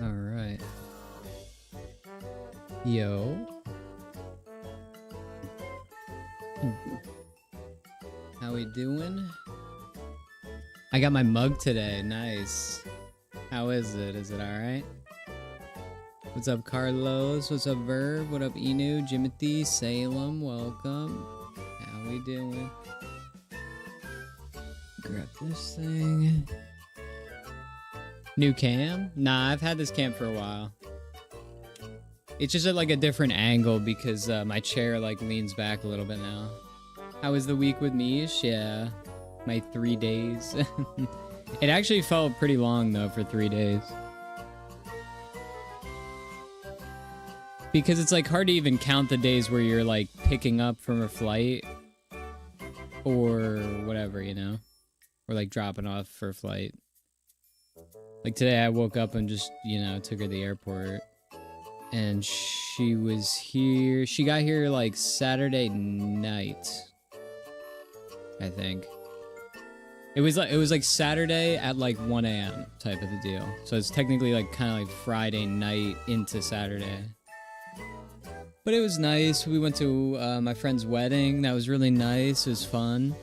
All right. Yo. How we doing? I got my mug today. Nice. How is it? Is it alright? What's up, Carlos? What's up, Verb? What up, Inu? Jimothy? Salem? Welcome. How we doing? Grab this thing. New cam? Nah, I've had this cam for a while. It's just at like a different angle because my chair like leans back a little bit now. How was the week with Mish? Yeah, my 3 days. It actually felt pretty long though for 3 days. Because it's like hard to even count the days where you're like picking up from a flight or whatever, you know? Or like dropping off for a flight. Like today I woke up and just, you know, took her to the airport. And she was here. She got here like Saturday night, I think. It was like Saturday at like 1 a.m. type of a deal. So it's technically like kind of like Friday night into Saturday. But it was nice. We went to my friend's wedding. That was really nice. It was fun.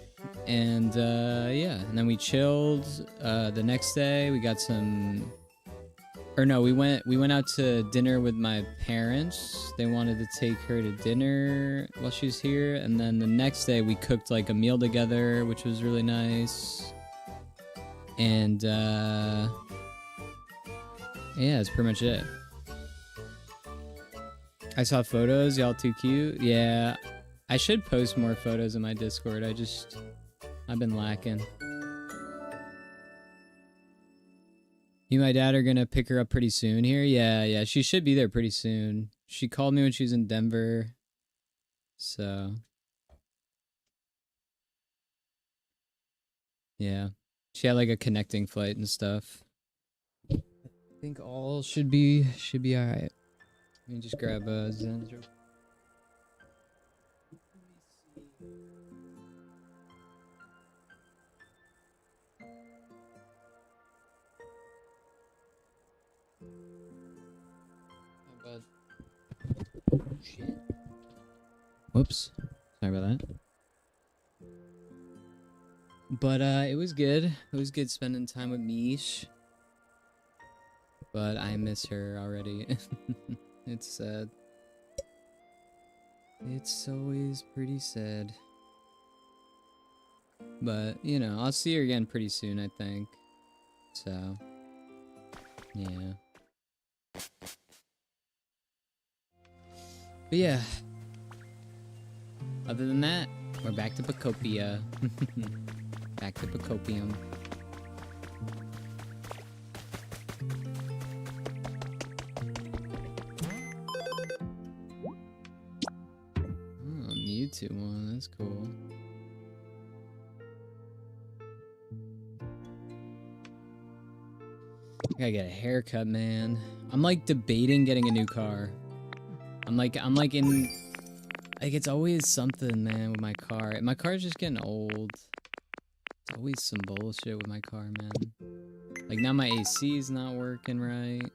And yeah, and then we chilled. The next day we got some, or no, we went out to dinner with my parents. They wanted to take her to dinner while she was here, and then the next day we cooked like a meal together, which was really nice. And yeah, that's pretty much it. I saw photos, y'all too cute. Yeah, I should post more photos in my Discord. I've been lacking. You and my dad are gonna pick her up pretty soon here? Yeah, she should be there pretty soon. She called me when she was in Denver. So. Yeah. She had like a connecting flight and stuff. I think all should be alright. Let me just grab a Zen's. Shit. Whoops. Sorry about that. But it was good. It was good spending time with Mish. But I miss her already. It's sad. It's always pretty sad. But, you know, I'll see her again pretty soon, I think. So, yeah. But yeah. Other than that, we're back to Pokopia. Back to Pokopium. 321. That's cool. I gotta get a haircut, man. I'm like debating getting a new car. I'm like in, like it's always something, man, with my car. My car's just getting old. It's always some bullshit with my car, man. Like now my AC is not working right.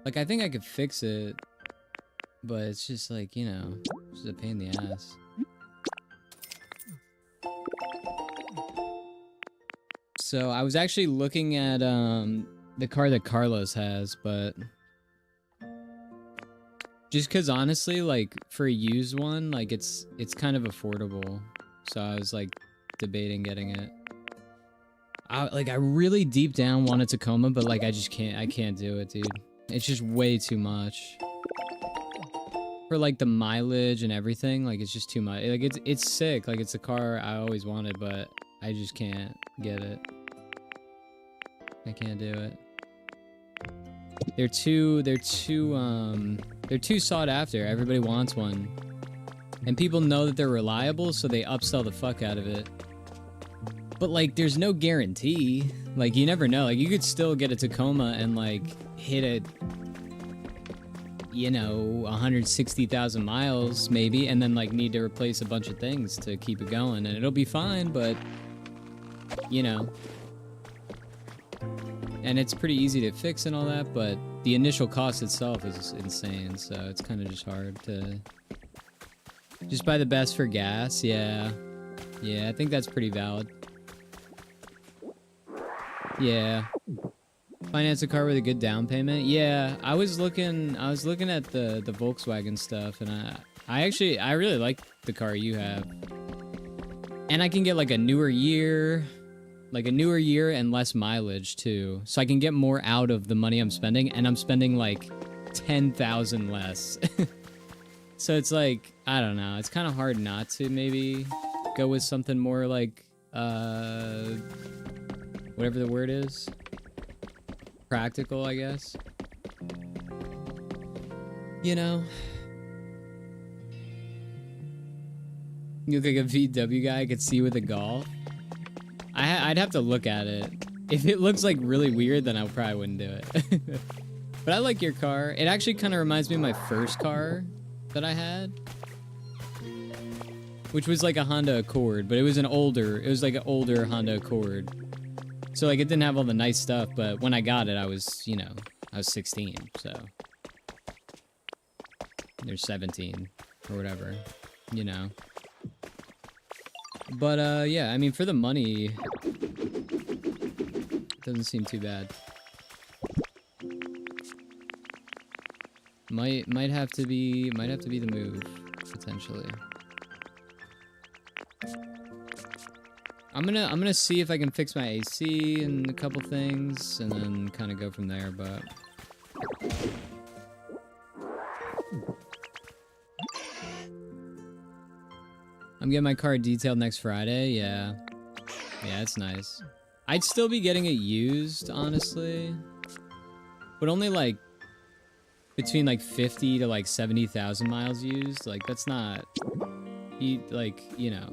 Like I think I could fix it, but it's just like, you know, it's just a pain in the ass. So I was actually looking at the car that Carlos has, but just cause honestly, like for a used one, like it's kind of affordable. So I was like debating getting it. I really deep down want a Tacoma, but like I can't do it, dude. It's just way too much. For like the mileage and everything, like it's just too much. Like it's sick, like it's a car I always wanted, but I just can't get it. I can't do it. They're too sought after. Everybody wants one. And people know that they're reliable, so they upsell the fuck out of it. But like there's no guarantee. Like you never know. Like you could still get a Tacoma and like hit a, you know, 160,000 miles maybe, and then like need to replace a bunch of things to keep it going, and it'll be fine, but you know. And it's pretty easy to fix and all that, but the initial cost itself is insane, so it's kind of just hard to just buy the best for gas. Yeah, I think that's pretty valid. Yeah, finance a car with a good down payment. Yeah, I was looking at the Volkswagen stuff, and I really like the car you have, and I can get like a newer year and less mileage too, so I can get more out of the money I'm spending, and I'm spending like 10,000 less. So it's like, I don't know, it's kind of hard not to maybe go with something more like whatever the word is, practical, I guess, you know. You look like a VW guy I could see with a Golf. I'd have to look at it. If it looks like really weird, then I probably wouldn't do it. But I like your car. It actually kind of reminds me of my first car that I had, which was like a Honda Accord, but it was like an older Honda Accord. So like it didn't have all the nice stuff, but when I got it, I was, you know, I was 16, so there's 17 or whatever, you know. But yeah, I mean, for the money, it doesn't seem too bad. Might have to be the move, potentially. I'm gonna see if I can fix my AC and a couple things, and then kind of go from there. But I'm getting my car detailed next Friday. Yeah, it's nice. I'd still be getting it used, honestly, but only like between like 50 to like 70,000 miles used. Like that's not, like, you know,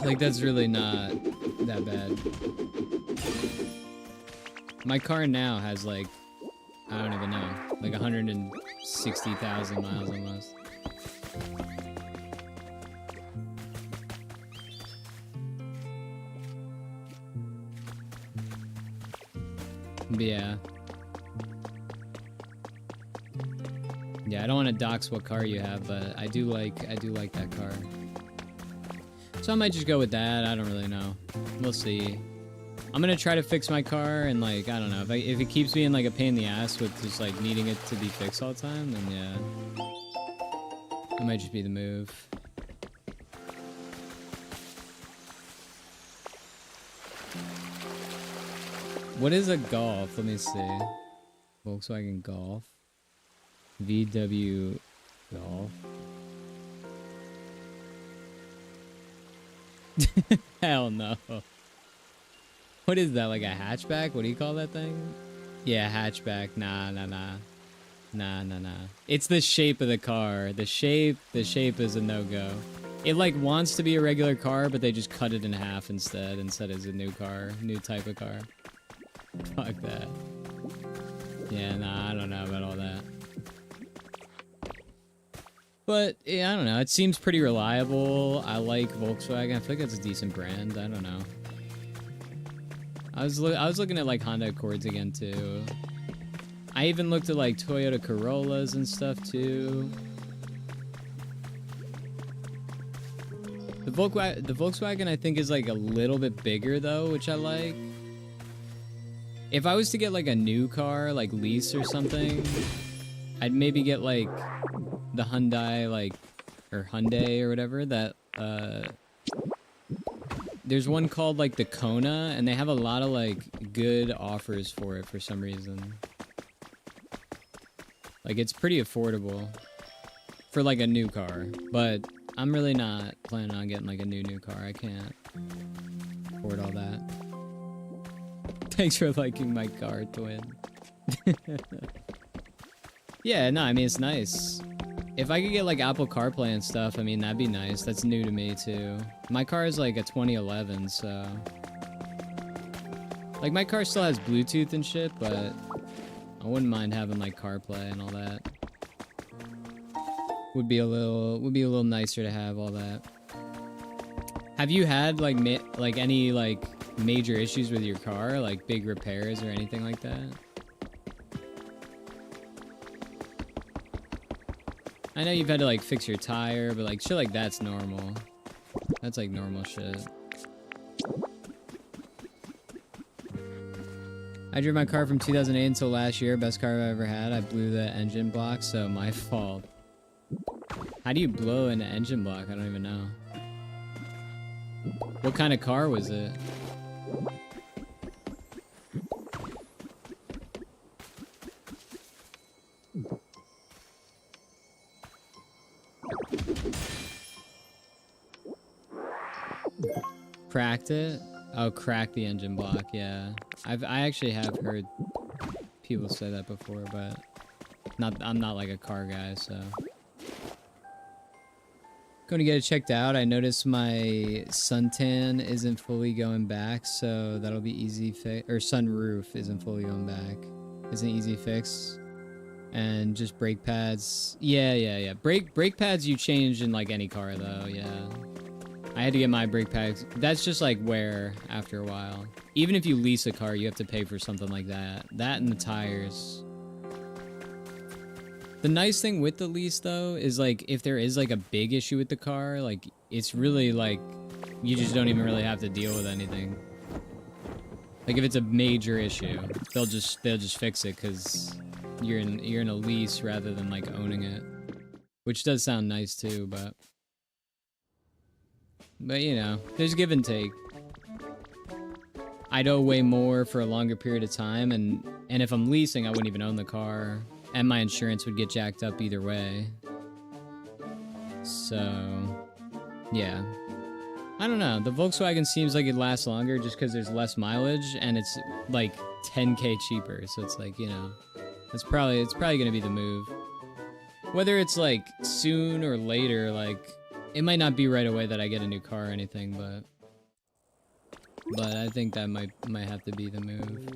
like that's really not that bad. My car now has like, I don't even know, like 160,000 miles almost. But yeah. Yeah, I don't want to dox what car you have, but I do like that car. So I might just go with that. I don't really know. We'll see. I'm gonna try to fix my car, and like, I don't know, if it keeps me in like a pain in the ass with just like needing it to be fixed all the time, then yeah, it might just be the move. What is a Golf? Let me see. Volkswagen Golf. VW Golf. Hell no. What is that, like a hatchback? What do you call that thing? Yeah, hatchback. Nah. Nah, nah, nah. It's the shape of the car. The shape is a no-go. It like wants to be a regular car, but they just cut it in half instead as a new car, new type of car. Fuck that. Yeah, nah, I don't know about all that. But yeah, I don't know. It seems pretty reliable. I like Volkswagen. I feel like it's a decent brand. I don't know. I was looking at like Honda Accords again too. I even looked at like Toyota Corollas and stuff too. The Volkswagen I think is like a little bit bigger though, which I like. If I was to get like a new car, like lease or something, I'd maybe get like the Hyundai, like, or Hyundai or whatever, that, there's one called like the Kona, and they have a lot of like good offers for it for some reason. Like, it's pretty affordable for like a new car, but I'm really not planning on getting like a new car. I can't afford all that. Thanks for liking my car, twin. Yeah, no, I mean, it's nice. If I could get like Apple CarPlay and stuff, I mean, that'd be nice. That's new to me too. My car is like a 2011, so like my car still has Bluetooth and shit, but I wouldn't mind having like CarPlay and all that. Would be a little nicer to have all that. Have you had like any like major issues with your car, like big repairs or anything like that? I know you've had to like fix your tire, but like shit like that's normal. That's like normal shit. I drove my car from 2008 until last year. Best car I've ever had. I blew the engine block, so my fault. How do you blow an engine block? I don't even know. What kind of car was it? Cracked it? Oh, cracked the engine block, yeah. I actually have heard people say that before, but I'm not like a car guy, so. Going to get it checked out. I noticed my suntan isn't fully going back, so that'll be easy fix. Or sunroof isn't fully going back. It's an easy fix. And just brake pads. Yeah. Brake pads you change in like any car though, yeah. I had to get my brake pads. That's just like wear after a while. Even if you lease a car, you have to pay for something like that. That and the tires. The nice thing with the lease though is like if there is like a big issue with the car, like it's really like you just don't even really have to deal with anything. Like if it's a major issue, they'll just fix it because you're in a lease rather than like owning it, which does sound nice too, but you know, there's give and take. I'd owe way more for a longer period of time, and if I'm leasing, I wouldn't even own the car, and my insurance would get jacked up either way. So, yeah. I don't know. The Volkswagen seems like it lasts longer just because there's less mileage, and it's like 10K cheaper. So it's like, you know, it's probably gonna be the move. Whether it's like soon or later, like it might not be right away that I get a new car or anything, but I think that might have to be the move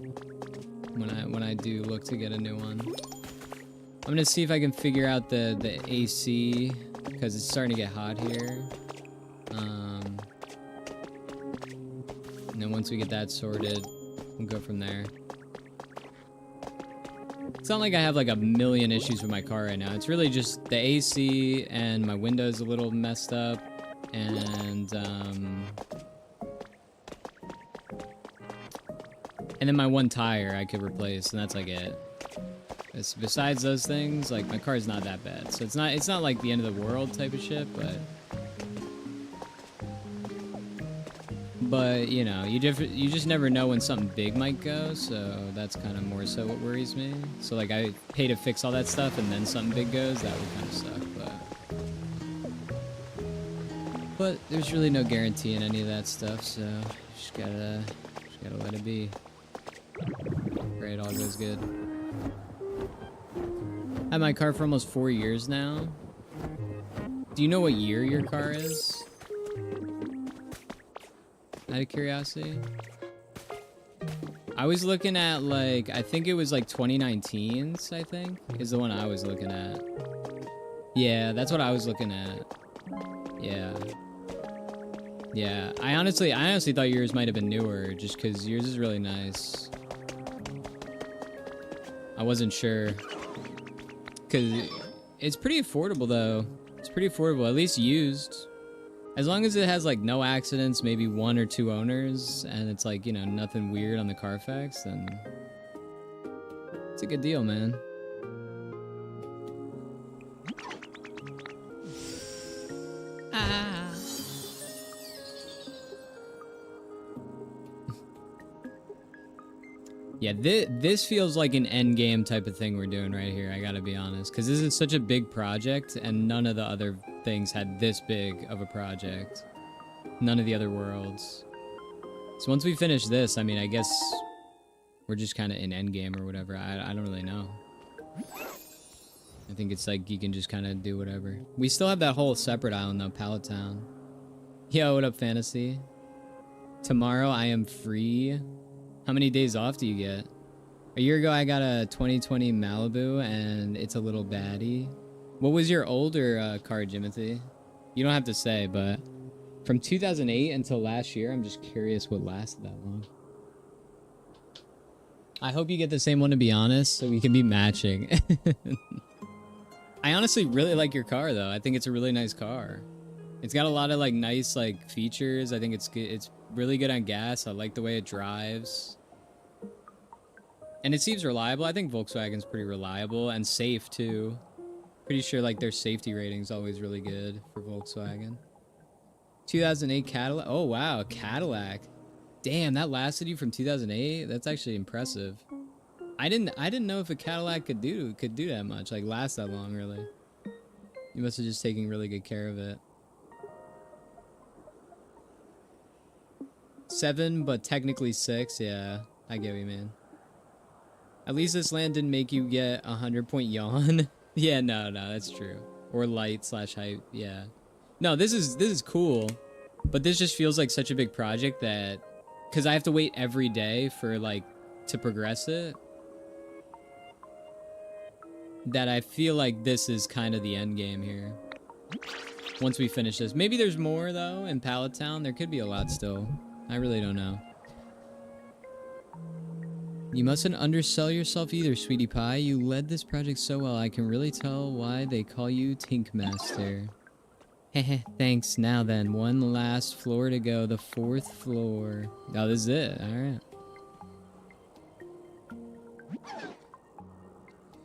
when I do look to get a new one. I'm gonna see if I can figure out the AC because it's starting to get hot here. And then once we get that sorted, we'll go from there. It's not like I have like a million issues with my car right now. It's really just the AC and my window's a little messed up, and then my one tire I could replace, and that's like it. Besides those things, like my car's not that bad, so it's not like the end of the world type of shit, but you know, you just never know when something big might go, so that's kind of more so what worries me. So like I pay to fix all that stuff, and then something big goes, that would kind of suck, but there's really no guarantee in any of that stuff, so just gotta let it be. Pray it all goes good. Had my car for almost 4 years now. Do you know what year your car is? Out of curiosity. I was looking at like, I think it was like 2019's, I think, is the one I was looking at. Yeah, that's what I was looking at. Yeah. Yeah, I honestly thought yours might have been newer, just because yours is really nice. I wasn't sure. Because it's pretty affordable, though. It's pretty affordable, at least used. As long as it has, like, no accidents, maybe 1 or 2 owners, and it's, like, you know, nothing weird on the Carfax, then it's a good deal, man. Yeah, this feels like an end game type of thing we're doing right here, I gotta be honest. Because this is such a big project, and none of the other things had this big of a project. None of the other worlds. So once we finish this, I mean, I guess we're just kind of in end game or whatever. I don't really know. I think it's like you can just kind of do whatever. We still have that whole separate island, though, Pallet Town. Yo, what up, Fantasy? Tomorrow I am free. How many days off do you get? A year ago, I got a 2020 Malibu, and it's a little baddie. What was your older car, Jimothy? You don't have to say, but from 2008 until last year, I'm just curious what lasted that long. I hope you get the same one, to be honest, so we can be matching. I honestly really like your car, though. I think it's a really nice car. It's got a lot of like nice like features. I think it's good. It's really good on gas. I like the way it drives. And it seems reliable. I think Volkswagen's pretty reliable and safe too. Pretty sure like their safety rating's always really good for Volkswagen. 2008 Cadillac. Oh wow, a Cadillac. Damn, that lasted you from 2008? That's actually impressive. I didn't know if a Cadillac could do that much, like last that long really. You must have just taken really good care of it. 7, but technically 6. Yeah, I get what you mean. At least this land didn't make you get a 100-point yawn. Yeah, no, that's true. Or light / height. Yeah. No, this is cool, but this just feels like such a big project that, because I have to wait every day for like to progress it, that I feel like this is kind of the end game here. Once we finish this, maybe there's more though in Pallet Town. There could be a lot still. I really don't know. You mustn't undersell yourself either, sweetie pie. You led this project so well, I can really tell why they call you Tink Master. Heh, thanks. Now then, one last floor to go, the 4th floor. Oh, this is it. Alright.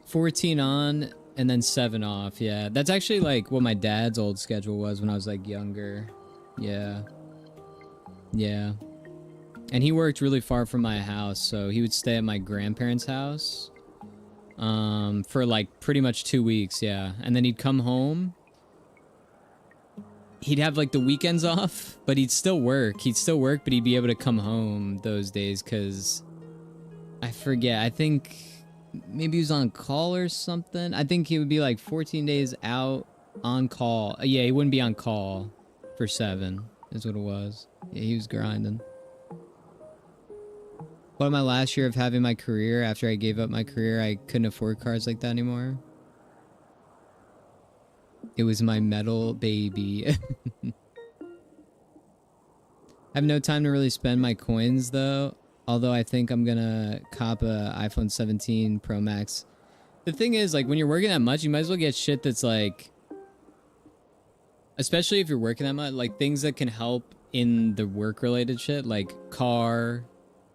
14 on, and then 7 off. Yeah, that's actually like what my dad's old schedule was when I was like younger. Yeah. Yeah. And he worked really far from my house, so he would stay at my grandparents' house for like pretty much 2 weeks, yeah. And then he'd come home. He'd have like the weekends off, but he'd still work. But he'd be able to come home those days because I forget. I think maybe he was on call or something. I think he would be like 14 days out on call. Yeah, he wouldn't be on call for 7 is what it was. Yeah, he was grinding. What my last year of having my career, after I gave up my career, I couldn't afford cars like that anymore. It was my metal baby. I have no time to really spend my coins though. Although I think I'm gonna cop a iPhone 17 Pro Max. The thing is, like, when you're working that much, you might as well get shit that's like, especially if you're working that much, like things that can help in the work related shit, like car.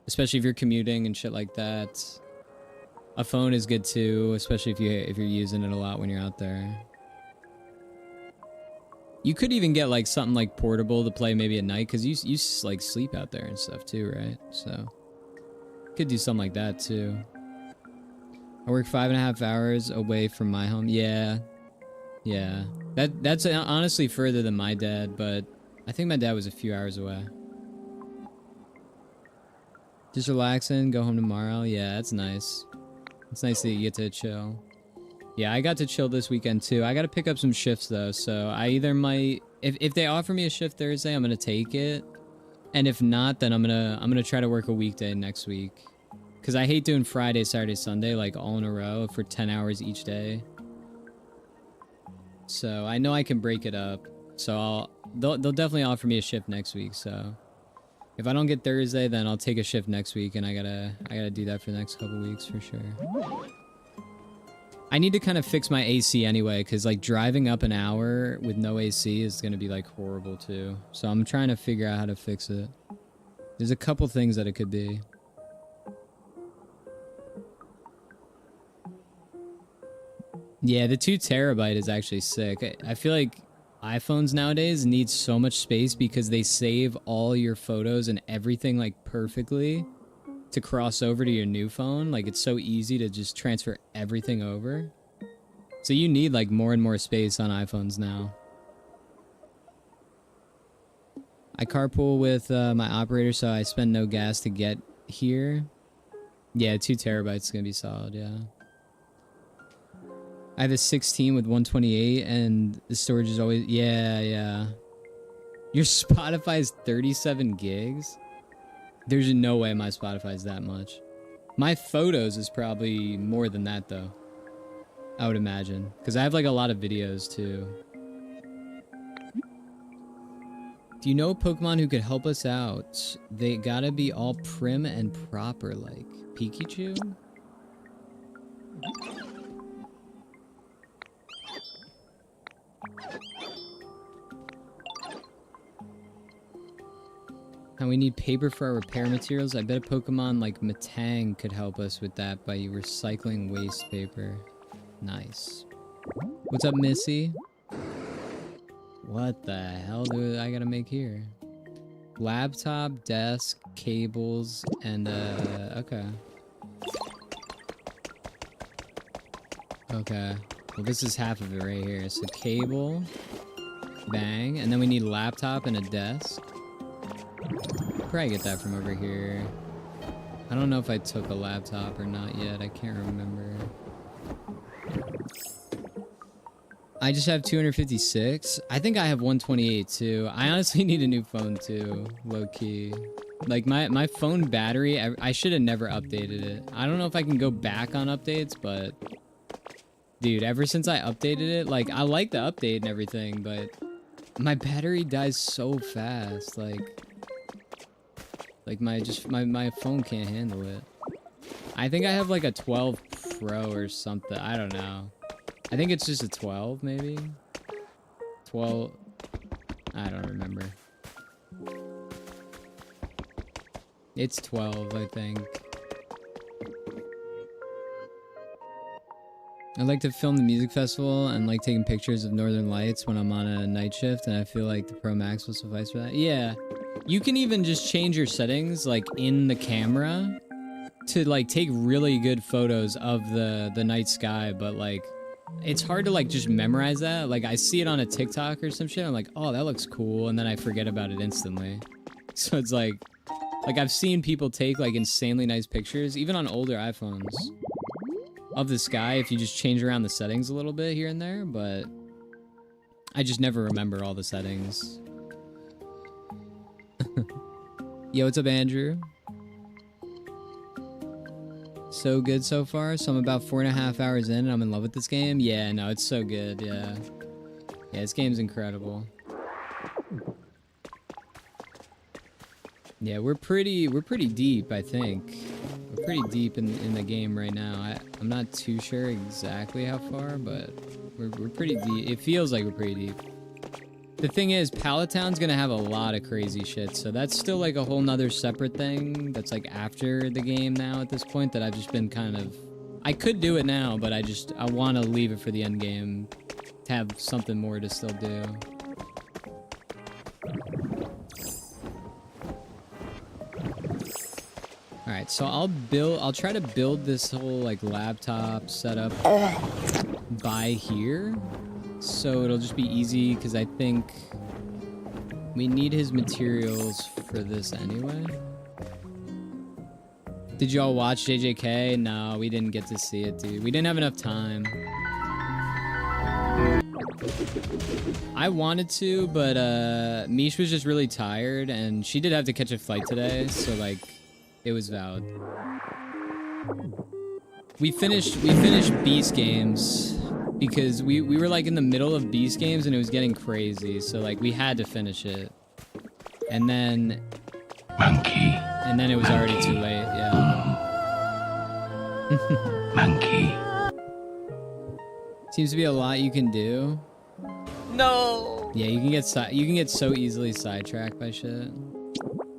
Especially if you're commuting and shit like that. A phone is good too, especially if you're using it a lot when you're out there. You could even get like something like portable to play maybe at night, because you like sleep out there and stuff too, right? So could do something like that too. I work 5.5 hours away from my home. Yeah, yeah. That's honestly further than my dad, but I think my dad was a few hours away. Just relaxing, go home tomorrow. Yeah, that's nice. It's nice that you get to chill. Yeah, I got to chill this weekend too. I got to pick up some shifts though, so I either might, if they offer me a shift Thursday, I'm gonna take it, and if not, then I'm gonna try to work a weekday next week, because I hate doing Friday, Saturday, Sunday like all in a row for 10 hours each day. So I know I can break it up. So they'll definitely offer me a shift next week. So if I don't get Thursday, then I'll take a shift next week, and I gotta do that for the next couple weeks for sure. I need to kind of fix my AC anyway, because like driving up an hour with no AC is gonna be like horrible too. So I'm trying to figure out how to fix it. There's a couple things that it could be. Yeah, the 2 terabyte is actually sick. I feel like iPhones nowadays need so much space because they save all your photos and everything like perfectly to cross over to your new phone. Like it's so easy to just transfer everything over. So you need like more and more space on iPhones now. I carpool with my operator, so I spend no gas to get here. Yeah, 2 terabytes is gonna be solid, yeah. I have a 16 with 128, and the storage is always... Yeah. Your Spotify is 37 gigs? There's no way my Spotify is that much. My photos is probably more than that, though. I would imagine. Because I have, like, a lot of videos, too. Do you know a Pokemon who could help us out? They gotta be all prim and proper, like Pikachu? And we need paper for our repair materials. I bet a Pokemon like Metang could help us with that by recycling waste paper. Nice. What's up, Missy? What the hell do I gotta make here? Laptop, desk, cables, and okay. Okay. Well, this is half of it right here. So cable, bang, and then we need a laptop and a desk. Probably get that from over here. I don't know if I took a laptop or not yet. I can't remember. I just have 256. I think I have 128 too. I honestly need a new phone too, low key. Like my phone battery, I should have never updated it. I don't know if I can go back on updates, but dude, ever since I updated it, like I like the update and everything, but my battery dies so fast. Like my phone can't handle it. I think I have like a 12 Pro or something. I don't know. I think it's just a 12 maybe. 12. I don't remember. It's 12, I think. I like to film the music festival and like taking pictures of Northern Lights when I'm on a night shift, and I feel like the Pro Max will suffice for that. Yeah. You can even just change your settings like in the camera to like take really good photos of the night sky, but like it's hard to like just memorize that. Like I see it on a TikTok or some shit, I'm like, oh, that looks cool, and then I forget about it instantly. So it's like I've seen people take like insanely nice pictures, even on older iPhones, of the sky if you just change around the settings a little bit here and there, but I just never remember all the settings. Yo, what's up, Andrew? So good so far. So I'm about 4.5 hours in and I'm in love with this game. Yeah, no, it's so good. Yeah, this game's incredible. Yeah, we're pretty deep, I think. We're pretty deep in the game right now. I'm not too sure exactly how far, but we're pretty deep. It feels like we're pretty deep. The thing is, Pallet Town's gonna have a lot of crazy shit, so that's still like a whole nother separate thing that's like after the game now at this point that I've just been kind of... I could do it now, but I want to leave it for the end game to have something more to still do. Alright, so I'll try to build this whole like laptop setup by here. So it'll just be easy, because I think we need his materials for this anyway. Did y'all watch JJK? No, we didn't get to see it, dude. We didn't have enough time. I wanted to, but Mish was just really tired, and she did have to catch a flight today, so like, it was valid. We finished Beast Games because we were like in the middle of Beast Games and it was getting crazy, so like we had to finish it. And then it was already too late, yeah. Monkey. Seems to be a lot you can do. No. Yeah, you can get so easily sidetracked by shit.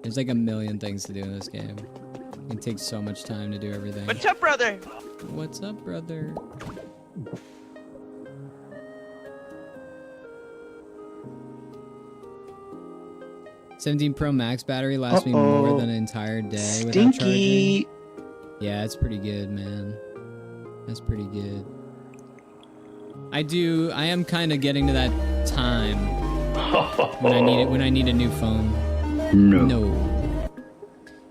There's like a million things to do in this game. It takes so much time to do everything. What's up, brother? What's up, brother? $17 Pro Max battery lasts me more than an entire day without charging. Yeah, it's pretty good, man. That's pretty good. I am kind of getting to that time when I need a new phone. No.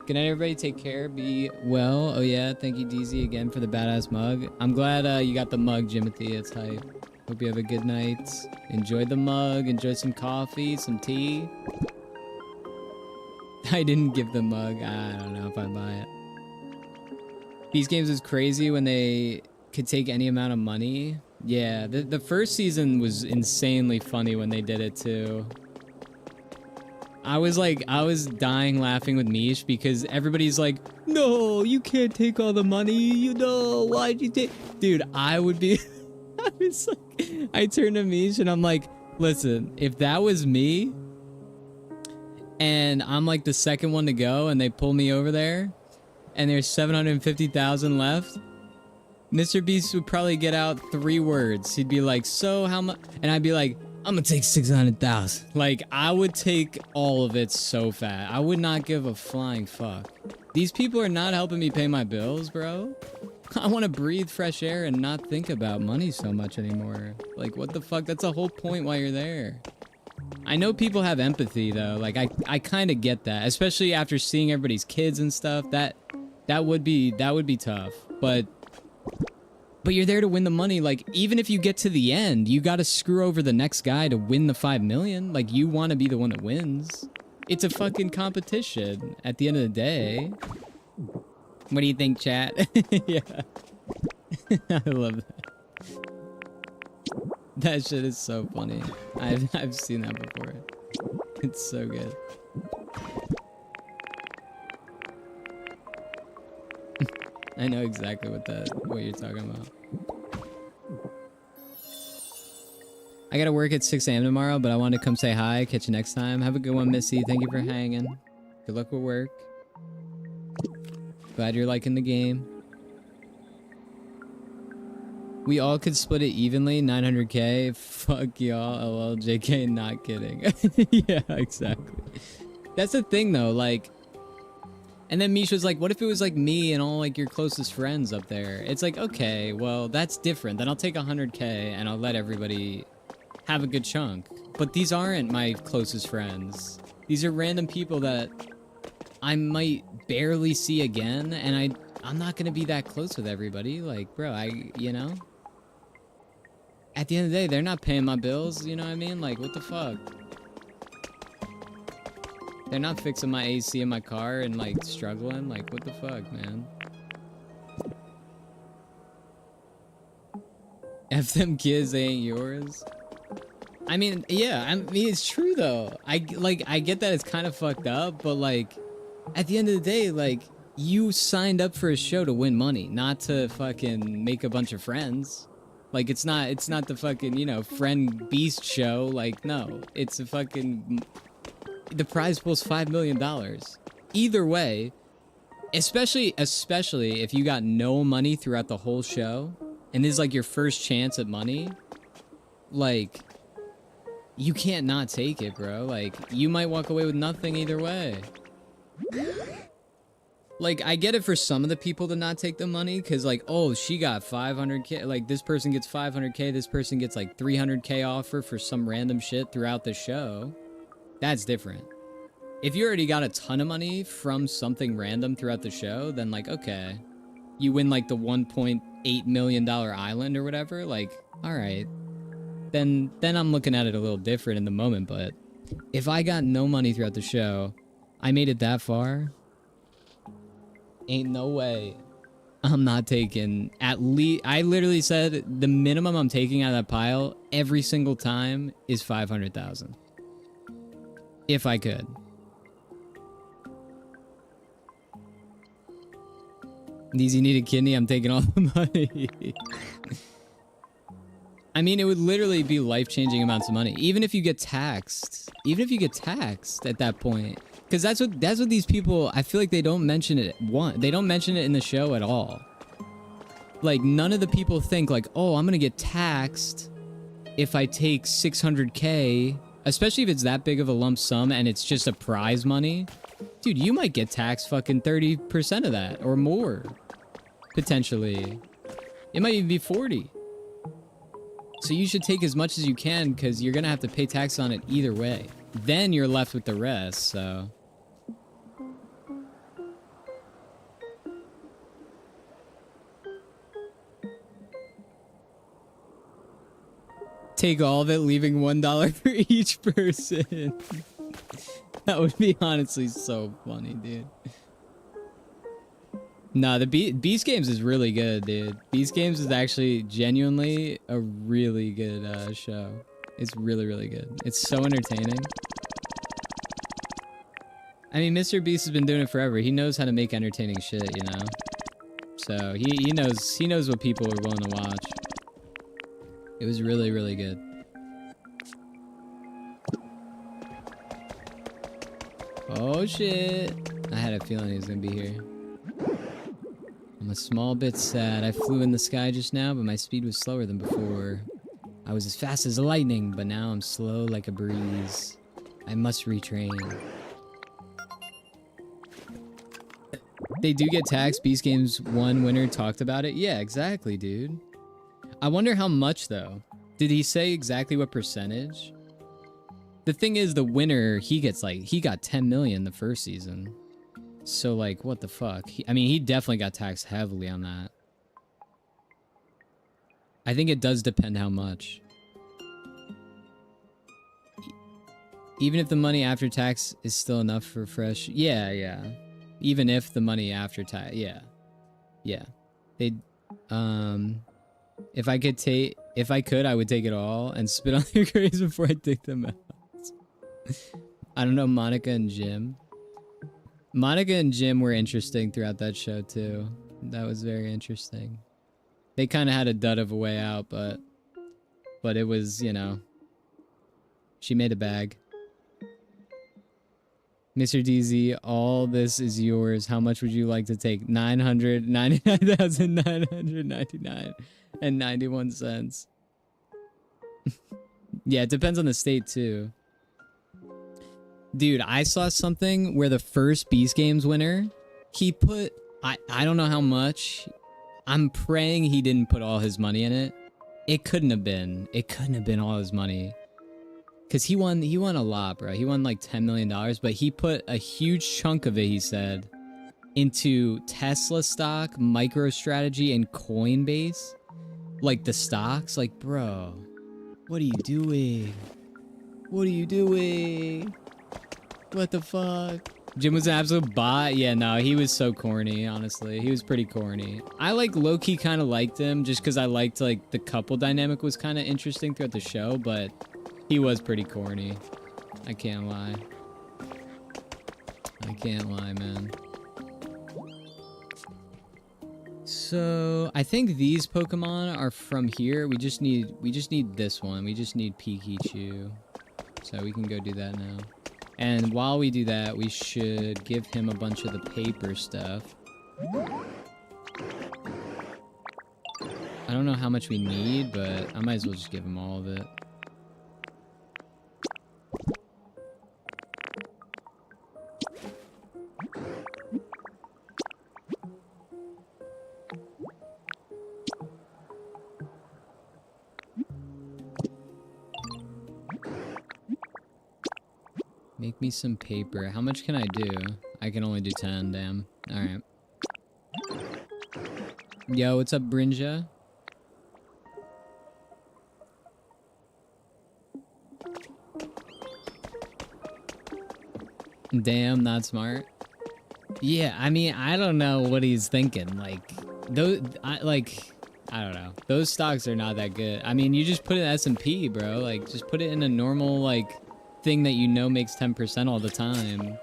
Good night, everybody. Take care. Be well. Oh, yeah. Thank you, DZ, again for the badass mug. I'm glad you got the mug, Jimothy. It's hype. Hope you have a good night. Enjoy the mug. Enjoy some coffee, some tea. I didn't give the mug. I don't know if I buy it. These games is crazy when they could take any amount of money. Yeah, the first season was insanely funny when they did it, too. I was dying laughing with Mish because everybody's like, no, you can't take all the money. You know, why'd you take... Dude, I would be... I was like... I turned to Mish and I'm like, listen, if that was me and I'm like the second one to go and they pull me over there and there's 750,000 left, Mr. Beast would probably get out 3 words. He'd be like, so how much? And I'd be like, I'm gonna take 600,000. Like, I would take all of it so fast. I would not give a flying fuck. These people are not helping me pay my bills, bro. I want to breathe fresh air and not think about money so much anymore. Like, what the fuck? That's the whole point why you're there. I know people have empathy, though. Like, I kind of get that. Especially after seeing everybody's kids and stuff. That would be tough. But you're there to win the money. Like, even if you get to the end, you gotta screw over the next guy to win the 5 million. Like, you want to be the one that wins. It's a fucking competition at the end of the day. What do you think, chat? Yeah. I love that. That shit is so funny. I've seen that before. It's so good. I know exactly what you're talking about. I gotta work at 6 a.m. tomorrow, but I wanted to come say hi. Catch you next time. Have a good one, Missy. Thank you for hanging. Good luck with work. Glad you're liking the game. We all could split it evenly, 900k. Fuck y'all, lol, JK, not kidding. Yeah, exactly. That's the thing, though, like... And then Misha's like, what if it was like me and all like your closest friends up there? It's like, okay, well, that's different. Then I'll take 100k and I'll let everybody have a good chunk. But these aren't my closest friends. These are random people that I might barely see again, and I'm not gonna be that close with everybody. Like, bro, you know? At the end of the day, they're not paying my bills, you know what I mean? Like, what the fuck? They're not fixing my AC in my car and, like, struggling. Like, what the fuck, man? F them kids, they ain't yours. I mean, yeah, I mean, it's true, though. I get that it's kind of fucked up, but, like, at the end of the day, like, you signed up for a show to win money, not to fucking make a bunch of friends. Like, it's not the fucking, you know, friend beast show. Like, no, it's a fucking... The prize pool's $5 million. Either way, especially if you got no money throughout the whole show, and this is like your first chance at money, like, you can't not take it, bro. Like, you might walk away with nothing either way. Like, I get it for some of the people to not take the money, because, like, oh, she got 500k, like, this person gets 500k, this person gets, like, 300k offer for some random shit throughout the show. That's different. If you already got a ton of money from something random throughout the show, then, like, okay. You win, like, the $1.8 million island or whatever, like, alright. then I'm looking at it a little different in the moment. But if I got no money throughout the show, I made it that far, ain't no way I'm not taking at least. I literally said the minimum I'm taking out of that pile every single time is 500,000. If I could. Neezy need a kidney, I'm taking all the money. I mean, it would literally be life-changing amounts of money. Even if you get taxed. Even if you get taxed at that point. Because that's what these people, I feel like they don't mention it. They don't mention it in the show at all. Like, none of the people think like, oh, I'm gonna get taxed if I take 600K. Especially if it's that big of a lump sum and it's just a prize money. Dude, you might get taxed fucking 30% of that or more. Potentially. It might even be 40. So you should take as much as you can because you're gonna have to pay tax on it either way. Then you're left with the rest, so. Take all of it, leaving $1 for each person. That would be honestly so funny, dude. Nah, the Beast Games is really good, dude. Beast Games is actually genuinely a really good show. It's really, really good. It's so entertaining. I mean, Mr. Beast has been doing it forever. He knows how to make entertaining shit, you know? So he knows what people are willing to watch. It was really, really good. Oh shit. I had a feeling he was gonna be here. I'm a small bit sad. I flew in the sky just now, but my speed was slower than before. I was as fast as lightning, but now I'm slow like a breeze. I must retrain. They do get taxed. Beast Games 1 winner talked about it. Yeah, exactly, dude. I wonder how much, though. Did he say exactly what percentage? The thing is, the winner, he got 10 million the first season. So, like, what the fuck? I mean, he definitely got taxed heavily on that. I think it does depend how much. Even if the money after tax is still enough for fresh... Yeah, yeah. Even if the money after tax... Yeah. Yeah. They'd... If I could, I would take it all and spit on their graves before I dig them out. I don't know, Monica and Jim. Monica and Jim were interesting throughout that show, too. That was very interesting. They kind of had a dud of a way out, but it was, you know... She made a bag. Mr. DZ, all this is yours. How much would you like to take? 999,999 and 91 cents. Yeah, it depends on the state, too. Dude, I saw something where the first Beast Games winner, he put... I don't know how much. I'm praying he didn't put all his money in it. It couldn't have been. It couldn't have been all his money. Because he won a lot, bro. He won like $10 million, but he put a huge chunk of it, he said, into Tesla stock, MicroStrategy, and Coinbase. Like the stocks. Like, bro, what are you doing? What are you doing? What the fuck? Jim was an absolute bot. Yeah, no, he was so corny, honestly. He was pretty corny. I like low-key kind of liked him just because I liked like the couple dynamic was kind of interesting throughout the show, but he was pretty corny. I can't lie. I can't lie, man. So I think these Pokemon are from here. We just need this one. We just need Pikachu. So we can go do that now. And while we do that, we should give him a bunch of the paper stuff. I don't know how much we need, but I might as well just give him all of it. Make me some paper. How much can I do? I can only do 10, damn. Alright. Yo, what's up, Brinja? Damn, not smart. Yeah, I mean, I don't know what he's thinking. Like, those, I don't know. Those stocks are not that good. I mean, you just put it in S&P, bro. Like, just put it in a normal, like, thing that you know makes 10% all the time.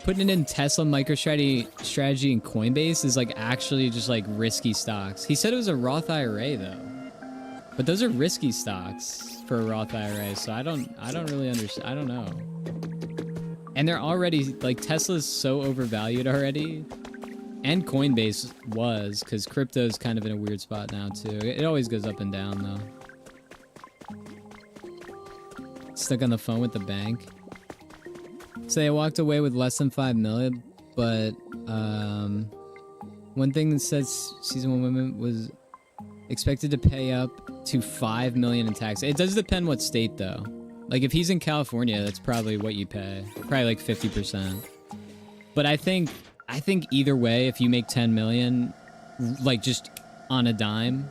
Putting it in Tesla, MicroStrategy, and Coinbase is, like, actually just, like, risky stocks. He said it was a Roth IRA, though. But those are risky stocks for a Roth IRA, so I don't really understand. I don't know. And they're already, like, Tesla's so overvalued already. And Coinbase was, because crypto's kind of in a weird spot now, too. It always goes up and down, though. Stuck on the phone with the bank. So I walked away with less than 5 million, but, one thing that says Season 1 women was expected to pay up to 5 million in tax. It does depend what state, though. Like, if he's in California, that's probably what you pay. Probably like 50%. But I think either way, if you make 10 million, like just on a dime,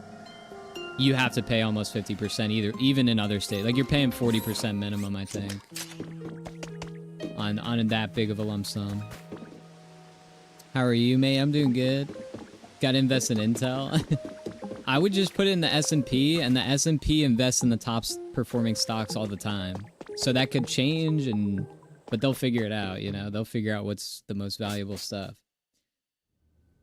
you have to pay almost 50% even in other states. Like, you're paying 40% minimum, I think, on that big of a lump sum. How are you, mate? I'm doing good. Got to invest in Intel. I would just put it in the S&P, and the S&P invests in the top performing stocks all the time. So that could change, but they'll figure it out, you know? They'll figure out what's the most valuable stuff.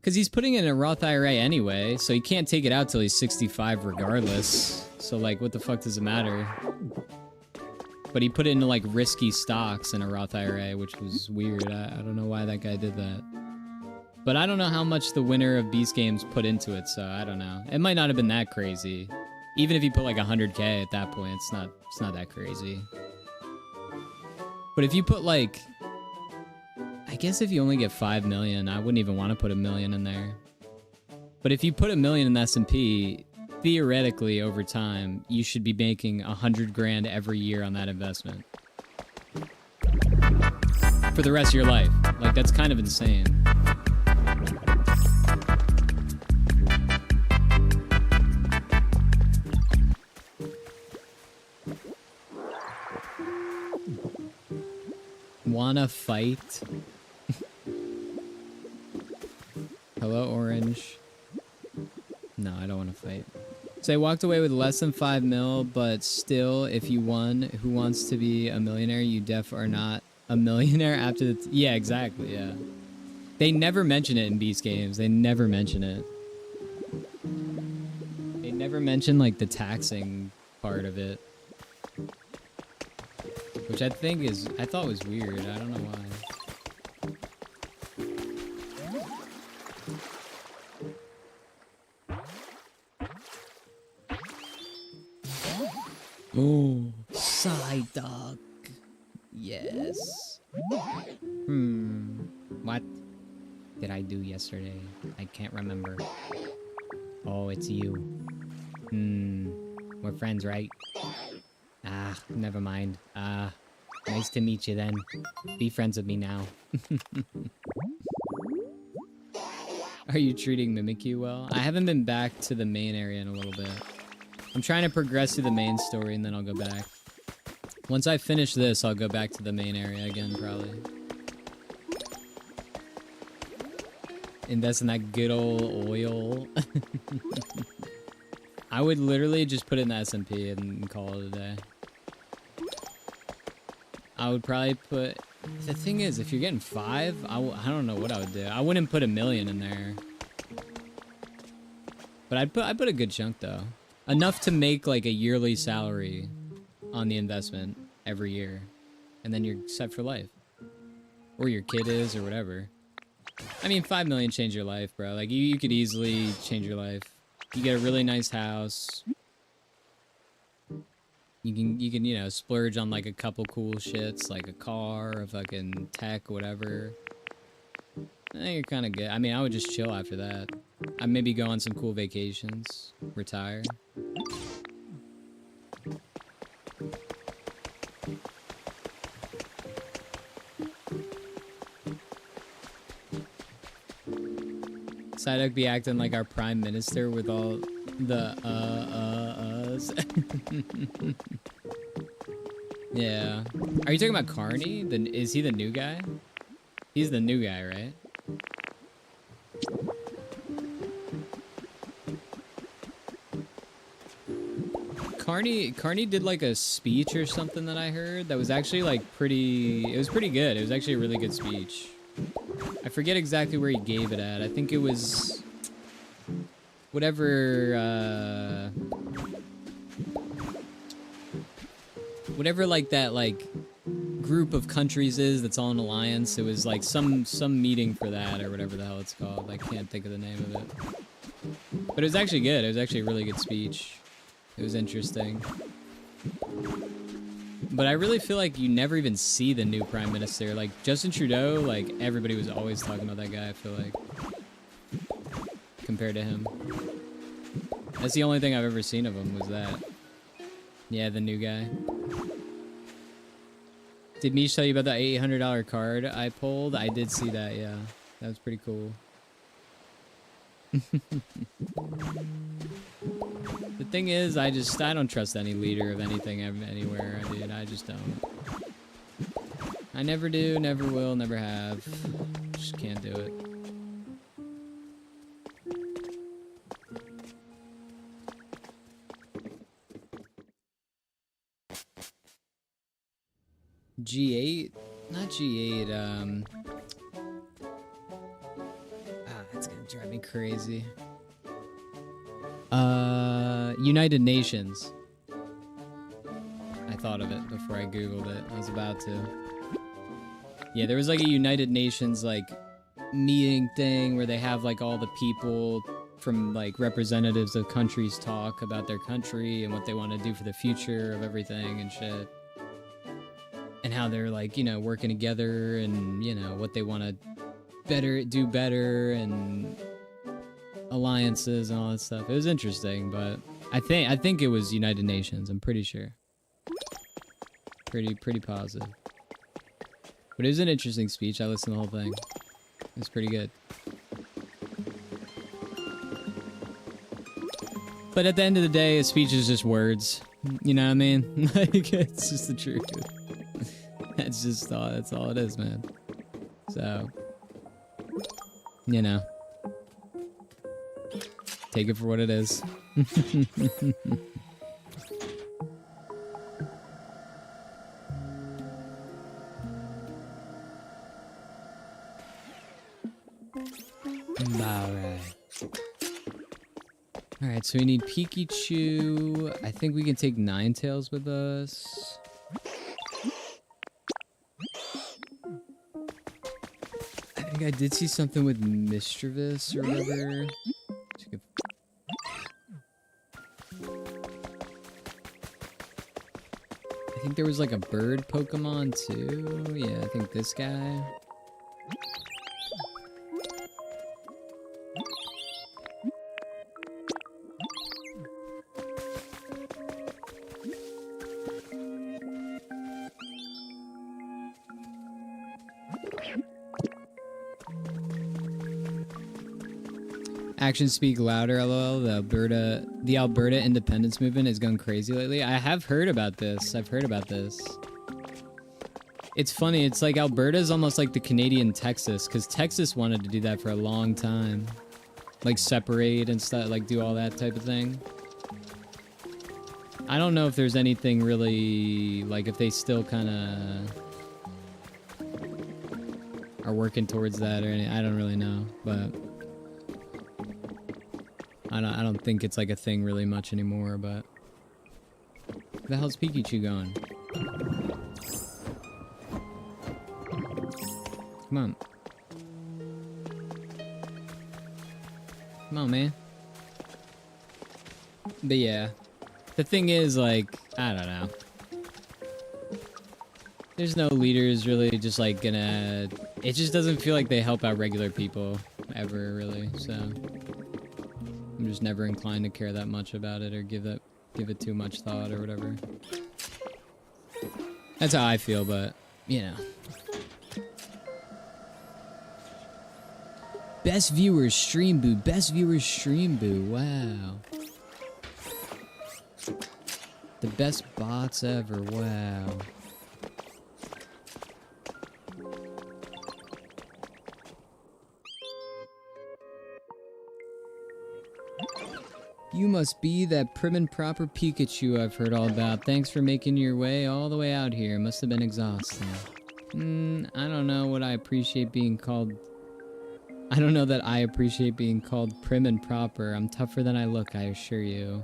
Because he's putting it in a Roth IRA anyway, so he can't take it out till he's 65 regardless. So, like, what the fuck does it matter? But he put it into, like, risky stocks in a Roth IRA, which was weird. I don't know why that guy did that. But I don't know how much the winner of Beast Games put into it, so I don't know. It might not have been that crazy. Even if he put like 100K at that point, it's not that crazy. But if you put like, I guess if you only get 5 million, I wouldn't even want to put $1 million in there. But if you put $1 million in the S&P, theoretically over time, you should be making 100 grand every year on that investment. For the rest of your life. Like, that's kind of insane. Wanna fight? Hello, Orange. No, I don't want to fight. So I walked away with less than 5 mil, but still, if you won Who Wants to Be a Millionaire, you def are not a millionaire after the... Yeah, exactly, yeah. They never mention it in Beast Games. They never mention it. They never mention, like, the taxing part of it. Which I thought was weird. I don't know why. Oh, side dog. Yes. What did I do yesterday? I can't remember. Oh, it's you. We're friends, right? Ah, never mind. Nice to meet you then. Be friends with me now. Are you treating Mimikyu well? I haven't been back to the main area in a little bit. I'm trying to progress through the main story and then I'll go back. Once I finish this, I'll go back to the main area again, probably. Invest in that good old oil. I would literally just put it in the S&P and call it a day. I would probably put... The thing is, if you're getting 5, I don't know what I would do. I wouldn't put $1 million in there. But I'd put a good chunk, though. Enough to make, like, a yearly salary on the investment every year. And then you're set for life. Or your kid is, or whatever. I mean, 5 million change your life, bro. Like, you could easily change your life. You get a really nice house. You can, you know, splurge on like a couple cool shits, like a car, a fucking tech, whatever. I think you're kind of good. I mean, I would just chill after that. I'd maybe go on some cool vacations, retire. Psyduck be acting like our prime minister with all the uhs. Yeah. Are you talking about Carney? Is he the new guy? He's the new guy, right? Carney did like a speech or something that I heard that was actually like it was pretty good. It was actually a really good speech. I forget exactly where he gave it at. I think it was whatever like that like group of countries is that's all an alliance. It was like some meeting for that or whatever the hell it's called. I can't think of the name of it. But it was actually good. It was actually a really good speech. It was interesting. But I really feel like you never even see the new prime minister. Like Justin Trudeau, like everybody was always talking about that guy, I feel like. Compared to him. That's the only thing I've ever seen of him was that. Yeah, the new guy. Did Mish tell you about that $800 card I pulled? I did see that, yeah. That was pretty cool. The thing is, I don't trust any leader of anything anywhere, dude. I just don't. I never do, never will, never have. Just can't do it. G8? Not G8, that's gonna drive me crazy. United Nations. I thought of it before I googled it. I was about to. Yeah, there was like a United Nations like meeting thing where they have like all the people from like representatives of countries talk about their country and what they want to do for the future of everything and shit. And how they're like, you know, working together and, you know, what they want to do better and alliances and all that stuff. It was interesting, but I think it was United Nations. I'm pretty sure. Pretty positive. But it was an interesting speech. I listened to the whole thing. It was pretty good. But at the end of the day, a speech is just words. You know what I mean? Like, it's just the truth. That's all it is, man. So, you know. Take it for what it is. Alright, so we need Pikachu. I think we can take Ninetales with us. I think I did see something with Mischievous or whatever. I think there was like a bird Pokemon too. Yeah, I think this guy. Actions speak louder, lol. The Alberta independence movement is going crazy lately. I have heard about this. I've heard about this. It's funny. It's like Alberta's almost like the Canadian Texas, because Texas wanted to do that for a long time. Like separate and stuff, like do all that type of thing. I don't know if there's anything really, like if they still kind of are working towards that or anything. I don't really know, but I don't think it's like a thing really much anymore, but where the hell's Pikachu going? Come on. Come on, man. But yeah. The thing is, like, I don't know. There's no leaders really just like gonna... It just doesn't feel like they help out regular people ever, really, so... I'm just never inclined to care that much about it or give it too much thought or whatever. That's how I feel, but, you know. Best viewers stream boo. Best viewers stream boo. Wow. The best bots ever. Wow. You must be that prim and proper Pikachu I've heard all about. Thanks for making your way all the way out here. Must have been exhausting. I don't know what I appreciate being called. I don't know that I appreciate being called prim and proper. I'm tougher than I look, I assure you.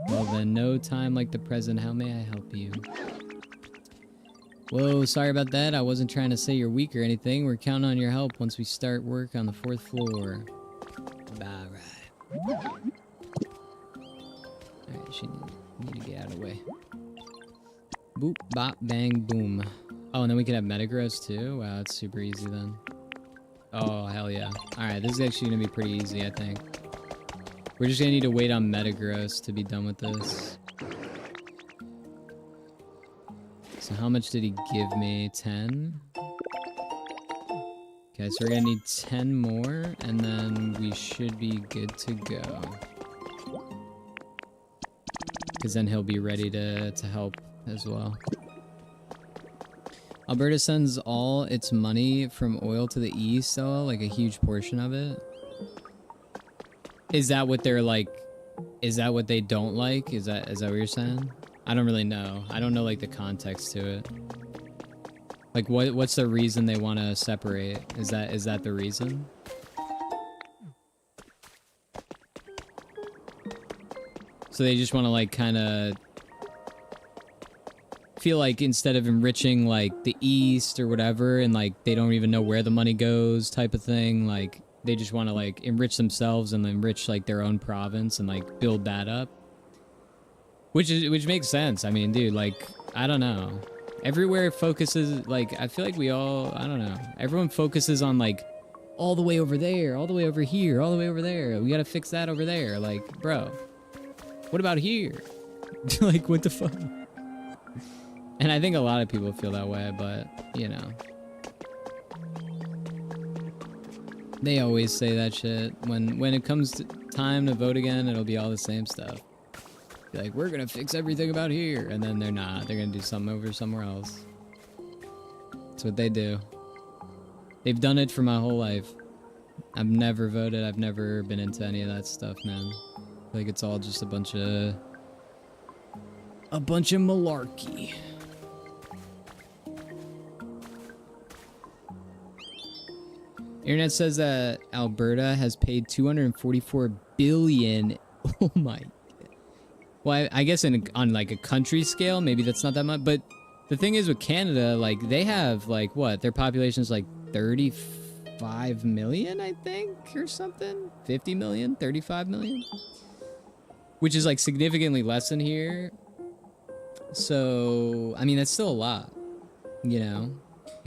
Well then, no time like the present. How may I help you? Whoa, sorry about that. I wasn't trying to say you're weak or anything. We're counting on your help once we start work on the 4th floor. Alright. Alright, she need to get out of the way. Boop, bop, bang, boom. Oh, and then we can have Metagross too? Wow, that's super easy then. Oh, hell yeah. Alright, this is actually going to be pretty easy, I think. We're just going to need to wait on Metagross to be done with this. So how much did he give me? 10? Okay, so we're going to need 10 more, and then we should be good to go. Because then he'll be ready to help as well. Alberta sends all its money from oil to the east, though, like a huge portion of it. Is that what they're like? Is that what they don't like? Is that what you're saying? I don't really know. I don't know like the context to it. Like what's the reason they want to separate? Is that the reason? So they just want to like kind of feel like instead of enriching like the East or whatever, and like they don't even know where the money goes type of thing, like they just want to like enrich themselves and enrich like their own province and like build that up. Which makes sense. I mean, dude, like, I don't know. Everywhere focuses, like, I feel like we all, I don't know. Everyone focuses on, like, all the way over there, all the way over here, all the way over there. We gotta fix that over there. Like, bro, what about here? Like, what the fuck? And I think a lot of people feel that way, but, you know. They always say that shit. When it comes to time to vote again, it'll be all the same stuff. Like, we're gonna fix everything about here, and then they're not. They're gonna do something over somewhere else. That's what they do. They've done it for my whole life. I've never voted. I've never been into any of that stuff, man. Like, it's all just a bunch of malarkey. Internet says that Alberta has paid $244 billion. Oh my. Well, I guess on like a country scale, maybe that's not that much. But the thing is with Canada, like they have like what? Their population is like 35 million, I think, or something. 50 million, 35 million. Which is like significantly less than here. So, I mean, that's still a lot, you know?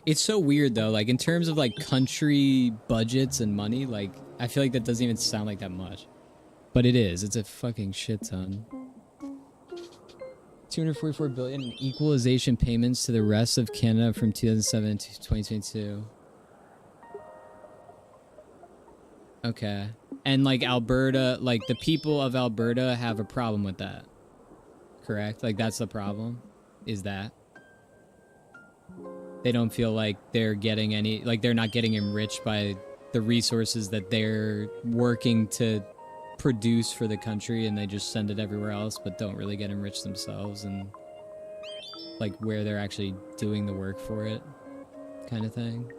It's so weird though, like in terms of like country budgets and money, like I feel like that doesn't even sound like that much. But it is. It's a fucking shit ton. 244 billion in equalization payments to the rest of Canada from 2007 to 2022. Okay. And like Alberta, like the people of Alberta have a problem with that. Correct? Like that's the problem? Is that? They don't feel like they're getting any, like they're not getting enriched by the resources that they're working to produce for the country, and they just send it everywhere else but don't really get enriched themselves and like where they're actually doing the work for it kind of thing.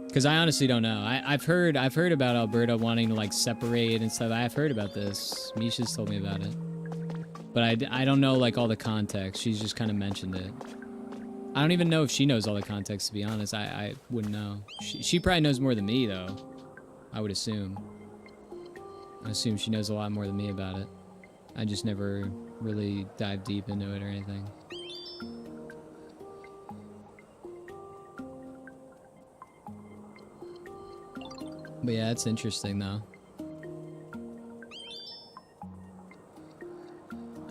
Because I honestly don't know. I've heard about Alberta wanting to like separate and stuff. I've heard about this. Misha's told me about it, but I don't know like all the context. She's just kind of mentioned it. I don't even know if she knows all the context, to be honest. I wouldn't know. She probably knows more than me though, I would assume. I assume she knows a lot more than me about it. I just never really dive deep into it or anything. But yeah, it's interesting though.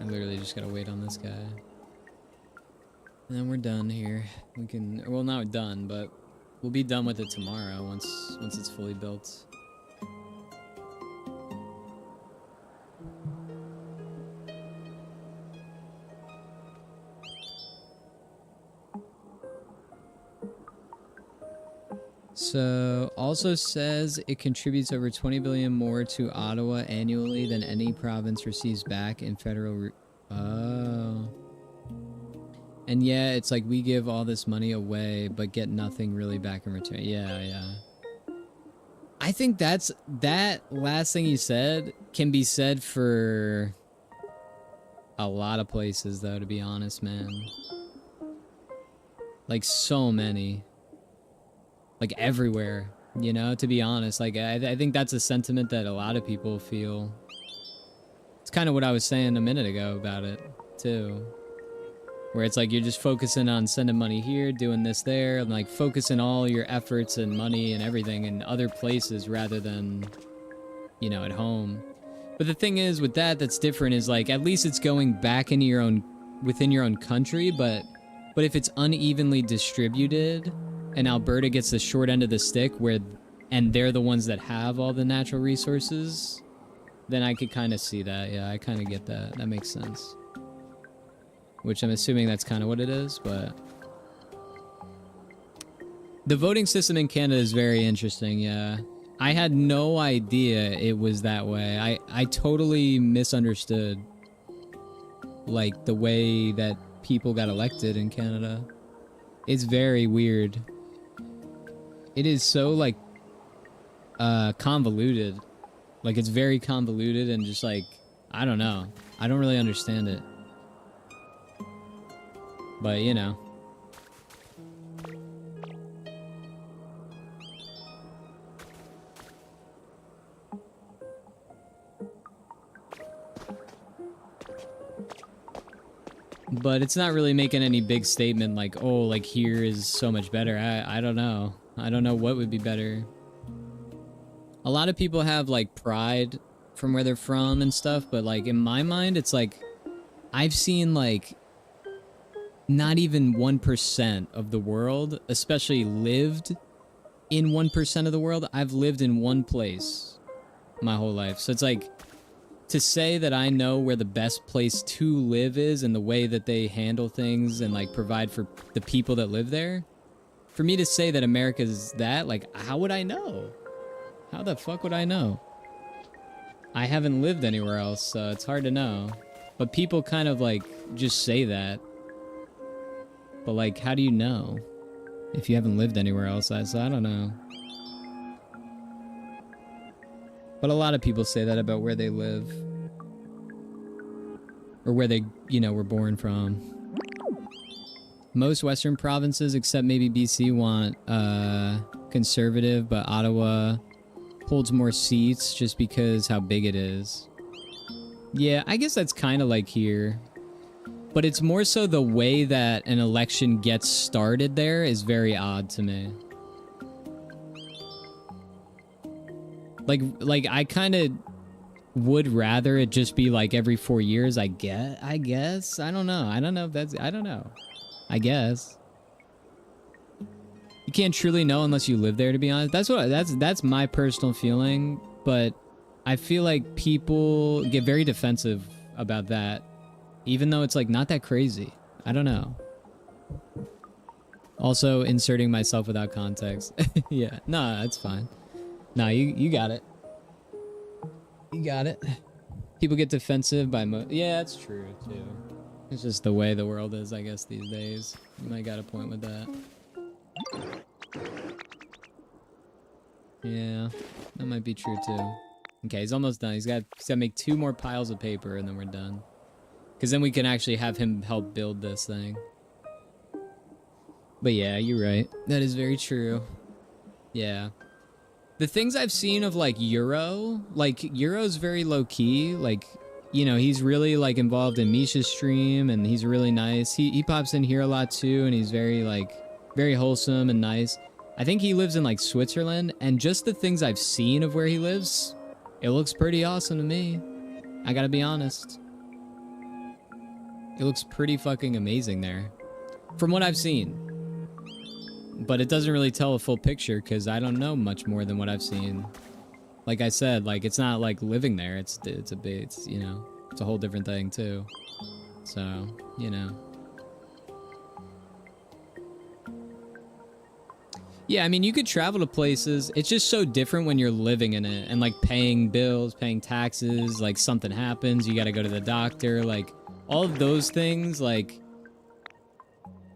I literally just gotta wait on this guy. And then we're done here. We can, well, not done, but we'll be done with it tomorrow once it's fully built. So, also says it contributes over 20 billion more to Ottawa annually than any province receives back in federal. Oh. And yeah, it's like we give all this money away, but get nothing really back in return. Yeah, yeah. I think that last thing you said can be said for a lot of places, though, to be honest, man. Like, so many. Like, everywhere, you know, to be honest. Like, I think that's a sentiment that a lot of people feel. It's kind of what I was saying a minute ago about it, too. Where it's like you're just focusing on sending money here, doing this there, and like focusing all your efforts and money and everything in other places rather than, you know, at home. But the thing is with that's different is like at least it's going back into your own, within your own country, but if it's unevenly distributed and Alberta gets the short end of the stick and they're the ones that have all the natural resources, then I could kind of see that. Yeah, I kind of get that. That makes sense. Which I'm assuming that's kind of what it is, but the voting system in Canada is very interesting, yeah. I had no idea it was that way. I totally misunderstood, like, the way that people got elected in Canada. It's very weird. It is so, like, convoluted. Like, it's very convoluted and just, like, I don't know. I don't really understand it. But, you know. But it's not really making any big statement like, oh, like, here is so much better. I don't know. I don't know what would be better. A lot of people have, like, pride from where they're from and stuff, but, like, in my mind, it's like, I've seen, like, not even 1% of the world, especially lived in 1% of the world. I've lived in one place my whole life. So it's like, to say that I know where the best place to live is and the way that they handle things and like provide for the people that live there, for me to say that America's that, like, how would I know? How the fuck would I know? I haven't lived anywhere else, so it's hard to know. But people kind of like just say that. But, like, how do you know if you haven't lived anywhere else? So I don't know. But a lot of people say that about where they live. Or where they, you know, were born from. Most Western provinces, except maybe BC, want conservative, but Ottawa holds more seats just because how big it is. Yeah, I guess that's kind of like here. But it's more so the way that an election gets started there is very odd to me. Like I kind of would rather it just be like every 4 years, I guess. I don't know. I don't know if that's, I don't know. I guess. You can't truly know unless you live there, to be honest. That's my personal feeling, but I feel like people get very defensive about that. Even though it's, like, not that crazy. I don't know. Also, inserting myself without context. Yeah, nah, that's fine. Nah, you got it. You got it. People get defensive by yeah, that's true, too. It's just the way the world is, I guess, these days. You might got a point with that. Yeah, that might be true, too. Okay, he's almost done. He's got to make 2 more piles of paper, and then we're done. Because then we can actually have him help build this thing. But yeah, you're right. That is very true. Yeah. The things I've seen of, like, Euro's very low-key. Like, you know, he's really, like, involved in Misha's stream, and he's really nice. He pops in here a lot, too, and he's very, like, very wholesome and nice. I think he lives in, like, Switzerland, and just the things I've seen of where he lives, it looks pretty awesome to me. I gotta be honest. It looks pretty fucking amazing there. From what I've seen. But it doesn't really tell a full picture because I don't know much more than what I've seen. Like I said, like, it's not like living there. It's you know, it's a whole different thing too. So, you know. Yeah, I mean, you could travel to places. It's just so different when you're living in it and like paying bills, paying taxes, like something happens, you got to go to the doctor, like all of those things, like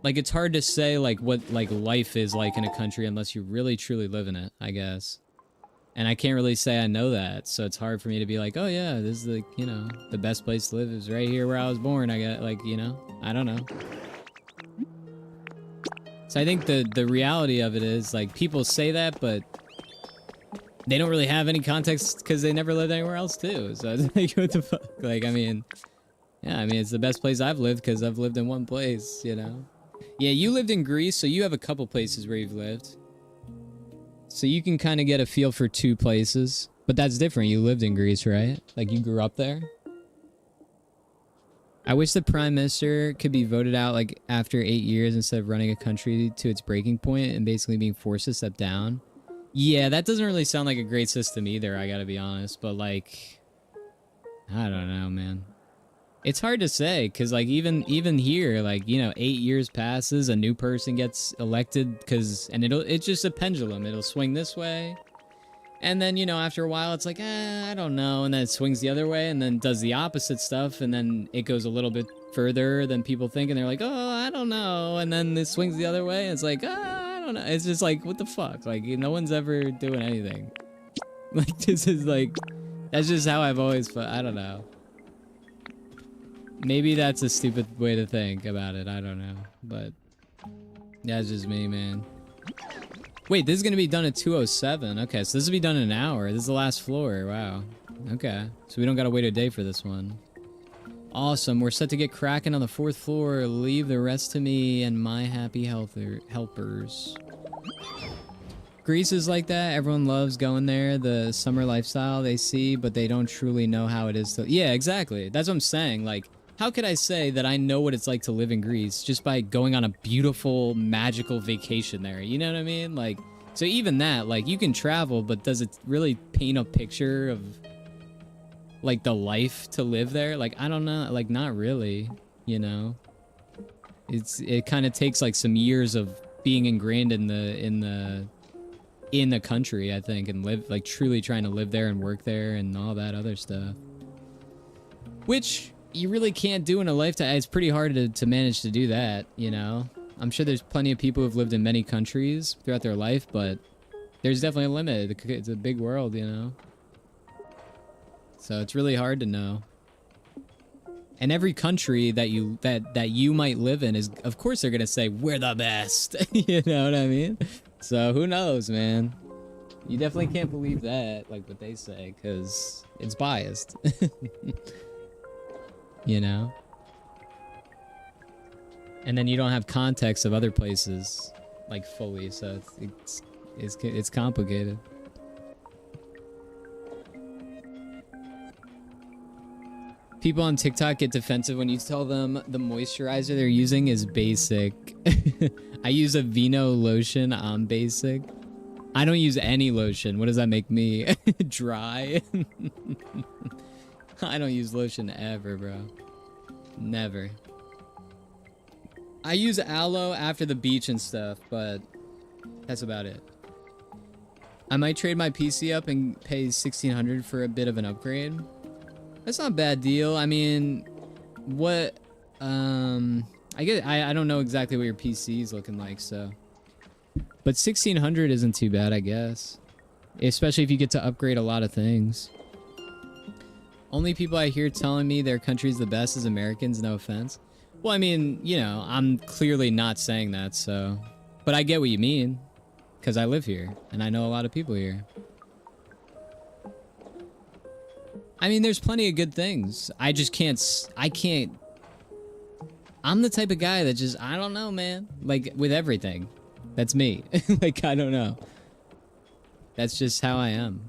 it's hard to say like what like life is like in a country unless you really truly live in it, I guess. And I can't really say I know that, so it's hard for me to be like, oh yeah, this is like, you know, the best place to live is right here where I was born. I got like, you know, I don't know. So I think the reality of it is like people say that, but they don't really have any context because they never lived anywhere else too. So it's like, what the fuck? Like, I mean, yeah, I mean, it's the best place I've lived because I've lived in one place, you know? Yeah, you lived in Greece, so you have a couple places where you've lived. So you can kind of get a feel for two places. But that's different. You lived in Greece, right? Like, you grew up there? I wish the prime minister could be voted out, like, after 8 years instead of running a country to its breaking point and basically being forced to step down. Yeah, that doesn't really sound like a great system either, I gotta be honest. But, like, I don't know, man. It's hard to say, because, like, even here, like, you know, 8 years passes, a new person gets elected, and it's just a pendulum. It'll swing this way, and then, you know, after a while, it's like, I don't know, and then it swings the other way, and then does the opposite stuff, and then it goes a little bit further than people think, and they're like, oh, I don't know, and then it swings the other way, and it's like, I don't know. It's just like, what the fuck? Like, no one's ever doing anything. Like, this is, like, that's just how I've always felt. I don't know. Maybe that's a stupid way to think about it. I don't know. But that's just me, man. Wait, this is going to be done at 2:07. Okay, so this will be done in an hour. This is the last floor. Wow. Okay. So we don't got to wait a day for this one. Awesome. We're set to get cracking on the 4th floor. Leave the rest to me and my happy helpers. Greece is like that. Everyone loves going there. The summer lifestyle they see, but they don't truly know how it is to... Yeah, exactly. That's what I'm saying. Like, how could I say that I know what it's like to live in Greece just by going on a beautiful, magical vacation there? You know what I mean? Like, so even that, like, you can travel, but does it really paint a picture of, like, the life to live there? Like, I don't know. Like, not really, you know? It kind of takes, like, some years of being ingrained in the country, I think, and live, like, truly trying to live there and work there and all that other stuff. Which... you really can't do in a lifetime. It's pretty hard to manage to do that, you know? I'm sure there's plenty of people who've lived in many countries throughout their life, but there's definitely a limit. It's a big world, you know? So it's really hard to know. And every country that you might live in is, of course, they're gonna say, we're the best. You know what I mean? So who knows, man? You definitely can't believe that, like what they say, because it's biased. You know? And then you don't have context of other places, like, fully, so it's complicated. People on TikTok get defensive when you tell them the moisturizer they're using is basic. I use a Vino lotion on basic. I don't use any lotion. What does that make me? Dry? I don't use lotion ever, bro. Never. I use aloe after the beach and stuff, but that's about it. I might trade my PC up and pay $1,600 for a bit of an upgrade. That's not a bad deal. I mean, what... I don't know exactly what your PC is looking like, so... But $1,600 isn't too bad, I guess. Especially if you get to upgrade a lot of things. Only people I hear telling me their country's the best is Americans, no offense. Well, I mean, you know, I'm clearly not saying that, so... But I get what you mean. Because I live here, and I know a lot of people here. I mean, there's plenty of good things. I just can't... I'm the type of guy that just... I don't know, man. Like, with everything. That's me. Like, I don't know. That's just how I am.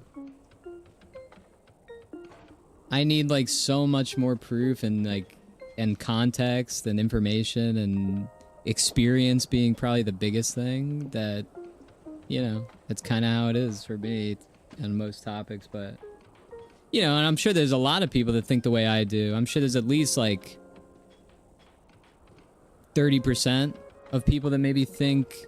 I need, like, so much more proof and, like, and context and information and experience being probably the biggest thing that, you know, that's kind of how it is for me on most topics, but, you know, and I'm sure there's a lot of people that think the way I do. I'm sure there's at least, like, 30% of people that maybe think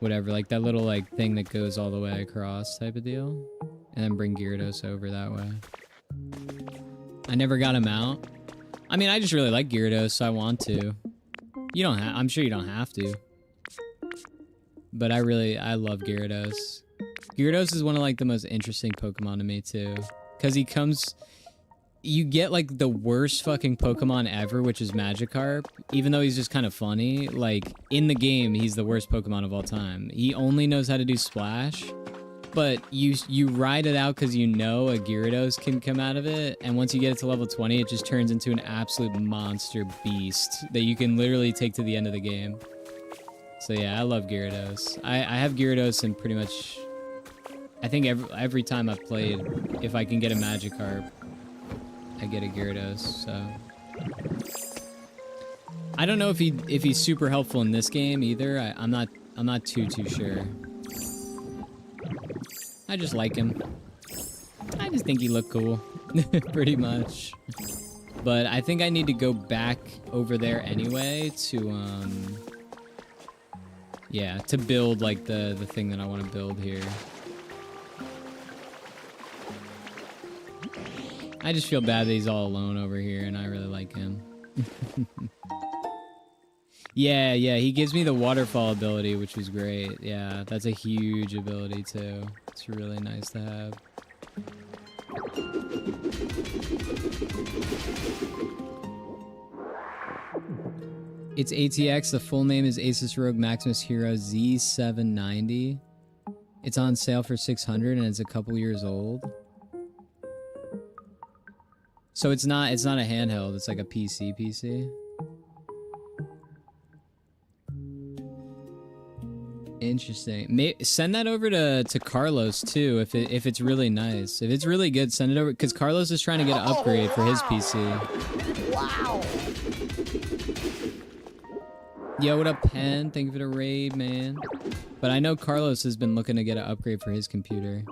whatever, like that little like thing that goes all the way across type of deal, and then bring Gyarados over that way. I never got him out. I mean, I just really like Gyarados, so I want to. You don't have. I'm sure you don't have to. But I love Gyarados. Gyarados is one of like the most interesting Pokemon to me too, because he comes. You get like the worst fucking Pokemon ever, which is Magikarp. Even though he's just kind of funny, like in the game, he's the worst Pokemon of all time. He only knows how to do Splash, but you ride it out because you know a Gyarados can come out of it, and once you get it to level 20, it just turns into an absolute monster beast that you can literally take to the end of the game. So yeah, I love Gyarados. I have Gyarados in pretty much, I think every time I've played, if I can get a Magikarp, I get a Gyarados, so. I don't know if he's super helpful in this game either. I'm not too sure. I just like him. I just think he looked cool, pretty much. But I think I need to go back over there anyway to yeah, to build like the thing that I want to build here. I just feel bad that he's all alone over here, and I really like him. Yeah, he gives me the waterfall ability, which was great. Yeah, that's a huge ability, too. It's really nice to have. It's ATX. The full name is Asus Rogue Maximus Hero Z790. It's on sale for $600, and it's a couple years old. So it's not a handheld, it's like a PC. Interesting. Send that over to Carlos too if it's really nice. If it's really good, send it over, because Carlos is trying to get an upgrade for his PC. Wow. Yo, what up, Pen? Thank you for the raid, man. But I know Carlos has been looking to get an upgrade for his computer,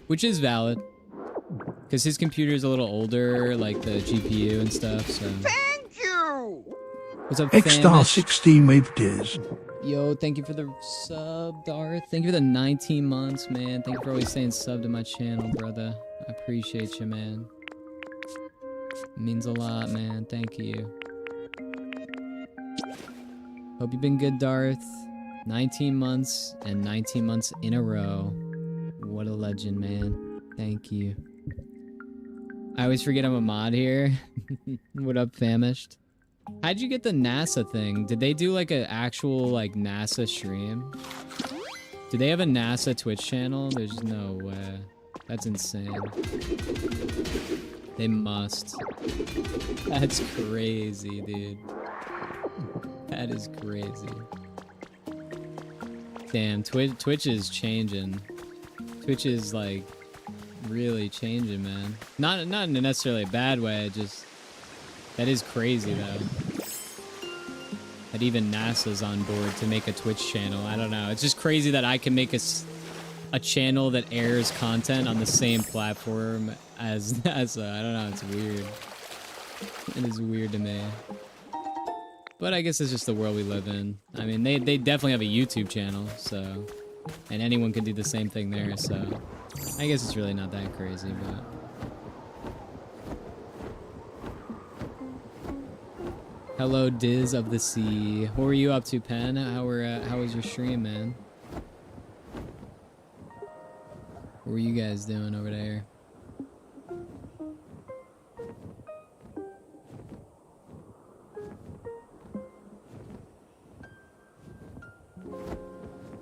which is valid. Because his computer is a little older, like the GPU and stuff, so. Thank you! What's up, X-Star 16 with Diz. Yo, thank you for the sub, Darth. Thank you for the 19 months, man. Thank you for always saying sub to my channel, brother. I appreciate you, man. It means a lot, man. Thank you. Hope you've been good, Darth. 19 months and 19 months in a row. What a legend, man. Thank you. I always forget I'm a mod here. What up, Famished? How'd you get the NASA thing? Did they do like an actual like NASA stream? Do they have a NASA Twitch channel? There's no way. That's insane. They must. That's crazy, dude. That is crazy. Damn, Twitch is changing. Twitch is like really changing, man. Not in a necessarily a bad way, just that is crazy though. That even NASA's on board to make a Twitch channel. I don't know. It's just crazy that I can make a channel that airs content on the same platform as NASA. I don't know. It's weird. It is weird to me. But I guess it's just the world we live in. I mean, they definitely have a YouTube channel, so, and anyone can do the same thing there, so I guess it's really not that crazy, but. Hello, Diz of the Sea. What were you up to, Pen? How was your stream, man? What were you guys doing over there?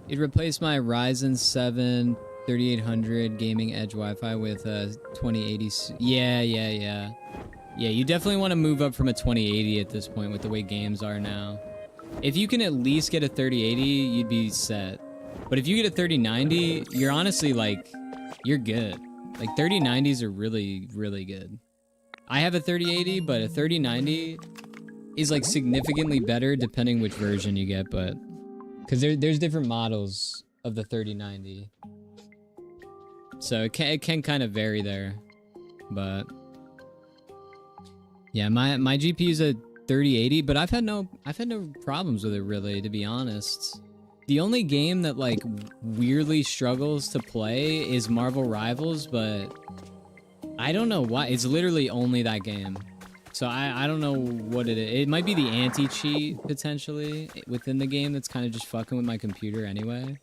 It replaced my Ryzen 7 3800 Gaming Edge Wi-Fi with a 2080. Yeah. Yeah, you definitely want to move up from a 2080 at this point with the way games are now. If you can at least get a 3080, you'd be set. But if you get a 3090, you're honestly like, you're good. Like 3090s are really, really good. I have a 3080, but a 3090 is like significantly better depending which version you get, but because there's different models of the 3090. So it can kind of vary there, but yeah, my GPU's a 3080, but I've had no problems with it really, to be honest. The only game that like weirdly struggles to play is Marvel Rivals, but I don't know why. It's literally only that game. So I don't know what it is. It might be the anti-cheat potentially within the game that's kind of just fucking with my computer anyway.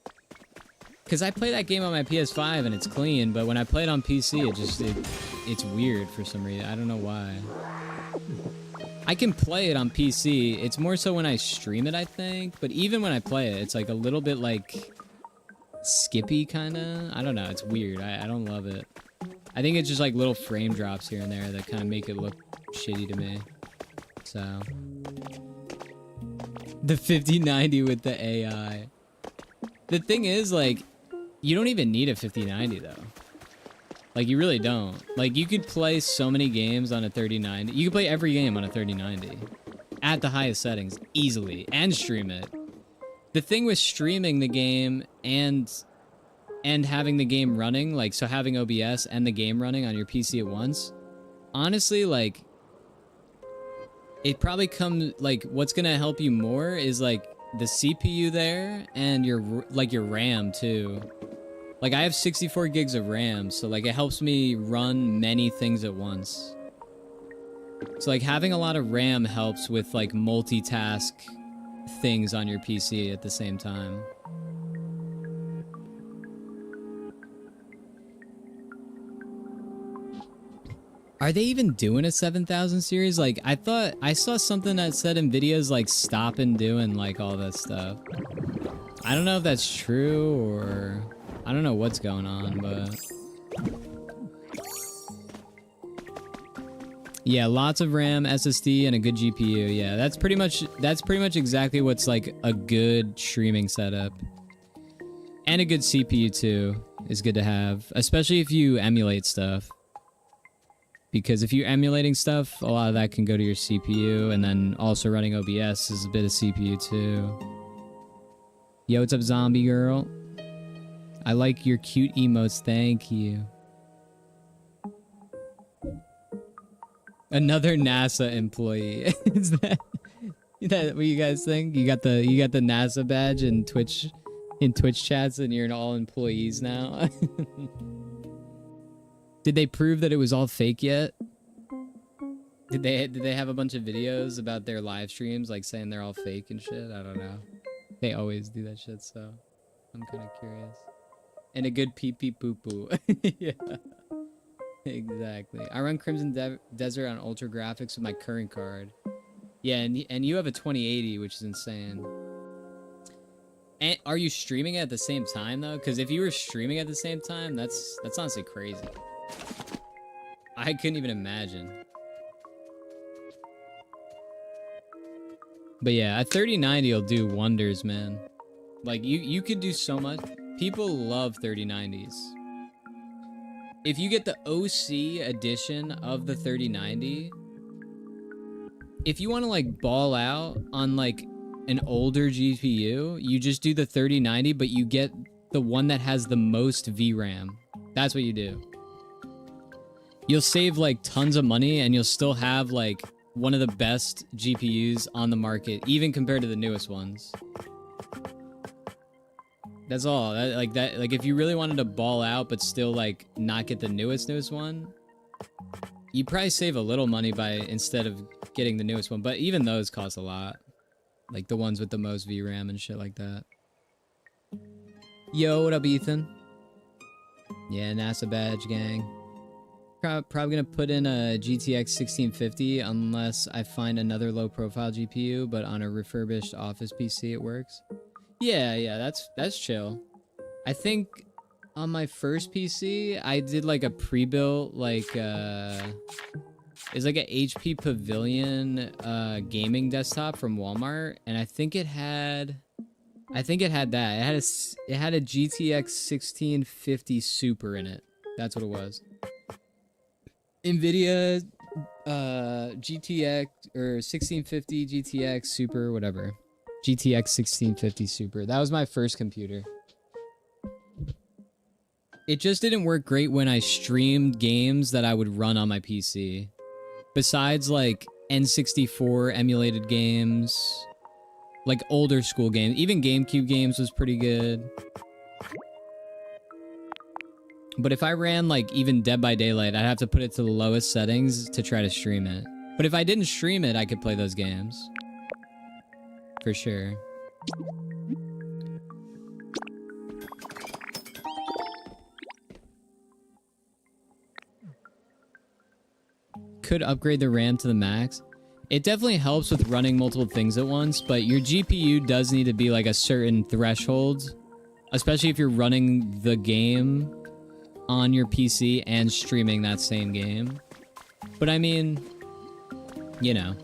Because I play that game on my PS5 and it's clean, but when I play it on PC, it's weird for some reason. I don't know why. I can play it on PC. It's more so when I stream it, I think. But even when I play it, it's like a little bit like skippy kind of. I don't know. It's weird. I don't love it. I think it's just like little frame drops here and there that kind of make it look shitty to me. So the 5090 with the AI. The thing is, like, you don't even need a 5090 though. Like, you really don't. Like, you could play so many games on a 3090. You could play every game on a 3090 at the highest settings easily and stream it. The thing with streaming the game and having the game running, like, so having OBS and the game running on your PC at once, honestly, like, it probably comes, like, what's gonna help you more is, like, the CPU there and your RAM, too. Like, I have 64 gigs of RAM, so, like, it helps me run many things at once. So, like, having a lot of RAM helps with, like, multitask things on your PC at the same time. Are they even doing a 7000 series? Like, I thought I saw something that said NVIDIA's, like, stopping doing, like, all that stuff. I don't know if that's true or I don't know what's going on, but yeah, lots of RAM, SSD, and a good GPU. Yeah, that's pretty much exactly what's like a good streaming setup. And a good CPU too is good to have, especially if you emulate stuff. Because if you're emulating stuff, a lot of that can go to your CPU, and then also running OBS is a bit of CPU too. Yo, what's up, zombie girl? I like your cute emotes, thank you. Another NASA employee. Is that what you guys think? You got the NASA badge in Twitch chats, and you're all employees now. Did they prove that it was all fake yet? Did they have a bunch of videos about their live streams, like saying they're all fake and shit? I don't know. They always do that shit, so I'm kind of curious. And a good pee pee poo poo. Yeah, exactly. I run Crimson Desert on ultra graphics with my current card. Yeah, and you have a 2080, which is insane. And are you streaming it at the same time though? Because if you were streaming at the same time, that's honestly crazy. I couldn't even imagine. But yeah, a 3090 will do wonders, man. Like, you could do so much. People love 3090s. If you get the OC edition of the 3090, if you want to, like, ball out on, like, an older GPU, you just do the 3090, but you get the one that has the most VRAM. That's what you do. You'll save, like, tons of money, and you'll still have, like, one of the best GPUs on the market, even compared to the newest ones. That's all. Like, if you really wanted to ball out, but still, like, not get the newest one, you probably save a little money by, instead of getting the newest one, but even those cost a lot. Like, the ones with the most VRAM and shit like that. Yo, what up, Ethan? Yeah, NASA badge gang. Probably gonna put in a GTX 1650 unless I find another low-profile GPU, but on a refurbished office PC it works. Yeah, that's chill. I think on my first PC I did like a pre-built like it's like an HP Pavilion gaming desktop from Walmart, and I think it had that. It had a GTX 1650 Super in it. That's what it was. NVIDIA GTX or 1650 GTX Super, whatever. GTX 1650 Super. That was my first computer. It just didn't work great when I streamed games that I would run on my PC. Besides like N64 emulated games like older school games. Even GameCube games was pretty good. But if I ran like even Dead by Daylight, I'd have to put it to the lowest settings to try to stream it. But if I didn't stream it, I could play those games. For sure. Could upgrade the RAM to the max. It definitely helps with running multiple things at once, but your GPU does need to be like a certain threshold, especially if you're running the game on your PC and streaming that same game. But I mean, you know,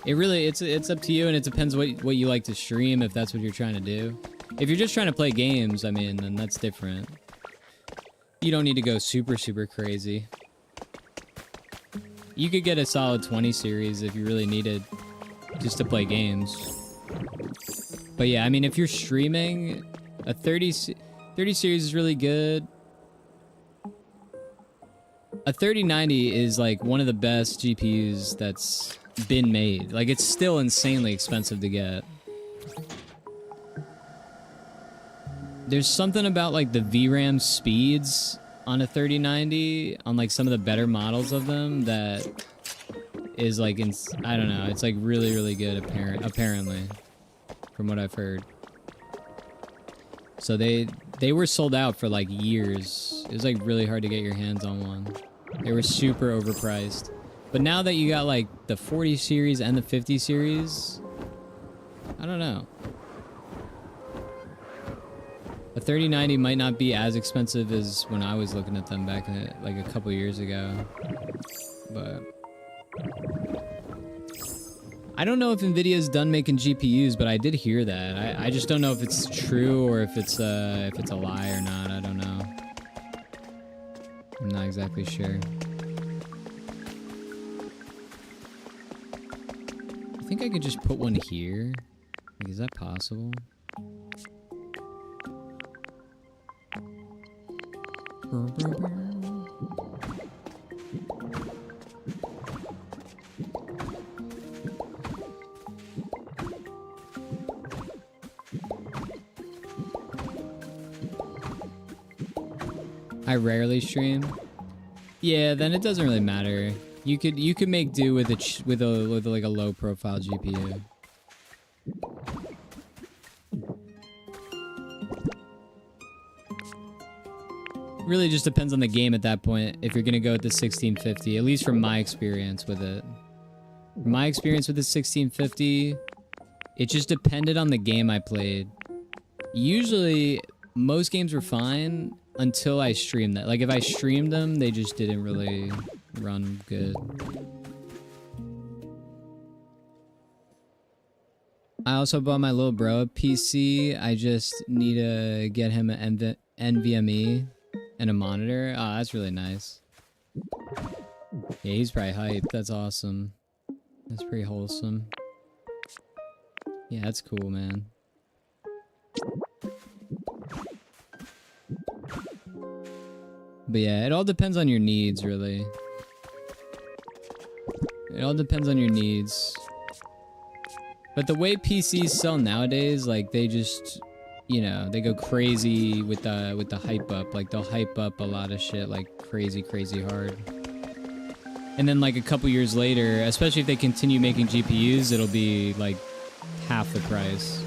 it's up to you, and it depends what you like to stream, if that's what you're trying to do. If you're just trying to play games, I mean, then that's different. You don't need to go super crazy. You could get a solid 20 series if you really needed just to play games. But yeah, I mean, if you're streaming, a 30 series is really good. A 3090 is like one of the best GPUs that's been made. Like, it's still insanely expensive to get. There's something about like the VRAM speeds on a 3090, on like some of the better models of them, that is like, I don't know, it's like really good apparently, from what I've heard. So they were sold out for like years. It was like really hard to get your hands on one. They were super overpriced. But now that you got like the 40 series and the 50 series, I don't know. A 3090 might not be as expensive as when I was looking at them back in, like a couple years ago. But I don't know if Nvidia's done making GPUs, but I did hear that. I just don't know if it's true or if it's a lie or not. I don't know. I'm not exactly sure. I think I could just put one here. Like, is that possible? I rarely stream. Yeah, then it doesn't really matter. You could make do with like a low profile GPU. Really just depends on the game at that point, if you're gonna go with the 1650, at least from my experience with it. From my experience with the 1650, it just depended on the game I played. Usually, most games were fine until I streamed that. Like, if I streamed them, they just didn't really run good. I also bought my little bro a PC. I just need to get him an NVMe and a monitor. Oh, that's really nice. Yeah, he's probably hyped. That's awesome. That's pretty wholesome. Yeah, that's cool, man. But yeah, it all depends on your needs, really. It all depends on your needs. But the way PCs sell nowadays, like, they just, you know, they go crazy with the hype up. Like, they'll hype up a lot of shit like crazy hard. And then like a couple years later, especially if they continue making GPUs, it'll be like half the price.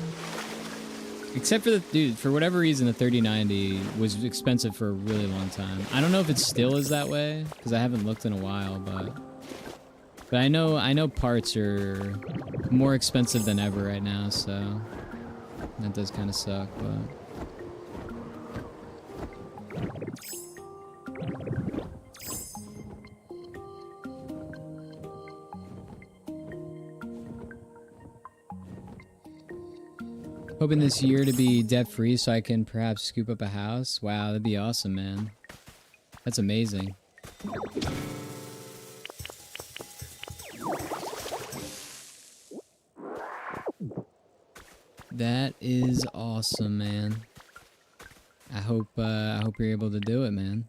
Except for for whatever reason, the 3090 was expensive for a really long time. I don't know if it still is that way, because I haven't looked in a while, but I know parts are more expensive than ever right now, so that does kind of suck, but hoping this year to be debt-free so I can perhaps scoop up a house. Wow, that'd be awesome, man. That's amazing. That is awesome, man. I hope you're able to do it, man.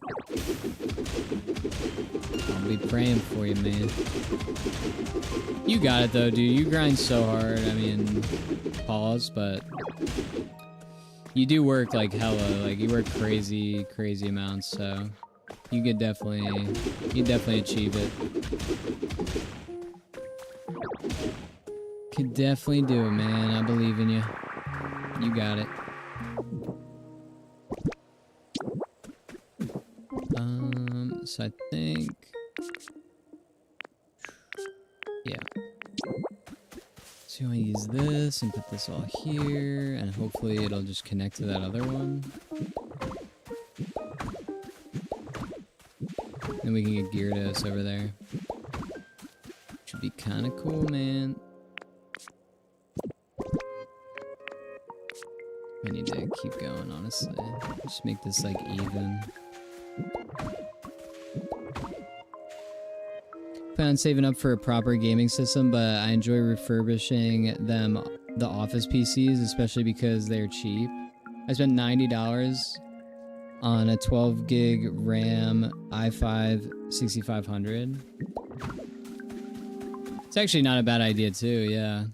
be praying for you, man. You got it, though, dude. You grind so hard. I mean, pause, but you do work like hella. Like, you work crazy, crazy amounts, so you could definitely achieve it. Could definitely do it, man. I believe in you. You got it. So I think, yeah. So I use this and put this all here, and hopefully it'll just connect to that other one. Then we can get Gyarados over there. Should be kind of cool, man. I need to keep going, honestly. Just make this, like, even. Plan on saving up for a proper gaming system, but I enjoy refurbishing the office PCs, especially because they're cheap. I spent $90 on a 12 gig RAM i5 6500. It's actually not a bad idea too, yeah.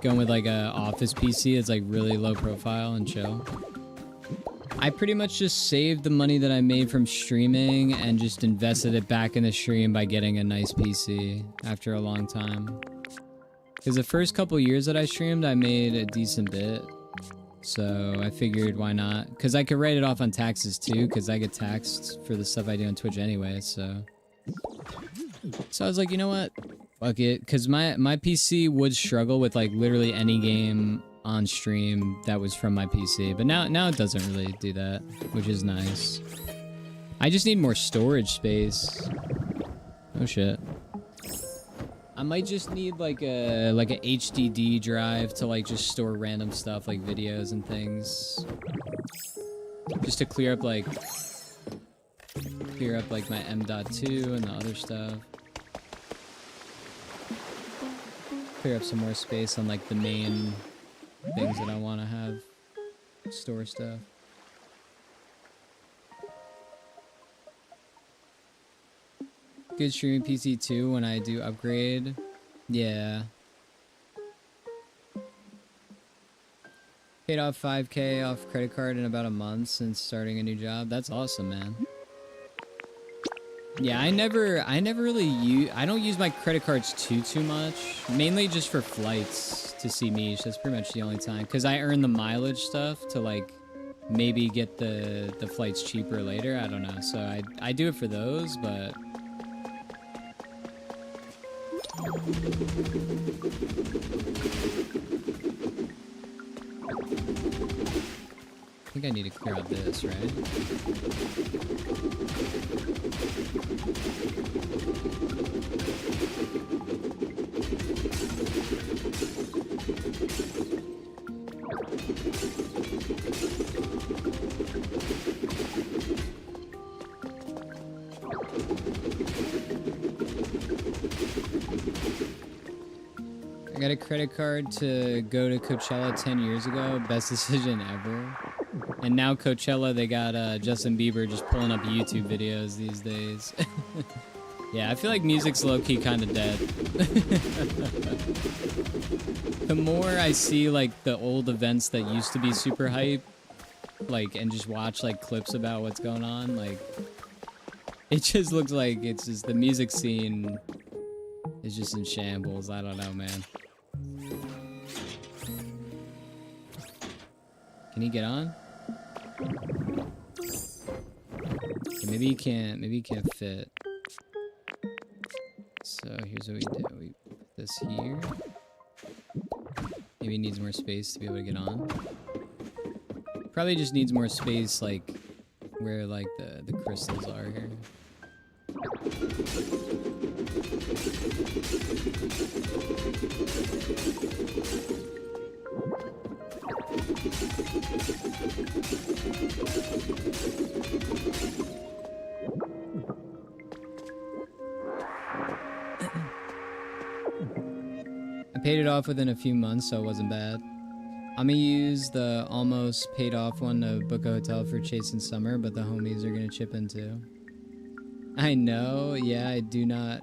Going with like a office PC, it's like really low profile and chill. I pretty much just saved the money that I made from streaming and just invested it back in the stream by getting a nice PC after a long time. Because the first couple years that I streamed, I made a decent bit. So I figured why not? Because I could write it off on taxes too, because I get taxed for the stuff I do on Twitch anyway, so. So I was like, you know what? Fuck it. Because my PC would struggle with like literally any game on stream that was from my PC, but now it doesn't really do that, which is nice. I just need more storage space. Oh shit. I might just need like a HDD drive to like just store random stuff like videos and things, just to clear up like my M.2 and the other stuff. Clear up some more space on like the main things that I want to have store stuff. Good streaming PC too when I do upgrade. Yeah. Paid off 5K off credit card in about a month since starting a new job. That's awesome, man. Yeah, I never really I don't use my credit cards too much. Mainly just for flights to see Mish. That's pretty much the only time. Because I earn the mileage stuff to like maybe get the flights cheaper later. I don't know. So I do it for those, but I think I need to clear out this, right? I got a credit card to go to Coachella 10 years ago. Best decision ever. And now Coachella, they got Justin Bieber just pulling up YouTube videos these days. Yeah, I feel like music's low-key kind of dead. The more I see like the old events that used to be super hype, like, and just watch like clips about what's going on, like, it just looks like it's just the music scene is just in shambles. I don't know, man. Can he get on? Okay, maybe he can't fit. So here's what we do. We put this here. Maybe he needs more space to be able to get on. Probably just needs more space like where like the crystals are here. I paid it off within a few months, so it wasn't bad. I'm gonna use the almost paid off one to book a hotel for Chase in summer, but the homies are gonna chip in too. I know. Yeah, I do not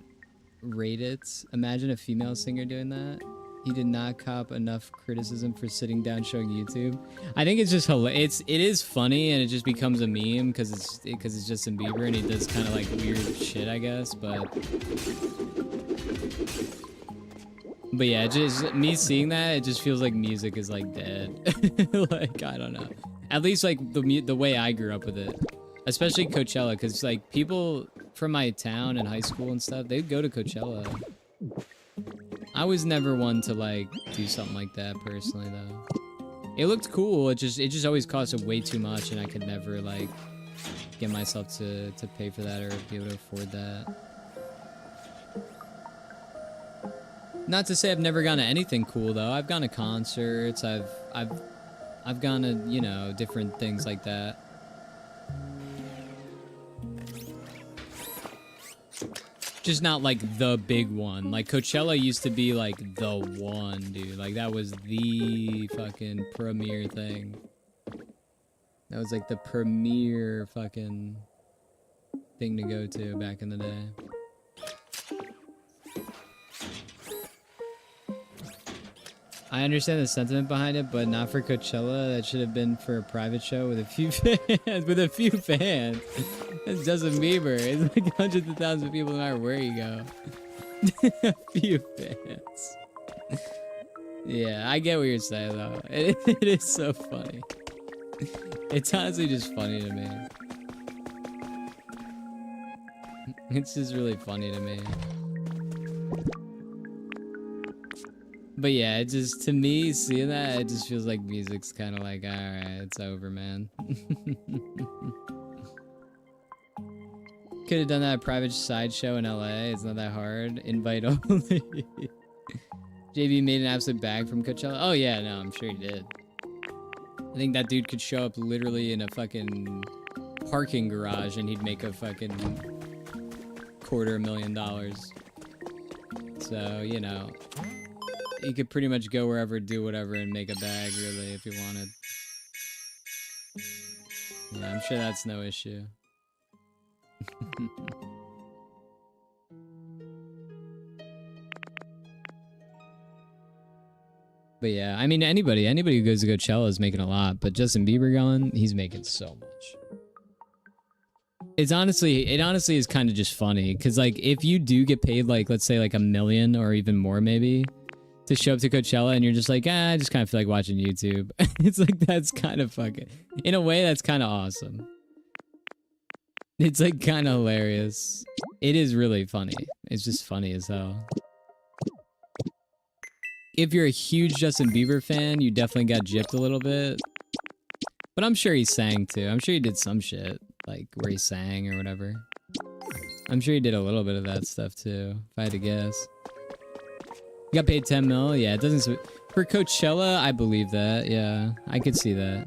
rate it. Imagine a female singer doing that. He did not cop enough criticism for sitting down showing YouTube. I think it's just hilarious. It is funny and it just becomes a meme because it's Justin Bieber and he does kind of like weird shit, I guess. But yeah, just me seeing that, it just feels like music is like dead. Like I don't know. At least like the way I grew up with it, especially Coachella, because like people from my town and high school and stuff, they'd go to Coachella. I was never one to like do something like that personally though. It looked cool. It just always costed way too much, and I could never like get myself to pay for that or be able to afford that. Not to say I've never gone to anything cool though. I've gone to concerts. I've gone to, you know, different things like that. Just not like the big one. Like Coachella used to be like the one, dude. Like that was the fucking premier thing. That was like the premier fucking thing to go to back in the day. I understand the sentiment behind it, but not for Coachella. That should have been for a private show with a few fans. With a few fans. That's Justin Bieber. It's like hundreds of thousands of people no matter where you go. A few fans. Yeah, I get what you're saying though. It is so funny. It's honestly just funny to me. It's just really funny to me. But yeah, it just, to me, seeing that, it just feels like music's kind of like, alright, it's over, man. Could have done that at a private sideshow in LA. It's not that hard. Invite only. JB made an absolute bag from Coachella. Oh yeah, no, I'm sure he did. I think that dude could show up literally in a fucking parking garage and he'd make a fucking $250,000. So, you know, he could pretty much go wherever, do whatever, and make a bag, really, if he wanted. Yeah, I'm sure that's no issue. But yeah, I mean, anybody who goes to Coachella is making a lot, but Justin Bieber going, he's making so much. It honestly is kind of just funny, because like, if you do get paid, like, let's say like $1 million or even more maybe, to show up to Coachella and you're just like, I just kind of feel like watching YouTube. It's like, that's kind of fucking, in a way, that's kind of awesome. It's like kind of hilarious. It is really funny. It's just funny as hell. If you're a huge Justin Bieber fan, you definitely got gypped a little bit. But I'm sure he sang too. I'm sure he did some shit, like where he sang or whatever. I'm sure he did a little bit of that stuff too, if I had to guess. You got paid 10 mil? Yeah, it doesn't... For Coachella, I believe that. Yeah, I could see that.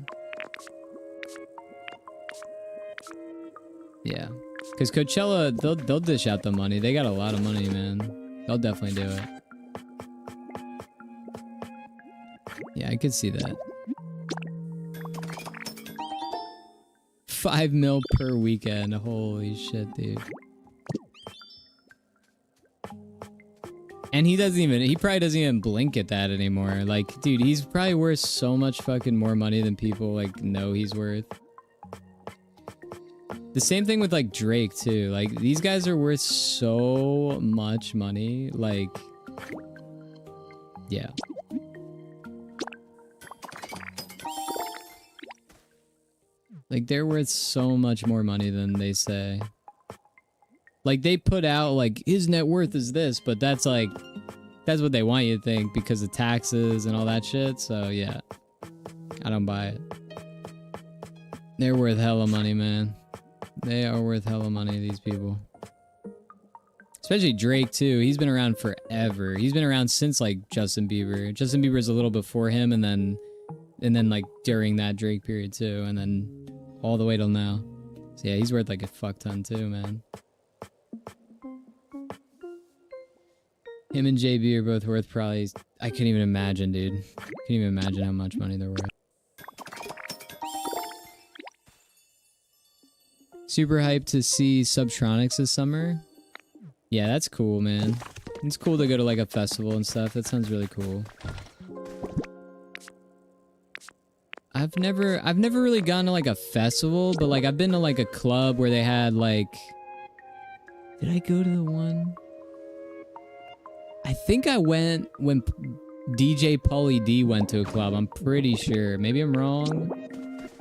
Yeah. Because Coachella, they'll dish out the money. They got a lot of money, man. They'll definitely do it. Yeah, I could see that. 5 mil per weekend. Holy shit, dude. And he probably doesn't even blink at that anymore. Like, dude, he's probably worth so much fucking more money than people, like, know he's worth. The same thing with, like, Drake, too. Like, these guys are worth so much money. Like, yeah. Like, they're worth so much more money than they say. Like, they put out, like, his net worth is this, but that's, like, that's what they want you to think because of taxes and all that shit. So, yeah. I don't buy it. They're worth hella money, man. They are worth hella money, these people. Especially Drake, too. He's been around forever. He's been around since, like, Justin Bieber. Justin Bieber's a little before him, and then, like, during that Drake period, too. And then all the way till now. So, yeah, he's worth, like, a fuck ton, too, man. Him and JB are both worth probably... I can't even imagine, dude. I can't even imagine how much money they're worth. Super hyped to see Subtronics this summer. Yeah, that's cool, man. It's cool to go to like a festival and stuff. That sounds really cool. I've never really gone to like a festival, but like I've been to like a club where they had like, did I go to the one? I think I went when DJ Pauly D went to a club. I'm pretty sure. Maybe I'm wrong,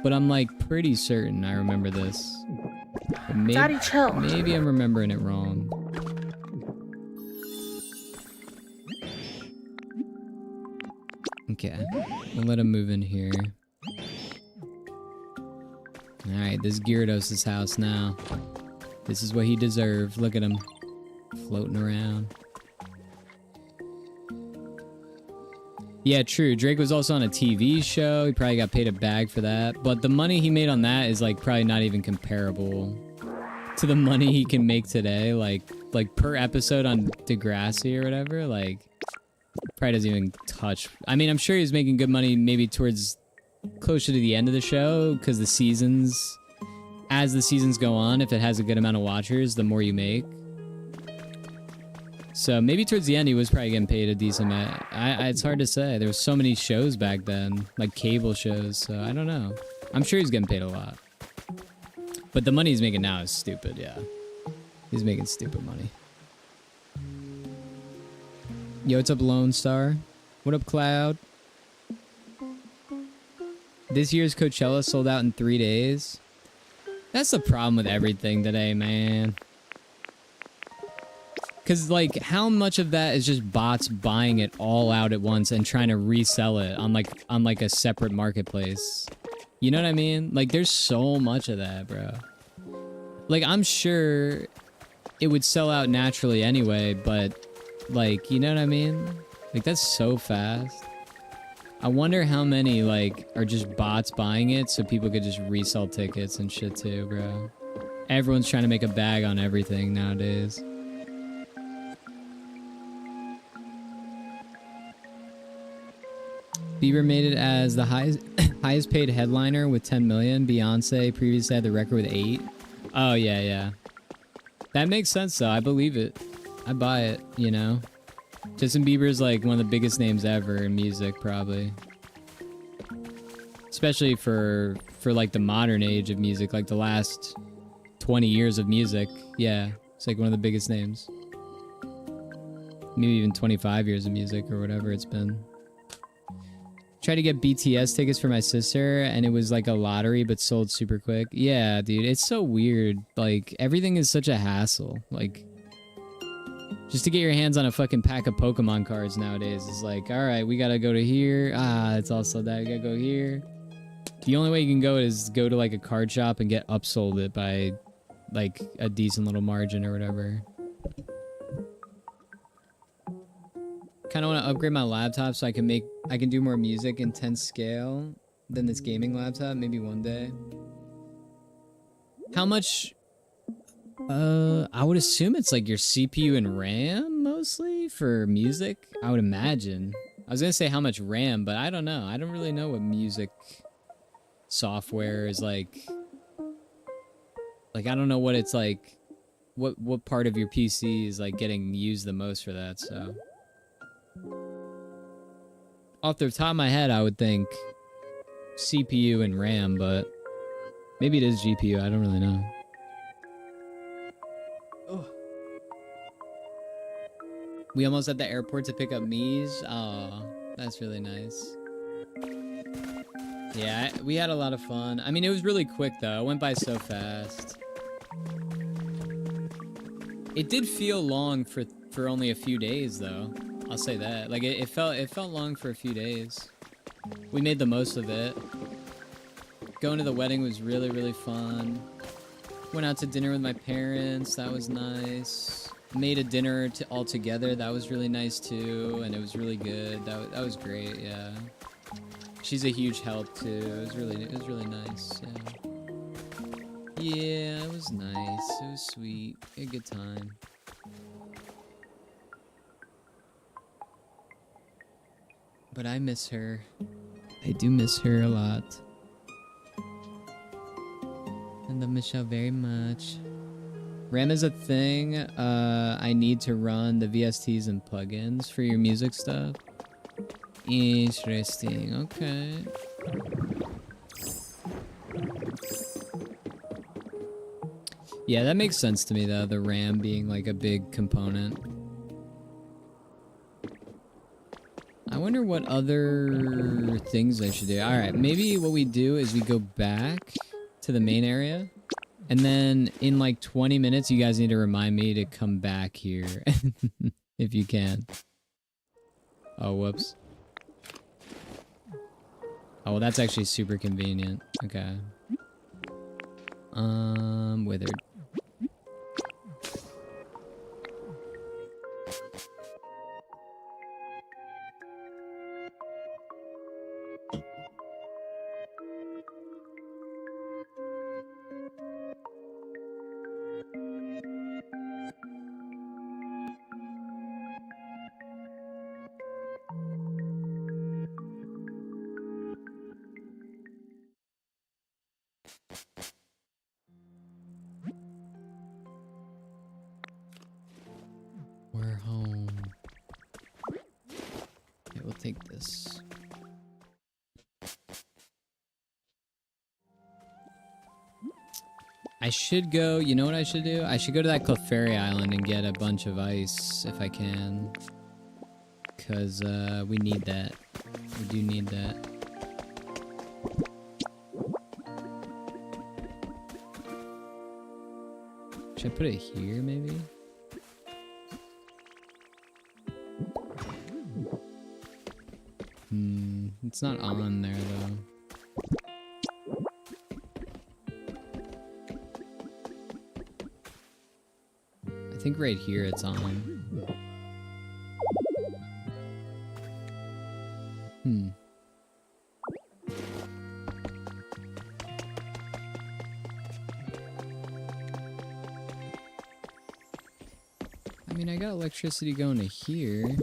but I'm like pretty certain I remember this. Maybe, Daddy, chill. Maybe I'm remembering it wrong. Okay, we'll let him move in here. Alright, this is Gyarados' house now. This is what he deserved. Look at him. Floating around. Yeah, true. Drake was also on a TV show. He probably got paid a bag for that. But the money he made on that is like probably not even comparable to the money he can make today. Like per episode on Degrassi or whatever. Like, probably doesn't even touch. I mean, I'm sure he's making good money maybe towards closer to the end of the show, because the seasons, as the seasons go on, if it has a good amount of watchers, the more you make. So maybe towards the end he was probably getting paid a decent amount. It's hard to say. There was so many shows back then, like cable shows, so I don't know. I'm sure he's getting paid a lot. But the money he's making now is stupid, yeah. He's making stupid money. Yo, what's up, Lone Star? What up, Cloud? This year's Coachella sold out in 3 days. That's the problem with everything today, man. Because, like, how much of that is just bots buying it all out at once and trying to resell it on like a separate marketplace? You know what I mean? Like, there's so much of that, bro. Like, I'm sure it would sell out naturally anyway, but, like, you know what I mean? Like, that's so fast. I wonder how many, like, are just bots buying it so people could just resell tickets and shit too, bro. Everyone's trying to make a bag on everything nowadays. Bieber made it as the highest paid headliner with 10 million. Beyonce previously had the record with 8. Oh, yeah. That makes sense, though. I believe it. I buy it, you know? Justin Bieber's like one of the biggest names ever in music, probably. Especially for like the modern age of music, like the last 20 years of music. Yeah, it's like one of the biggest names. Maybe even 25 years of music or whatever it's been. Tried to get BTS tickets for my sister, and it was like a lottery, but sold super quick. Yeah, dude, it's so weird. Like, everything is such a hassle. Like, just to get your hands on a fucking pack of Pokemon cards nowadays is like, alright, we gotta go to here. Ah, it's also that. We gotta go here. The only way you can go is go to like a card shop and get upsold it by like a decent little margin or whatever. Kind of want to upgrade my laptop so I can do more music in 10 scale than this gaming laptop, maybe one day. How much? I would assume it's like your CPU and RAM mostly for music. I would imagine. I was gonna say how much RAM, but I don't know. I don't really know what music software is like. Like, I don't know what it's like. What part of your PC is like getting used the most for that, so. Off the top of my head, I would think CPU and RAM, but maybe it is GPU. I don't really know. Oh. We almost at the airport to pick up Mies. Oh, that's really nice. Yeah, we had a lot of fun. I mean, it was really quick, though. It went by so fast. It did feel long for only a few days, though. I'll say that. Like, it felt long for a few days. We made the most of it. Going to the wedding was really, really fun. Went out to dinner with my parents. That was nice. Made a dinner all together. That was really nice, too. And it was really good. That was great, yeah. She's a huge help, too. It was really nice, yeah. Yeah, it was nice. It was sweet. We had a good time. But I miss her. I do miss her a lot. And love Michelle very much. RAM is a thing. I need to run the VSTs and plugins for your music stuff. Interesting. Okay. Yeah, that makes sense to me though, the RAM being like a big component. I wonder what other things I should do. Alright, maybe what we do is we go back to the main area. And then in like 20 minutes, you guys need to remind me to come back here. If you can. Oh, whoops. Oh, well, that's actually super convenient. Okay. Withered. We're home. Okay, we'll take this. I should go, you know what I should do? I should go to that Clefairy Island and get a bunch of ice if I can. Because we need that. We do need that. Should I put it here maybe? It's not on there though. I think right here it's on. I mean, I got electricity going to here.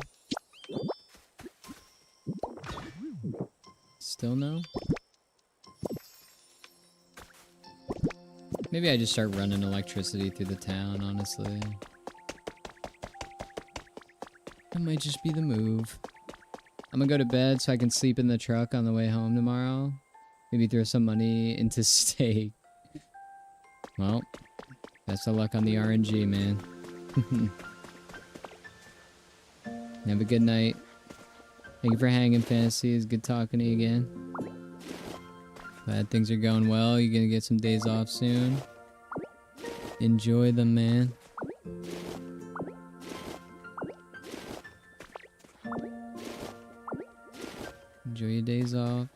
Still no? Maybe I just start running electricity through the town, honestly. That might just be the move. I'm gonna go to bed so I can sleep in the truck on the way home tomorrow. Maybe throw some money into steak. Well, best of luck on the RNG, man. Have a good night. Thank you for hanging, Fantasy. It's good talking to you again. Glad things are going well. You're gonna get some days off soon. Enjoy them, man. Enjoy your days off.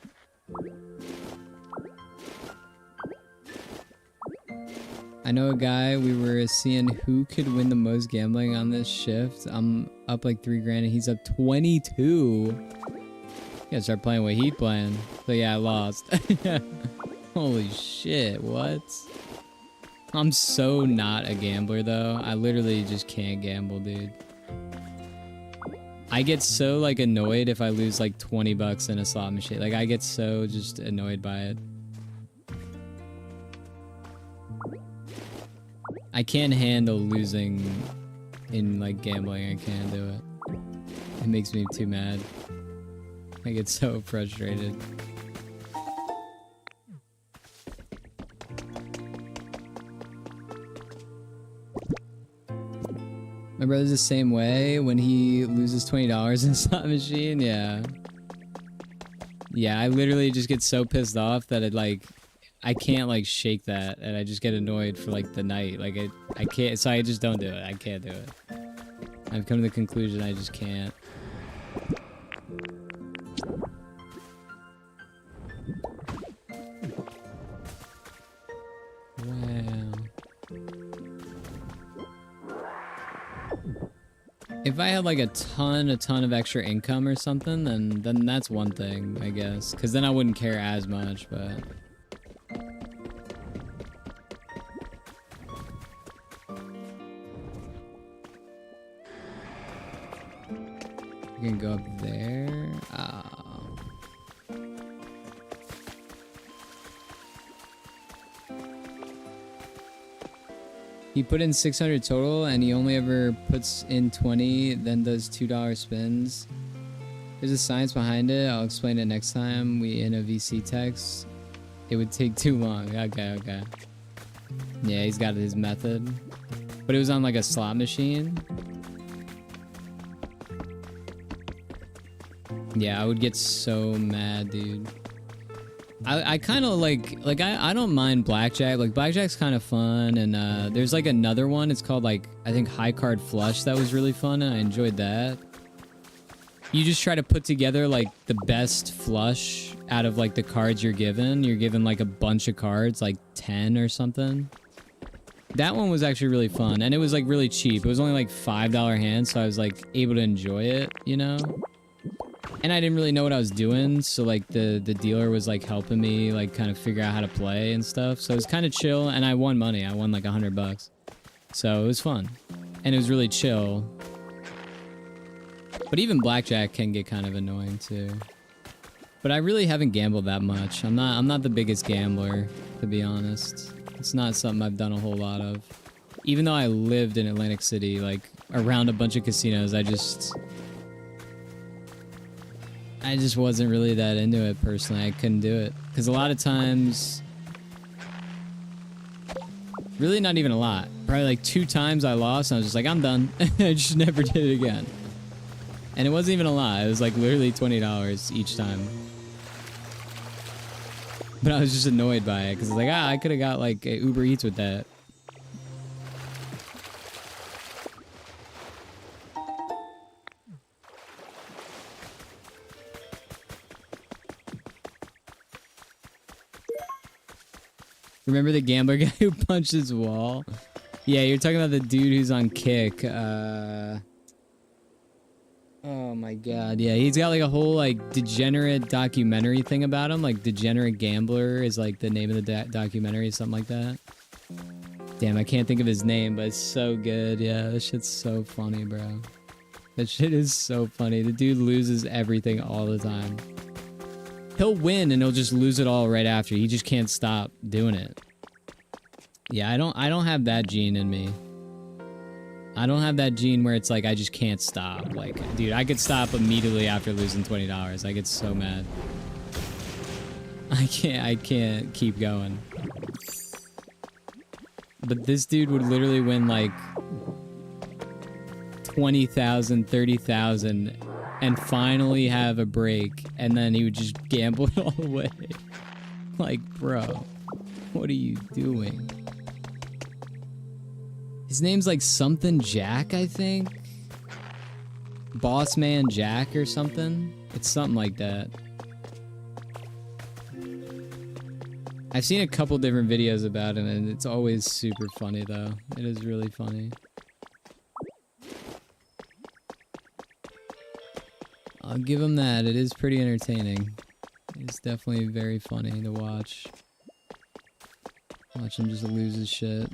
I know a guy, we were seeing who could win the most gambling on this shift. I'm up like 3 grand and he's up 22. Gotta start playing what he's playing. So yeah, I lost. Holy shit, what? I'm so not a gambler though. I literally just can't gamble, dude. I get so like annoyed if I lose like 20 bucks in a slot machine. Like I get so just annoyed by it. I can't handle losing in like gambling. I can't do it. It makes me too mad. I get so frustrated. My brother's the same way when he loses $20 in a slot machine. Yeah. Yeah, I literally just get so pissed off that it like I can't like shake that, and I just get annoyed for like the night. Like I can't, so I just don't do it. I can't do it. I've come to the conclusion I just can't. Wow. If I had like a ton of extra income or something, then that's one thing, I guess. Because then I wouldn't care as much, but... You can go up there. Oh. He put in 600 total, and he only ever puts in 20, then does $2 spins. There's a science behind it. I'll explain it next time we in a VC text. It would take too long. Okay. Yeah, he's got his method. But it was on like a slot machine. Yeah, I would get so mad, dude. I kind of like I don't mind blackjack. Like blackjack's kind of fun, and there's like another one. It's called like I think high card flush. That was really fun, and I enjoyed that. You just try to put together like the best flush out of like the cards you're given. You're given like a bunch of cards, like 10 or something. That one was actually really fun, and it was like really cheap. It was only like $5 hands, so I was like able to enjoy it, you know. And I didn't really know what I was doing, so like the dealer was like helping me like kind of figure out how to play and stuff. So it was kind of chill, and I won money. I won like $100. So it was fun. And it was really chill. But even blackjack can get kind of annoying too. But I really haven't gambled that much. I'm not the biggest gambler, to be honest. It's not something I've done a whole lot of. Even though I lived in Atlantic City, like around a bunch of casinos, I just wasn't really that into it personally. I couldn't do it. Because a lot of times... Really not even a lot. Probably like 2 times I lost and I was just like, I'm done. I just never did it again. And it wasn't even a lot. It was like literally $20 each time. But I was just annoyed by it. Because I was like, I could have got like Uber Eats with that. Remember the gambler guy who punched his wall? Yeah, you're talking about the dude who's on Kick. Oh my god, yeah, he's got like a whole like degenerate documentary thing about him. Like Degenerate Gambler is like the name of the documentary, something like that. Damn, I can't think of his name, but it's so good. Yeah, that shit's so funny, bro. That shit is so funny. The dude loses everything all the time. He'll win and he'll just lose it all right after. He just can't stop doing it. Yeah, I don't have that gene in me. I don't have that gene where it's like I just can't stop. Like, dude, I could stop immediately after losing $20. I get so mad. I can't keep going. But this dude would literally win like 20,000, 30,000 and finally have a break, and then he would just gamble it all away. Like, bro, what are you doing? His name's like something Jack, I think. Boss Man Jack or something. It's something like that. I've seen a couple different videos about him, and it's always super funny, though. It is really funny. I'll give him that. It is pretty entertaining. It's definitely very funny to watch. Watch him just lose his shit.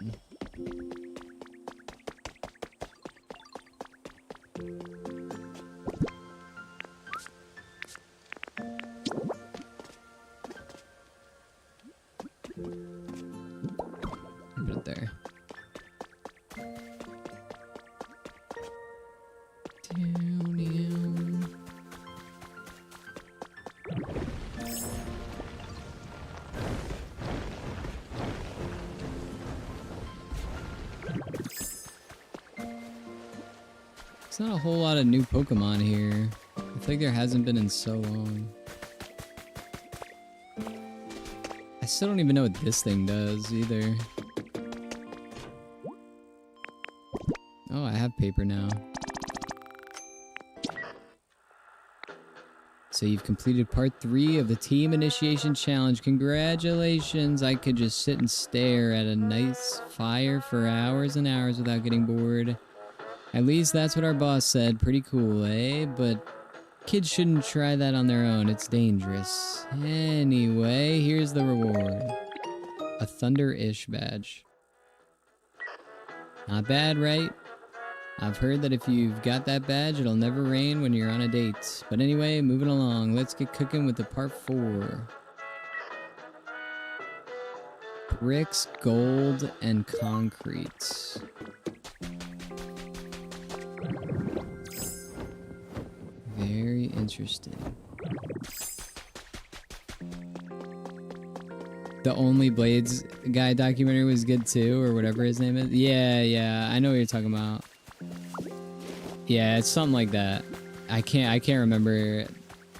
Put it there. There's not a whole lot of new Pokemon here. I feel like there hasn't been in so long. I still don't even know what this thing does either. Oh, I have paper now. So you've completed part 3 of the team initiation challenge. Congratulations! I could just sit and stare at a nice fire for hours and hours without getting bored. At least that's what our boss said. Pretty cool, eh? But kids shouldn't try that on their own. It's dangerous. Anyway, here's the reward. A Thunder-ish badge. Not bad, right? I've heard that if you've got that badge, it'll never rain when you're on a date. But anyway, moving along. Let's get cooking with the part 4. bricks, gold, and concrete. Very interesting. The Only Blades guy documentary was good too, or whatever his name is. Yeah, I know what you're talking about. Yeah, it's something like that. I can't remember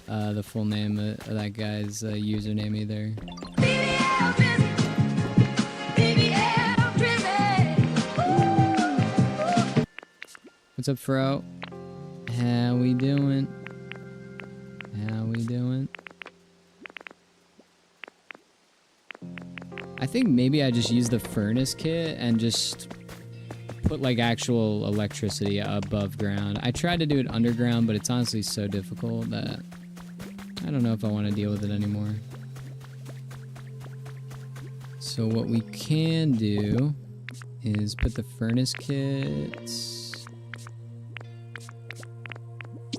the full name of that guy's username either. What's up, Fro? How we doing? How we doing? I think maybe I just use the furnace kit and just put like actual electricity above ground. I tried to do it underground, but it's honestly so difficult that I don't know if I want to deal with it anymore. So what we can do is put the furnace kit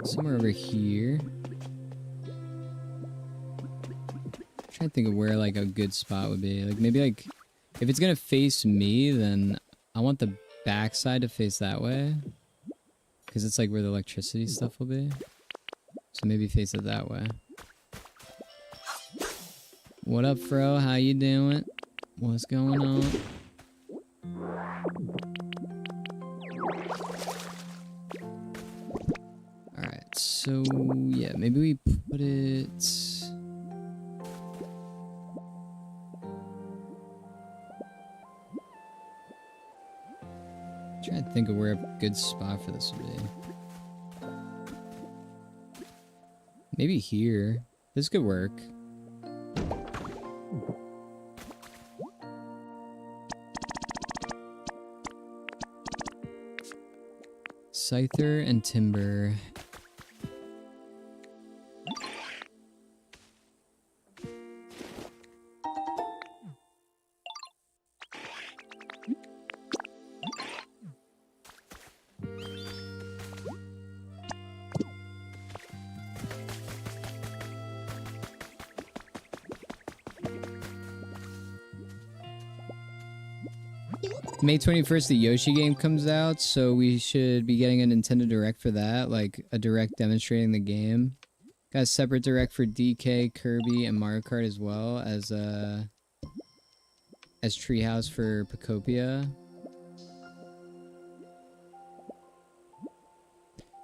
somewhere over here. Trying to think of where like a good spot would be. Like maybe like if it's gonna face me, then I want the back side to face that way, because it's like where the electricity stuff will be. So maybe face it that way. What up, Fro? How you doing? What's going on? Alright, so yeah, maybe we put it... Trying to think of where a good spot for this would be. Maybe here. This could work. Scyther and timber. May 21st, the Yoshi game comes out, so we should be getting a Nintendo Direct for that, like a Direct demonstrating the game. Got a separate Direct for DK, Kirby, and Mario Kart as well as Treehouse for Pokopia.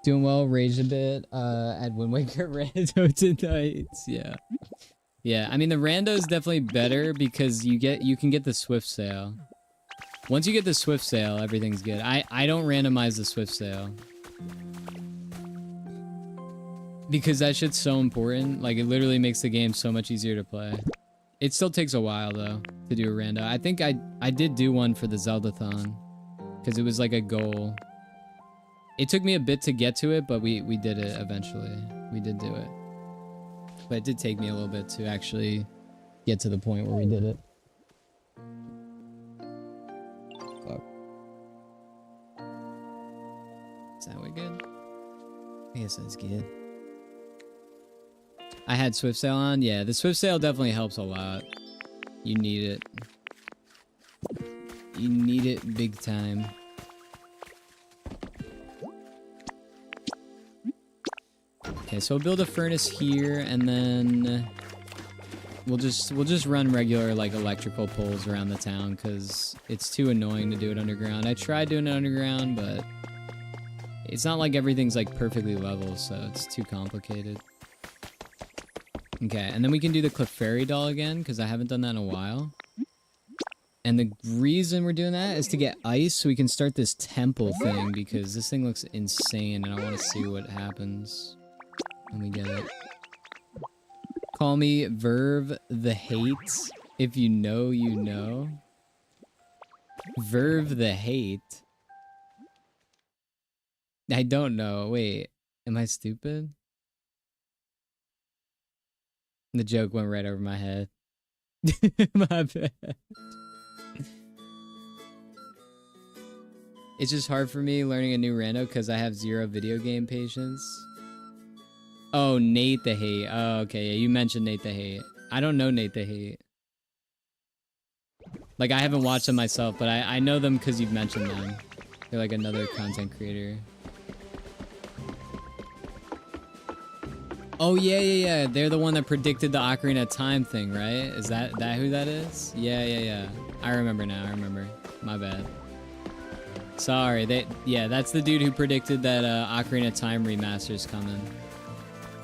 Doing well, raged a bit at Wind Waker Rando tonight. Yeah. I mean the Rando is definitely better because you can get the Swift Sale. Once you get the Swift Sale, everything's good. I don't randomize the Swift Sale. Because that shit's so important. Like, it literally makes the game so much easier to play. It still takes a while, though, to do a rando. I think I did do one for the Zeldathon. Because it was like a goal. It took me a bit to get to it, but we did it eventually. We did do it. But it did take me a little bit to actually get to the point where we did it. Is that way good? I guess that's good. I had Swift Sale on. Yeah, the Swift Sale definitely helps a lot. You need it. You need it big time. Okay, so we'll build a furnace here, and then we'll just run regular like electrical poles around the town because it's too annoying to do it underground. I tried doing it underground, but it's not like everything's like perfectly level, so it's too complicated. Okay, and then we can do the Clefairy doll again, because I haven't done that in a while. And the reason we're doing that is to get ice so we can start this temple thing, because this thing looks insane and I want to see what happens when we get it. Call me Verve the Hate. If you know, you know. Verve the Hate. I don't know. Wait, am I stupid? The joke went right over my head. My bad. It's just hard for me learning a new rando because I have zero video game patience. Oh, Nate the Hate. Oh, okay. Yeah, you mentioned Nate the Hate. I don't know Nate the Hate. Like, I haven't watched them myself, but I know them because you've mentioned them. They're like another content creator. Oh, yeah. They're the one that predicted the Ocarina of Time thing, right? Is that who that is? Yeah. I remember now. I remember. My bad. Sorry. That's the dude who predicted that Ocarina of Time remaster's coming.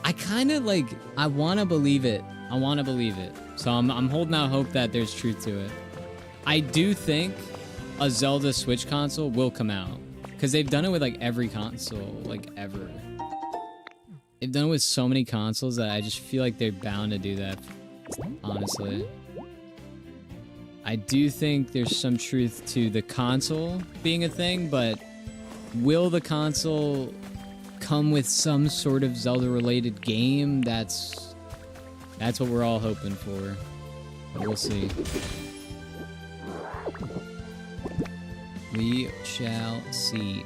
I kind of like, I want to believe it. So I'm holding out hope that there's truth to it. I do think a Zelda Switch console will come out. Because they've done it with like every console, like ever. They've done it with so many consoles that I just feel like they're bound to do that, honestly. I do think there's some truth to the console being a thing, but will the console come with some sort of Zelda-related game? That's what we're all hoping for. But we'll see. We shall see.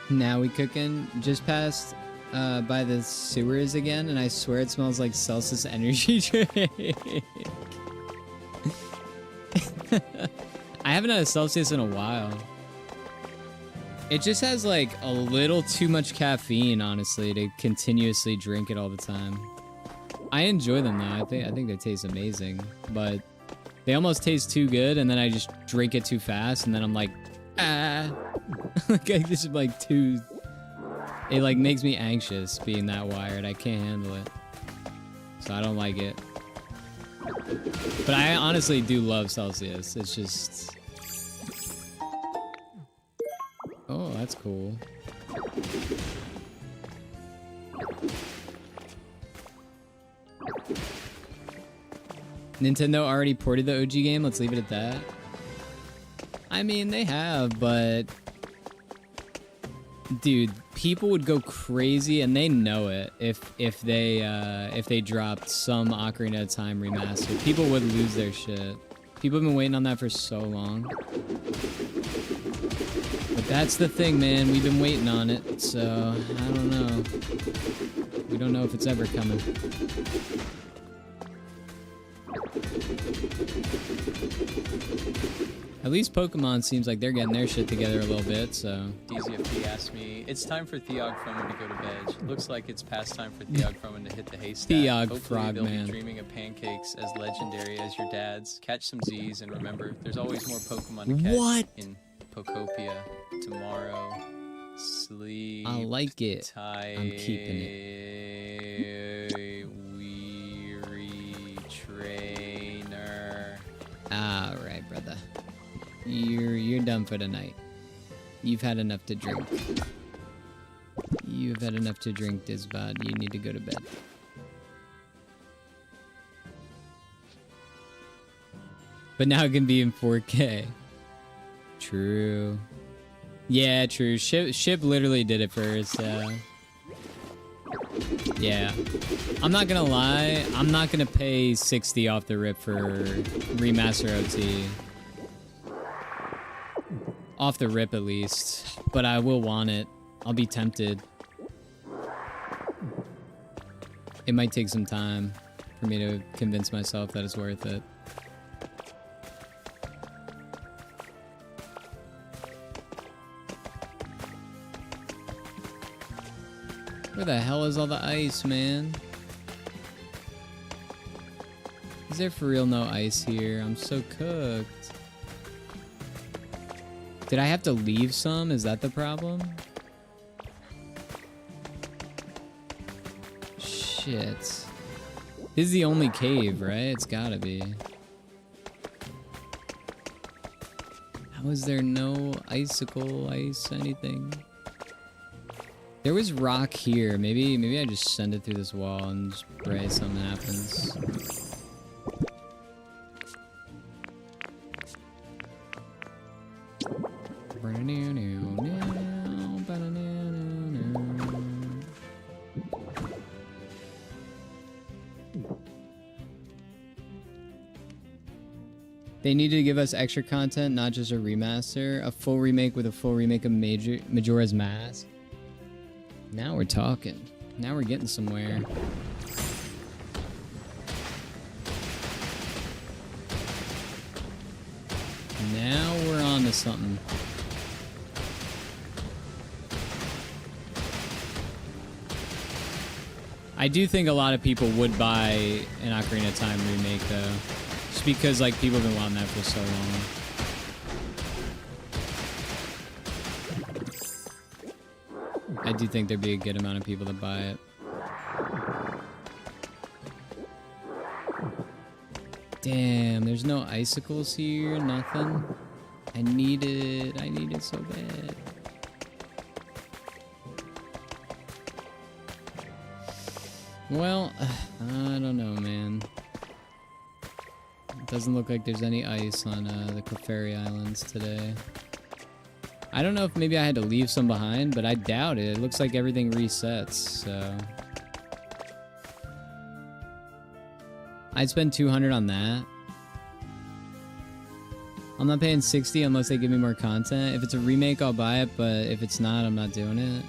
Now we cooking. Just passed by the sewers again, and I swear it smells like Celsius energy drink. I haven't had a Celsius in a while. It just has like a little too much caffeine, honestly, to continuously drink it all the time. I enjoy them though. I think they taste amazing, but they almost taste too good, and then I just drink it too fast, and then I'm like, ah. Like I just like too. It like makes me anxious being that wired. I can't handle it, so I don't like it. But I honestly do love Celsius. It's just. Oh, that's cool. Nintendo already ported the OG game. Let's leave it at that. I mean, they have, but dude, people would go crazy, and they know it. If they dropped some Ocarina of Time remaster, people would lose their shit. People have been waiting on that for so long. But that's the thing, man. We've been waiting on it, so I don't know. We don't know if it's ever coming. At least Pokemon seems like they're getting their shit together a little bit, so. DZFP asked me, it's time for Theog Froman to go to bed. Looks like it's past time for Theog Froman to hit the haystack. Theog Hopefully Frogman. they'll be dreaming of pancakes as legendary as your dad's. Catch some Z's, and remember, there's always more Pokemon to catch What? in Pokopia tomorrow. Sleep I like it. tight. I'm keeping it. Weary trainer. All right, brother. You're done for the night. You've had enough to drink. You've had enough to drink, Dizbot. You need to go to bed. But now it can be in 4K. True. Yeah, true. Ship literally did it first. Yeah. I'm not gonna lie. I'm not gonna pay 60 off the rip for remaster OT. Off the rip, at least. But I will want it. I'll be tempted. It might take some time for me to convince myself that it's worth it. Where the hell is all the ice, man? Is there for real no ice here? I'm so cooked. Did I have to leave some? Is that the problem? Shit. This is the only cave, right? It's gotta be. How is there no icicle, ice, anything? There was rock here. Maybe I just send it through this wall and just pray something happens. They need to give us extra content, not just a remaster. A full remake with a full remake of Majora's Mask. Now we're talking. Now we're getting somewhere. Now we're on to something. I do think a lot of people would buy an Ocarina of Time remake, though. Just because, like, people have been wanting that for so long. I do think there'd be a good amount of people that buy it. Damn, there's no icicles here, nothing. I need it so bad. Well, I don't know, man. It doesn't look like there's any ice on the Clefairy Islands today. I don't know if maybe I had to leave some behind, but I doubt it. It looks like everything resets, so... I'd spend 200 on that. I'm not paying 60 unless they give me more content. If it's a remake, I'll buy it, but if it's not, I'm not doing it.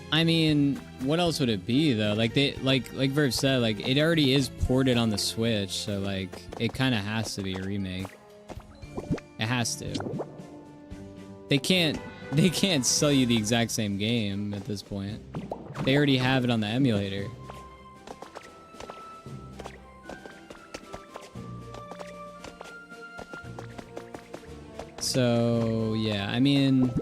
I mean, what else would it be though? Like Verve said, like it already is ported on the Switch, so like it kind of has to be a remake. It has to. They can't sell you the exact same game at this point. They already have it on the emulator. So, yeah, I mean,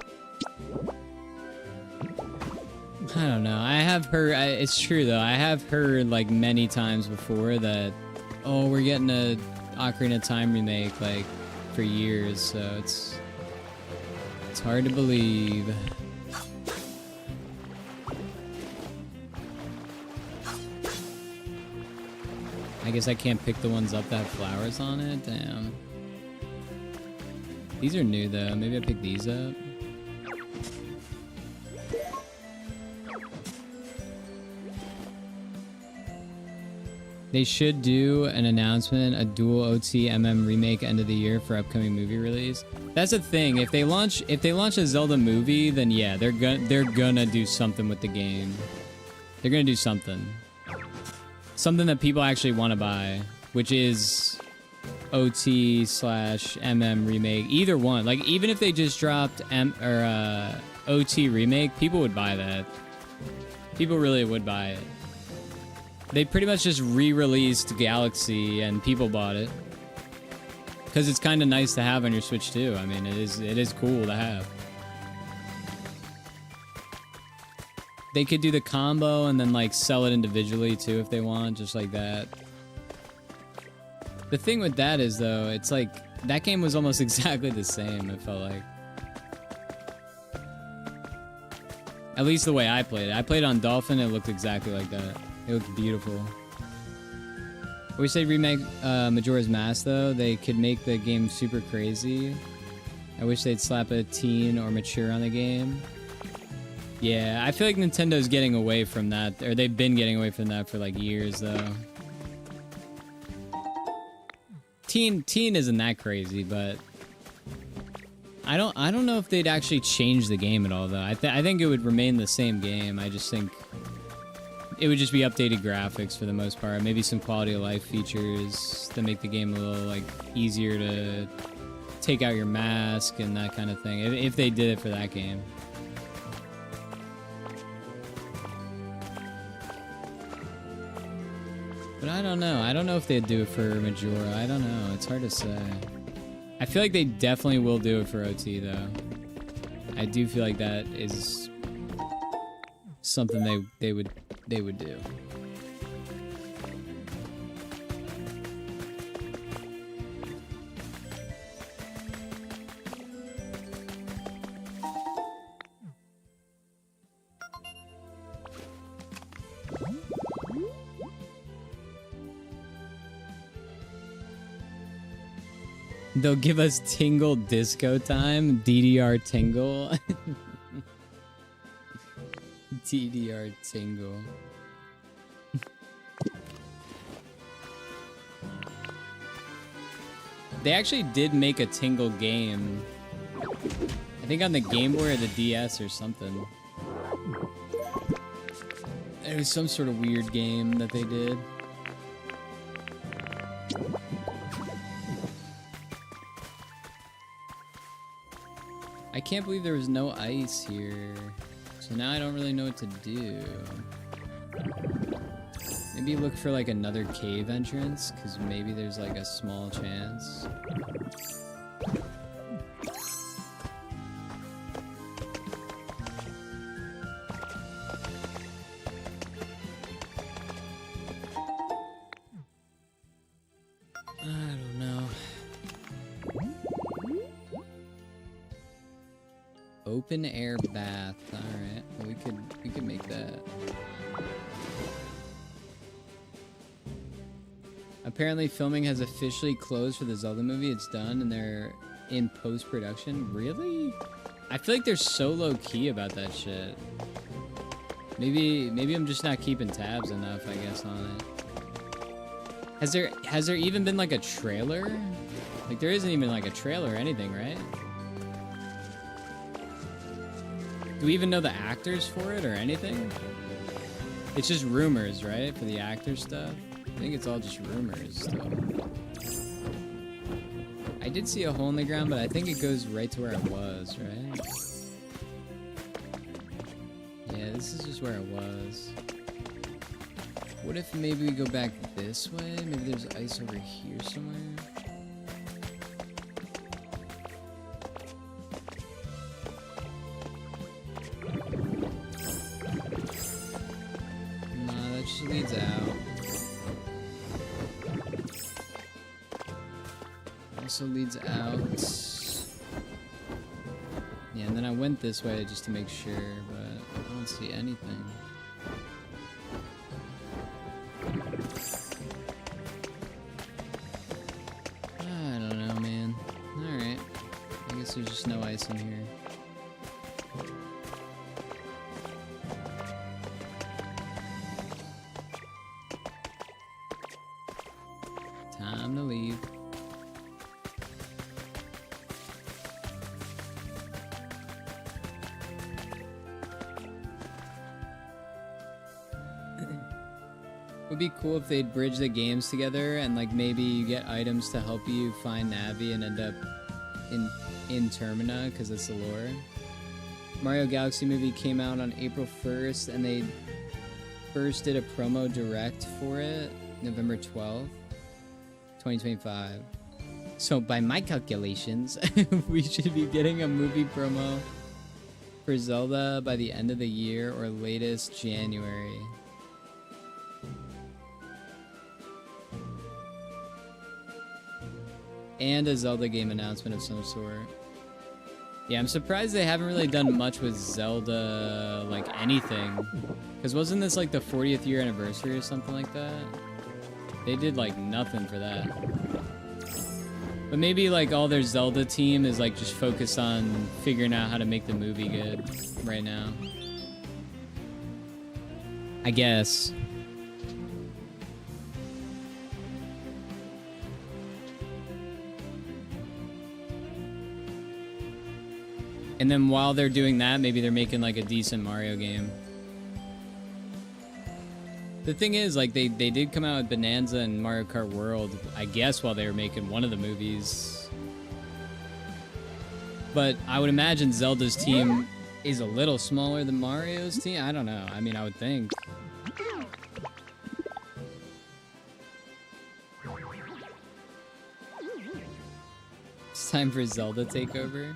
I don't know. I have heard, it's true though, I have heard like many times before that, oh, we're getting a Ocarina of Time remake like for years, so it's hard to believe. I guess I can't pick the ones up that have flowers on it, damn. These are new though. Maybe I pick these up. They should do an announcement, a dual OT remake end of the year for upcoming movie release. That's the thing. If they launch a Zelda movie, then yeah, they're gonna do something with the game. They're gonna do something. Something that people actually want to buy, which is OT/MM remake, either one. Like even if they just dropped OT remake, people would buy that. People really would buy it. They pretty much just re-released Galaxy and people bought it because it's kind of nice to have on your Switch too. I mean, it is cool to have. They could do the combo and then like sell it individually too if they want, just like that. The thing with that is, though, it's like, that game was almost exactly the same, it felt like. At least the way I played it. I played on Dolphin, it looked exactly like that. It looked beautiful. I wish they'd remake Majora's Mask, though. They could make the game super crazy. I wish they'd slap a teen or mature on the game. Yeah, I feel like Nintendo's getting away from that, or they've been getting away from that for, like, years, though. Teen isn't that crazy, but I don't know if they'd actually change the game at all though. I think it would remain the same game. I just think it would just be updated graphics for the most part. Maybe some quality of life features that make the game a little like easier to take out your mask and that kind of thing. If they did it for that game. But I don't know. I don't know if they'd do it for Majora. I don't know. It's hard to say. I feel like they definitely will do it for OT, though. I do feel like that is something they would do. They'll give us Tingle Disco Time. DDR Tingle. DDR Tingle. They actually did make a Tingle game. I think on the Game Boy or the DS or something. It was some sort of weird game that they did. I can't believe there was no ice here. So now I don't really know what to do. Maybe look for like another cave entrance, because maybe there's like a small chance. I don't know. Open air bath. All right, well, we could make that. Apparently, filming has officially closed for the Zelda movie. It's done, and they're in post-production. Really? I feel like they're so low-key about that shit. Maybe I'm just not keeping tabs enough, I guess, on it. Has there even been like a trailer? Like, there isn't even like a trailer or anything, right? Do we even know the actors for it or anything? It's just rumors, right? For the actor stuff. I think it's all just rumors still. I did see a hole in the ground, but I think it goes right to where I was, right? Yeah, this is just where I was. What if maybe we go back this way? Maybe there's ice over here somewhere? Nah, that just leads out. Also leads out. Yeah, and then I went this way just to make sure, but I don't see anything. I don't know, man. Alright. I guess there's just no ice in here. Time to leave. Would be cool if they'd bridge the games together and like maybe you get items to help you find Navi and end up in Termina because it's the lore. Mario Galaxy movie came out on April 1st and they first did a promo direct for it November 12th, 2025. So by my calculations, we should be getting a movie promo for Zelda by the end of the year or latest January. And a Zelda game announcement of some sort. Yeah, I'm surprised they haven't really done much with Zelda, like anything. Because wasn't this like the 40th year anniversary or something like that? They did like nothing for that. But maybe like all their Zelda team is like just focused on figuring out how to make the movie good right now. I guess. And then while they're doing that, maybe they're making like a decent Mario game. The thing is, like, they did come out with Bonanza and Mario Kart World, I guess, while they were making one of the movies. But I would imagine Zelda's team is a little smaller than Mario's team. I don't know. I mean, I would think. It's time for Zelda takeover.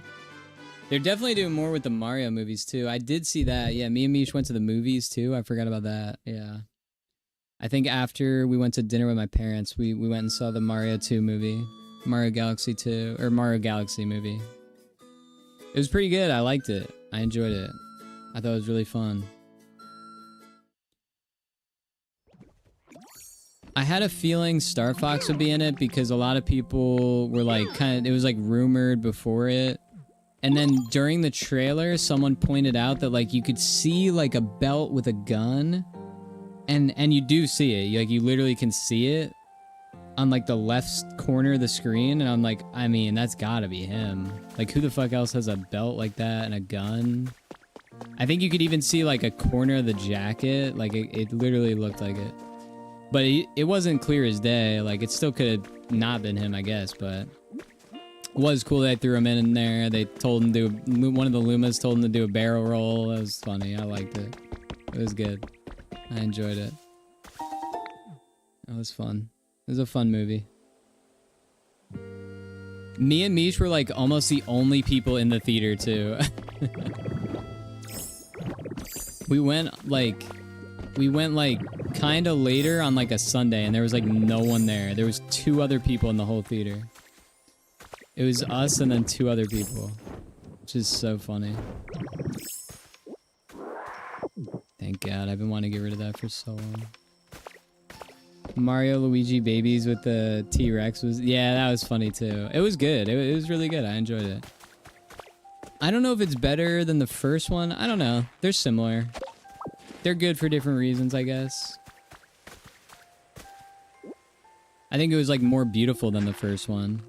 They're definitely doing more with the Mario movies, too. I did see that. Yeah, me and Mish went to the movies, too. I forgot about that. Yeah. I think after we went to dinner with my parents, we went and saw the Mario 2 movie. Mario Galaxy 2, or Mario Galaxy movie. It was pretty good. I liked it. I enjoyed it. I thought it was really fun. I had a feeling Star Fox would be in it because a lot of people were like, it was like rumored before it. And then during the trailer, someone pointed out that like you could see like a belt with a gun. And you do see it. Like, you literally can see it. on like the left corner of the screen, and I'm like, I mean, that's gotta be him. Like, who the fuck else has a belt like that and a gun? I think you could even see like a corner of the jacket. Like, it literally looked like it. But it wasn't clear as day. Like, it still could have not been him, I guess. But it was cool they threw him in there. They told him to do, one of the Lumas told him to do a barrel roll. That was funny. I liked it. It was good. I enjoyed it. That was fun. It was a fun movie. Me and Mish were like almost the only people in the theater too. We went like kind of later on like a Sunday, and there was like no one there. There was 2 other people in the whole theater. It was us and then 2 other people, which is so funny. Thank God. I've been wanting to get rid of that for so long. Mario Luigi babies with the T-Rex was, yeah, that was funny too. It was good. It was really good. I enjoyed it. I don't know if it's better than the first one. I don't know. They're similar. They're good for different reasons, I guess. I think it was like more beautiful than the first one.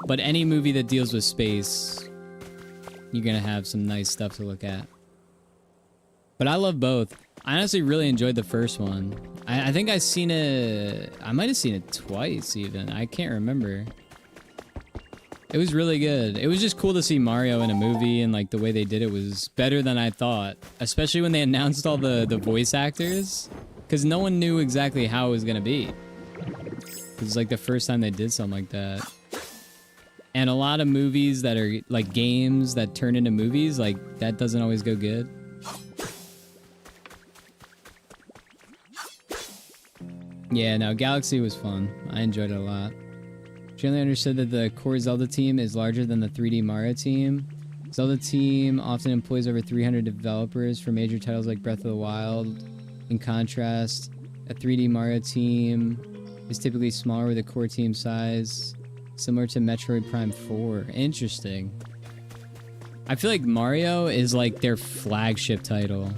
But any movie that deals with space, you're gonna have some nice stuff to look at. But I love both. I honestly really enjoyed the first one. I think I've seen it... I might have seen it twice, even. I can't remember. It was really good. It was just cool to see Mario in a movie, and like the way they did it was better than I thought. Especially when they announced all the voice actors. Because no one knew exactly how it was going to be. It was like the first time they did something like that. And a lot of movies that are like games that turn into movies, like that doesn't always go good. Yeah, no, Galaxy was fun. I enjoyed it a lot. Generally understood that the core Zelda team is larger than the 3D Mario team. Zelda team often employs over 300 developers for major titles like Breath of the Wild. In contrast, a 3D Mario team is typically smaller with a core team size, similar to Metroid Prime 4. Interesting. I feel like Mario is like their flagship title.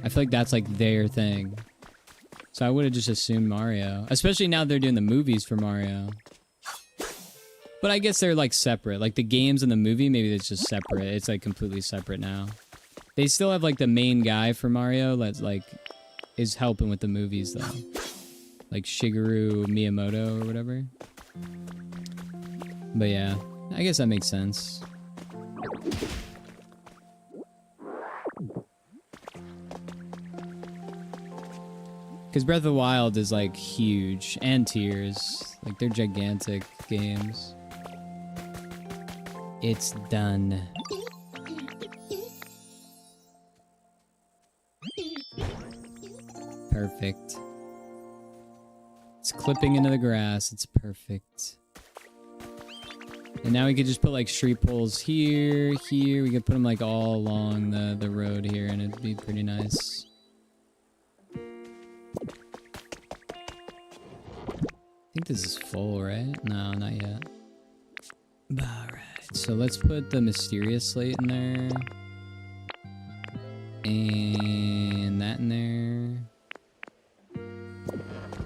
I feel like that's like their thing. So I would have just assumed Mario. Especially now they're doing the movies for Mario. But I guess they're like separate. Like the games and the movie, maybe it's just separate. It's like completely separate now. They still have like the main guy for Mario that's like is helping with the movies though. Like Shigeru Miyamoto or whatever. But yeah, I guess that makes sense. Because Breath of the Wild is like huge, and Tears. Like they're gigantic games. It's done. Perfect. It's clipping into the grass. It's perfect. And now we could just put like street poles here, here. We could put them like all along the road here, and it'd be pretty nice. I think this is full, right? No, not yet. Alright, so let's put the mysterious slate in there. And that in there.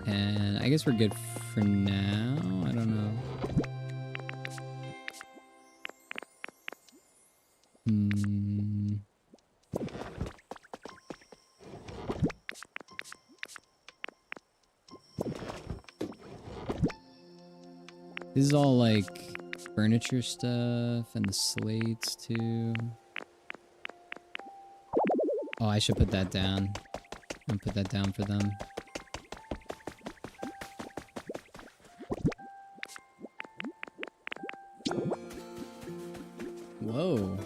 And I guess we're good for now. I don't know. This is all like furniture stuff and the slates too. Oh, I should put that down. I'll put that down for them. Whoa.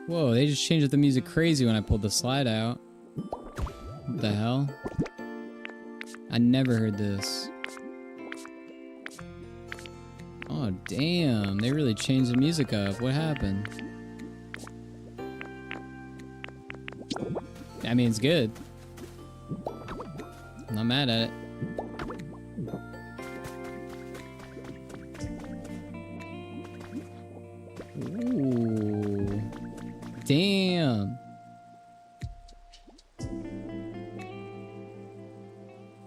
Whoa, they just changed up the music crazy when I pulled the slide out. What the hell? I never heard this. Oh, damn. They really changed the music up. What happened? I mean, it's good. I'm not mad at it. Ooh. Damn.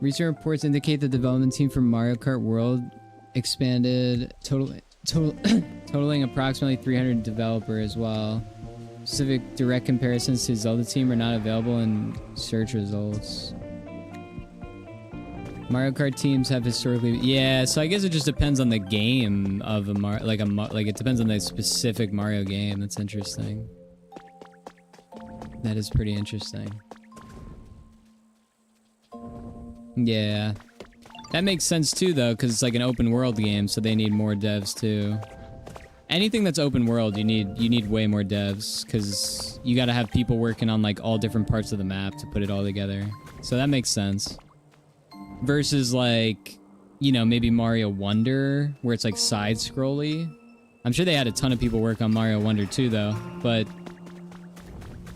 Recent reports indicate the development team for Mario Kart World expanded, totaling approximately 300 developers as well. Specific direct comparisons to Zelda team are not available in search results. Mario Kart teams have historically, yeah. So I guess it just depends on the game of a like it depends on the specific Mario game. That's interesting. That is pretty interesting. Yeah, that makes sense too, though, because it's like an open world game, so they need more devs too. Anything that's open world, you need way more devs, because you got to have people working on like all different parts of the map to put it all together. So that makes sense. Versus like, you know, maybe Mario Wonder, where it's like side-scrolly. I'm sure they had a ton of people work on Mario Wonder too, though, but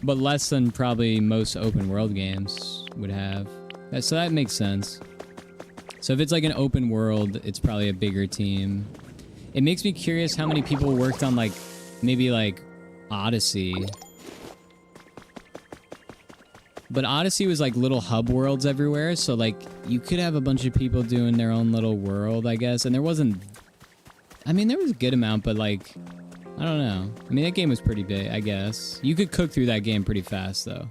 less than probably most open world games would have. So that makes sense. So if it's like an open world, it's probably a bigger team. It makes me curious how many people worked on like maybe like Odyssey. But Odyssey was like little hub worlds everywhere, so like you could have a bunch of people doing their own little world, I guess. And there wasn't, I mean, there was a good amount, but like, I don't know. I mean, that game was pretty big, I guess. You could cook through that game pretty fast, though.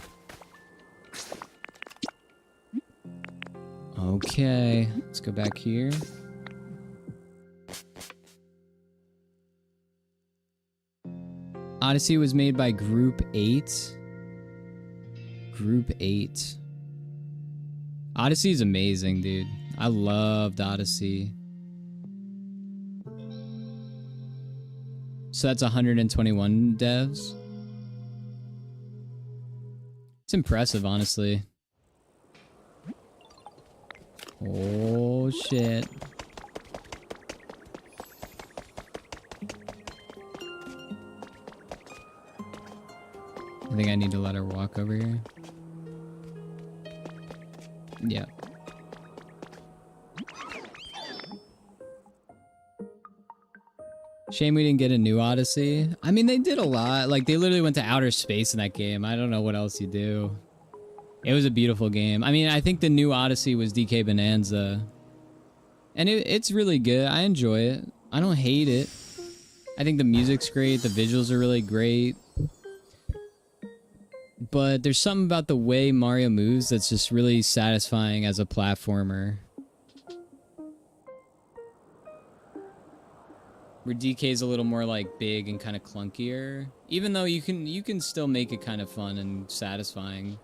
Okay, let's go back here. Odyssey was made by Group 8. Group 8. Odyssey is amazing, dude. I loved Odyssey. So that's 121 devs. It's impressive, honestly. Oh, shit. I think I need to let her walk over here. Yeah. Shame we didn't get a new Odyssey. I mean, they did a lot. Like, they literally went to outer space in that game. I don't know what else you do. It was a beautiful game. I mean, I think the new Odyssey was DK Bonanza. And it's really good. I enjoy it. I don't hate it. I think the music's great. The visuals are really great. But there's something about the way Mario moves that's just really satisfying as a platformer. Where DK's a little more like big and kind of clunkier. Even though you can still make it kind of fun and satisfying.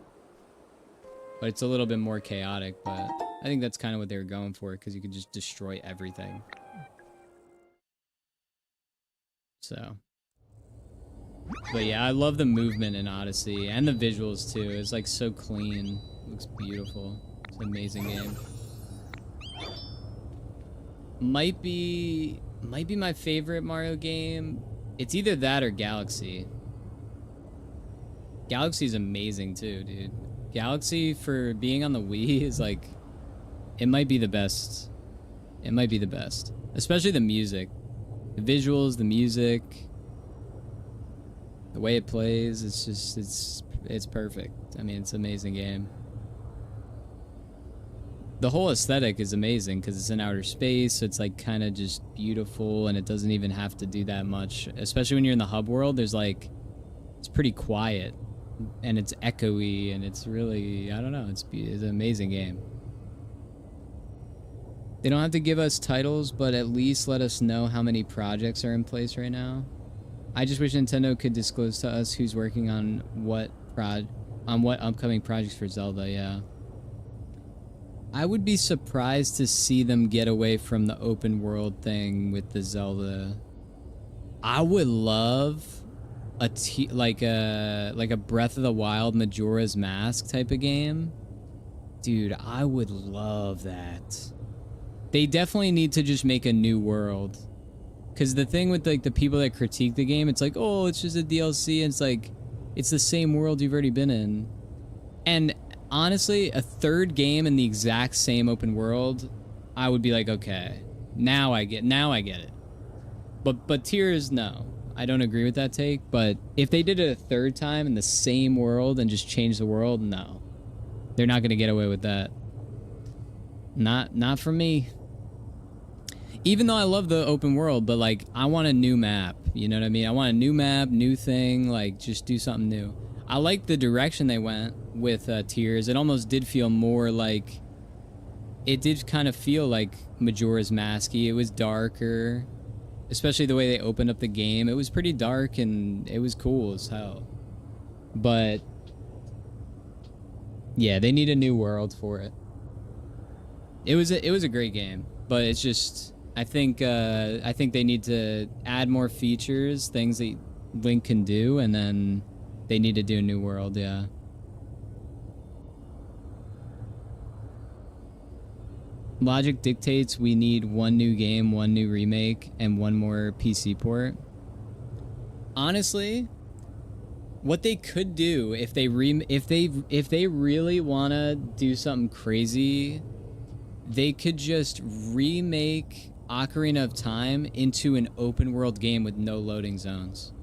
But it's a little bit more chaotic, but I think that's kind of what they were going for, because you could just destroy everything. So. But yeah, I love the movement in Odyssey, and the visuals too. It's like so clean. It looks beautiful. It's an amazing game. Might be my favorite Mario game. It's either that or Galaxy. Galaxy's amazing too, dude. Galaxy, for being on the Wii, is like, it might be the best. It might be the best. Especially the music. The visuals, the music, the way it plays, it's just, it's perfect. I mean, it's an amazing game. The whole aesthetic is amazing because it's in outer space, so it's like kind of just beautiful, and it doesn't even have to do that much. Especially when you're in the hub world, there's like, it's pretty quiet. And it's echoey, and it's really, I don't know, it's an amazing game. They don't have to give us titles, but at least let us know how many projects are in place right now. I just wish Nintendo could disclose to us who's working on what upcoming projects for Zelda, yeah. I would be surprised to see them get away from the open world thing with the Zelda. I would love like a Breath of the Wild Majora's Mask type of game. Dude, I would love that. They definitely need to just make a new world. Because the thing with like the people that critique the game, it's like, oh, it's just a DLC, and it's like, it's the same world you've already been in. And honestly, a third game in the exact same open world, I would be like, okay, now I get it. But Tears, no. I don't agree with that take, but if they did it a third time in the same world and just changed the world, no. They're not going to get away with that. Not for me. Even though I love the open world, but like I want a new map. You know what I mean? I want a new map, new thing. Like just do something new. I like the direction they went with Tears. It almost did feel more like. It did kind of feel like Majora's Mask-y. It was darker, especially the way they opened up the game. It was pretty dark and it was cool as hell. But yeah, they need a new world for it. It was a great game, but it's just I think they need to add more features, things that Link can do, and then they need to do a new world. Yeah. Logic dictates we need one new game, one new remake, and one more PC port. Honestly, what they could do if they really wanna do something crazy, they could just remake Ocarina of Time into an open world game with no loading zones.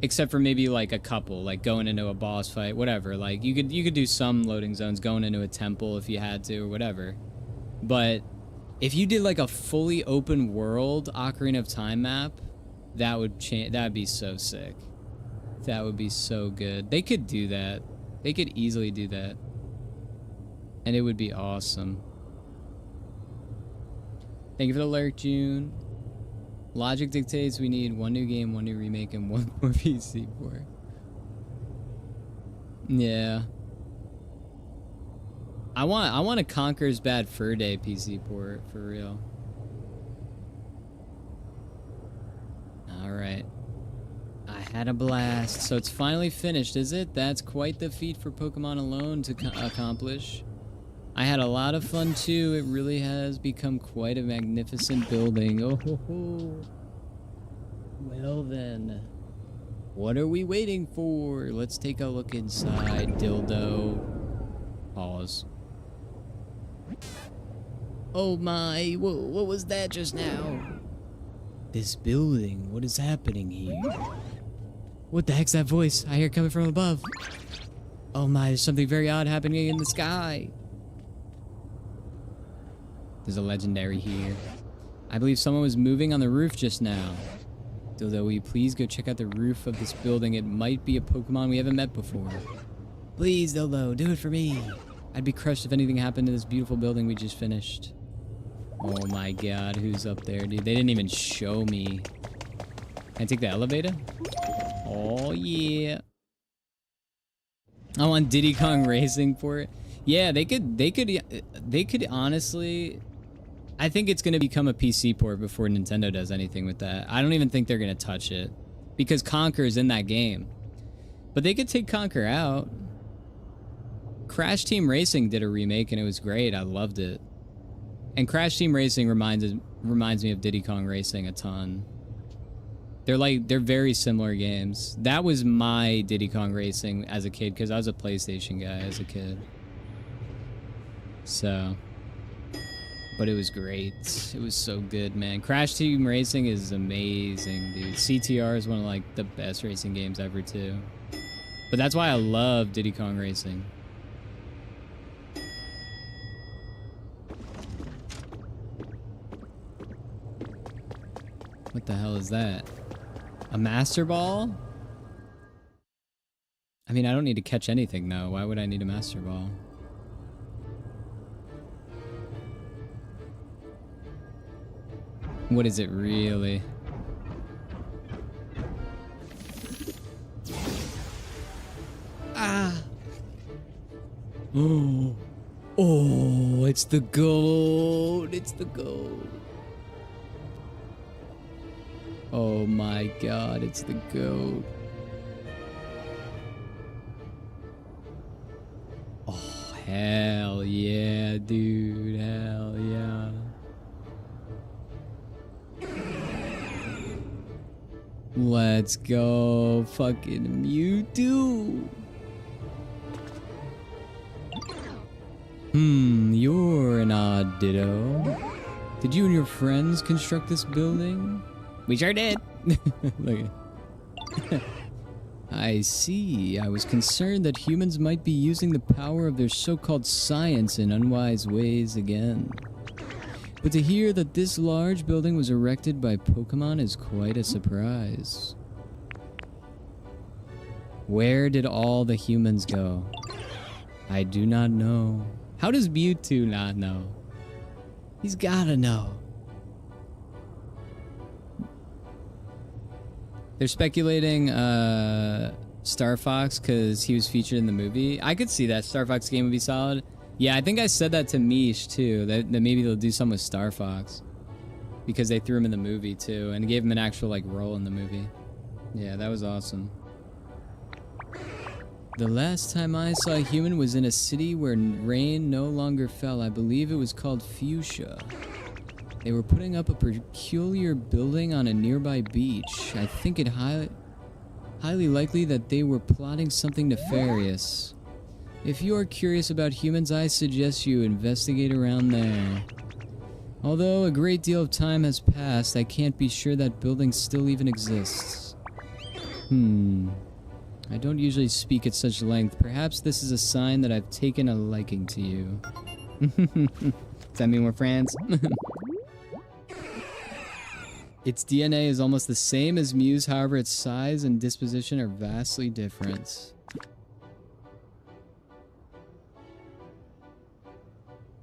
Except for maybe like a couple, like going into a boss fight, whatever. Like you could do some loading zones going into a temple if you had to or whatever. But if you did like a fully open world Ocarina of Time map, that would change. That would be so sick. That would be so good. They could do that. They could easily do that. And it would be awesome. Thank you for the lurk, June. Logic dictates we need one new game, one new remake, and one more PC port. Yeah. I want a Conker's Bad Fur Day PC port for real. All right. I had a blast. So it's finally finished, is it? That's quite the feat for Pokemon alone to accomplish. I had a lot of fun too. It really has become quite a magnificent building. Oh ho ho. Well then. What are we waiting for? Let's take a look inside, dildo. Pause. Oh my, what was that just now? This building, what is happening here? What the heck's that voice I hear coming from above? Oh my, there's something very odd happening in the sky. There's a legendary here. I believe someone was moving on the roof just now. Dildo, will you please go check out the roof of this building? It might be a Pokemon we haven't met before. Please, Dildo, do it for me. I'd be crushed if anything happened to this beautiful building we just finished. Oh my god, who's up there, dude? They didn't even show me. Can I take the elevator? Oh yeah. I want Diddy Kong Racing for it. Yeah, they could honestly. I think it's gonna become a PC port before Nintendo does anything with that. I don't even think they're gonna touch it because Conker's in that game. But they could take Conker out. Crash Team Racing did a remake and it was great. I loved it. And Crash Team Racing reminds me of Diddy Kong Racing a ton. They're very similar games. That was my Diddy Kong Racing as a kid because I was a PlayStation guy as a kid. So, but it was great. It was so good, man. Crash Team Racing is amazing, dude. CTR is one of like the best racing games ever too. But that's why I love Diddy Kong Racing. What the hell is that? A Master Ball? I mean, I don't need to catch anything, though. Why would I need a Master Ball? What is it really? Ah! Oh! Oh, it's the gold! It's the gold! Oh my god, it's the goat. Oh, hell yeah, dude. Hell yeah. Let's go. Fucking Mewtwo. You're an odd ditto. Did you and your friends construct this building? We sure did. Look at I see. I was concerned that humans might be using the power of their so-called science in unwise ways again. But to hear that this large building was erected by Pokemon is quite a surprise. Where did all the humans go? I do not know. How does Mewtwo not know? He's gotta know. They're speculating Star Fox because he was featured in the movie. I could see that. Star Fox game would be solid. Yeah, I think I said that to Mish too, that maybe they'll do something with Star Fox. Because they threw him in the movie too, and gave him an actual like role in the movie. Yeah, that was awesome. The last time I saw a human was in a city where rain no longer fell. I believe it was called Fuchsia. They were putting up a peculiar building on a nearby beach. I think it highly likely that they were plotting something nefarious. If you are curious about humans, I suggest you investigate around there. Although a great deal of time has passed, I can't be sure that building still even exists. I don't usually speak at such length. Perhaps this is a sign that I've taken a liking to you. Does that mean we're friends? Its DNA is almost the same as Mew's, however its size and disposition are vastly different.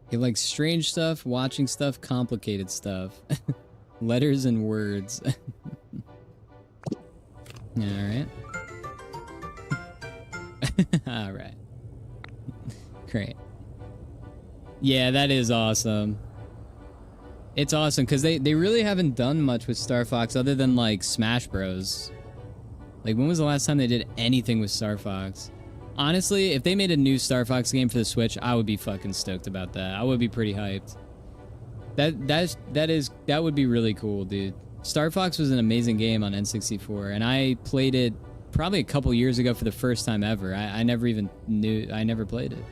It likes strange stuff, watching stuff, complicated stuff. Letters and words. Alright. Alright. Great. Yeah, that is awesome. It's awesome because they really haven't done much with Star Fox other than like Smash Bros. Like when was the last time they did anything with Star Fox? Honestly, if they made a new Star Fox game for the Switch, I would be fucking stoked about that. I would be pretty hyped. That would be really cool, dude. Star Fox was an amazing game on N64, and I played it probably a couple years ago for the first time ever. I never even knew, I never played it.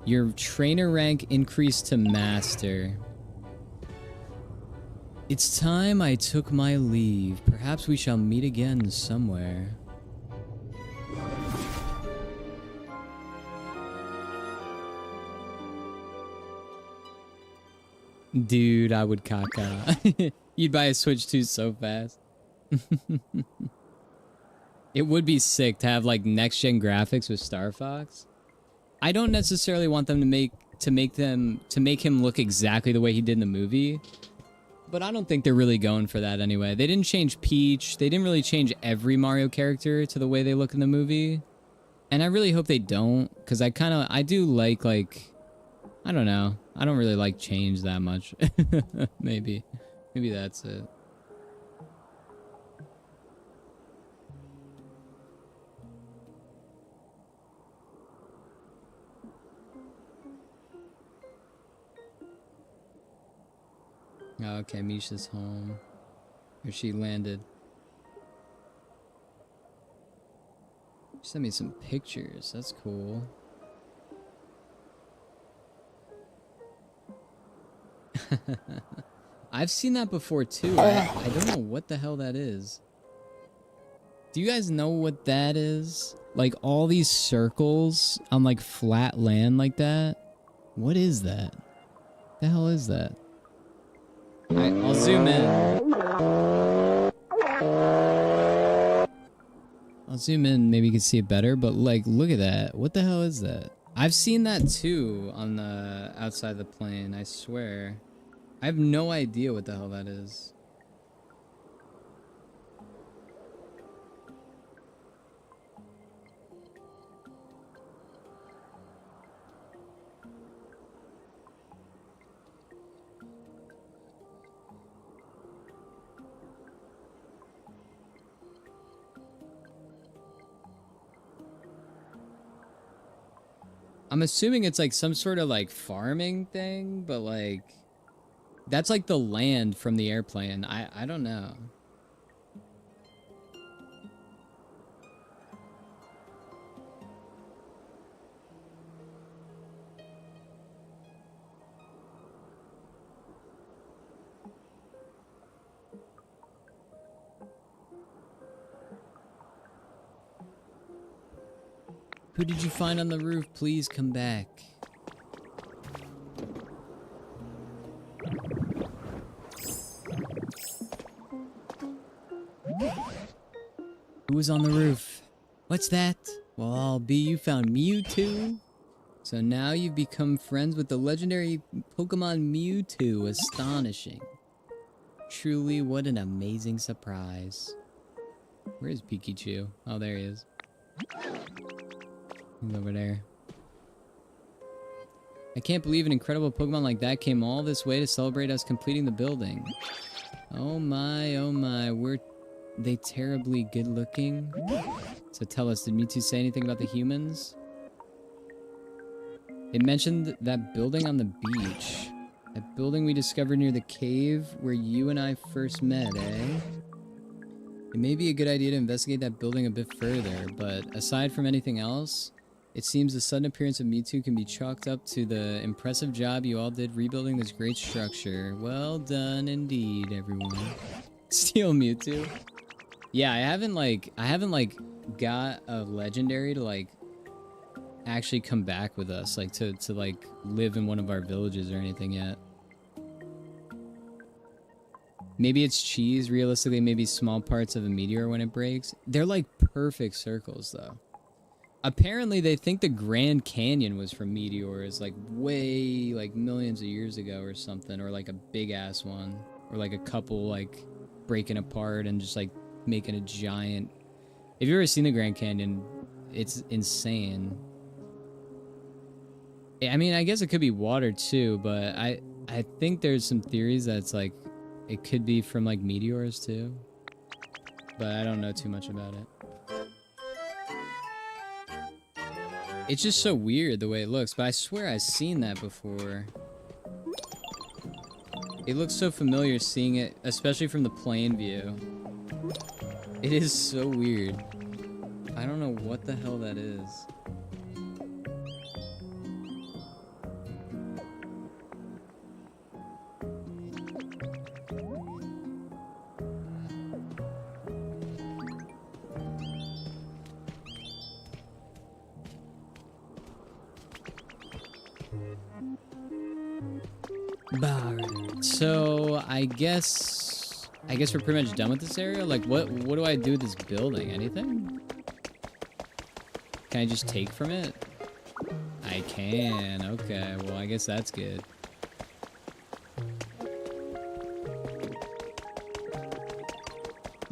Your trainer rank increased to master. It's time I took my leave. Perhaps we shall meet again somewhere. Dude, I would caca. You'd buy a Switch 2 so fast. It would be sick to have like next gen graphics with Star Fox. I don't necessarily want them to make him look exactly the way he did in the movie, but I don't think they're really going for that anyway. They didn't change Peach. They didn't really change every Mario character to the way they look in the movie, and I really hope they don't, because I do like I don't know. I don't really like change that much. Maybe that's it. Oh, okay, Misha's home. Where she landed. She sent me some pictures. That's cool. I've seen that before too. I don't know what the hell that is. Do you guys know what that is? Like all these circles on like flat land like that? What is that? The hell is that? Alright, I'll zoom in. I'll zoom in, maybe you can see it better, but like, look at that. What the hell is that? I've seen that too on the outside of the plane, I swear. I have no idea what the hell that is. I'm assuming it's like some sort of like farming thing, but like that's like the land from the airplane. I don't know. Who did you find on the roof? Please come back. Who was on the roof? What's that? Well, I'll be you found Mewtwo. So now you've become friends with the legendary Pokemon Mewtwo. Astonishing. Truly, what an amazing surprise. Where is Pikachu? Oh, there he is. He's over there. I can't believe an incredible Pokemon like that came all this way to celebrate us completing the building. Oh my, were they terribly good looking? So tell us, did Mewtwo say anything about the humans? It mentioned that building on the beach. That building we discovered near the cave where you and I first met, eh? It may be a good idea to investigate that building a bit further, but aside from anything else, it seems the sudden appearance of Mewtwo can be chalked up to the impressive job you all did rebuilding this great structure. Well done indeed, everyone. Steal Mewtwo. Yeah, I haven't got a legendary to like actually come back with us, like to like live in one of our villages or anything yet. Maybe it's cheese, realistically, maybe small parts of a meteor when it breaks. They're like perfect circles though. Apparently they think the Grand Canyon was from meteors like way like millions of years ago or something, or like a big ass one, or like a couple like breaking apart and just like making a giant. If you've ever seen the Grand Canyon, it's insane. I mean, I guess it could be water too, but I think there's some theories that it's like it could be from like meteors too, but I don't know too much about it. It's just so weird the way it looks, but I swear I've seen that before. It looks so familiar seeing it, especially from the plane view. It is so weird. I don't know what the hell that is. So I guess we're pretty much done with this area. Like, what do I do with this building? Anything? Can I just take from it? I can. Okay, well, I guess that's good.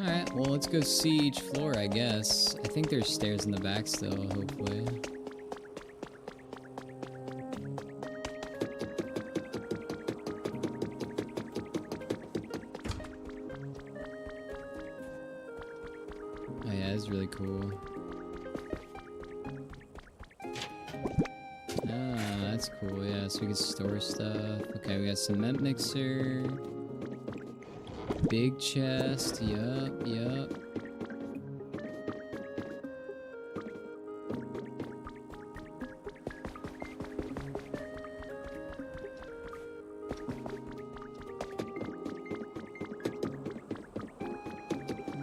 Alright, well, let's go see each floor, I guess. I think there's stairs in the back still, hopefully. Really cool. Ah, that's cool. Yeah, so we can store stuff. Okay, we got cement mixer. Big chest. Yup.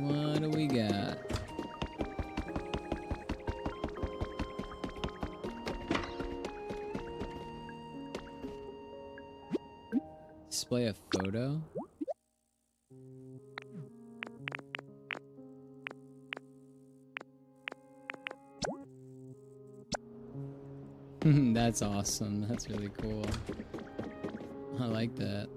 What do we got? Display a photo. That's awesome. That's really cool. I like that.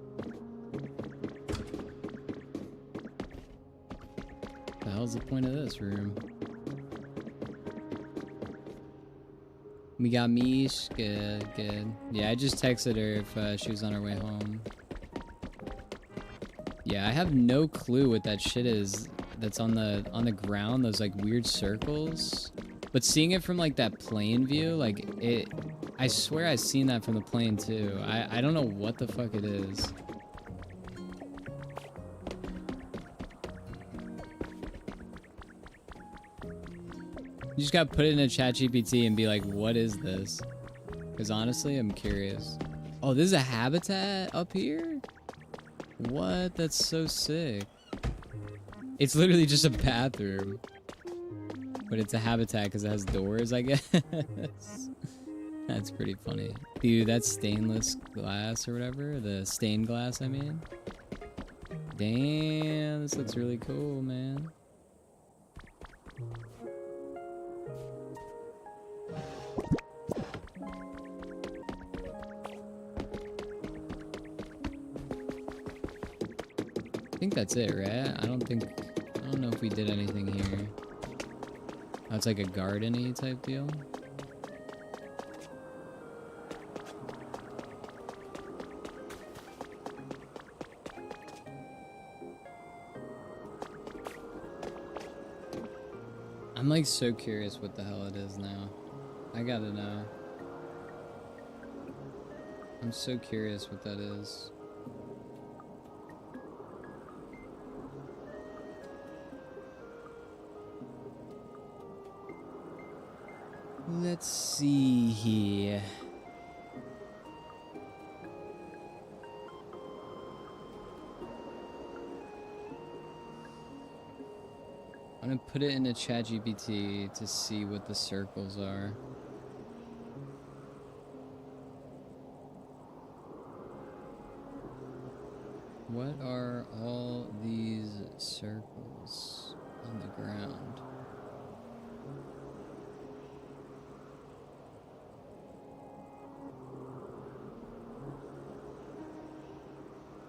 The hell's the point of this room? We got Mish. Good. Yeah, I just texted her if she was on her way home. Yeah, I have no clue what that shit is that's on the ground, those like weird circles. But seeing it from like that plane view, like I swear I've seen that from the plane too. I don't know what the fuck it is. You just gotta put it in a chat GPT and be like, what is this? Because honestly, I'm curious. Oh, this is a habitat up here? What? That's so sick. It's literally just a bathroom. But it's a habitat because it has doors, I guess. That's pretty funny. Dude, that's stainless glass or whatever. The stained glass, I mean. Damn, this looks really cool, man. I think that's it, right? I don't know if we did anything here. Oh, it's like a garden-y type deal. I'm like so curious what the hell it is now. I gotta know. I'm so curious what that is. Let's see here. I'm gonna put it into ChatGPT to see what the circles are. What are all these circles on the ground?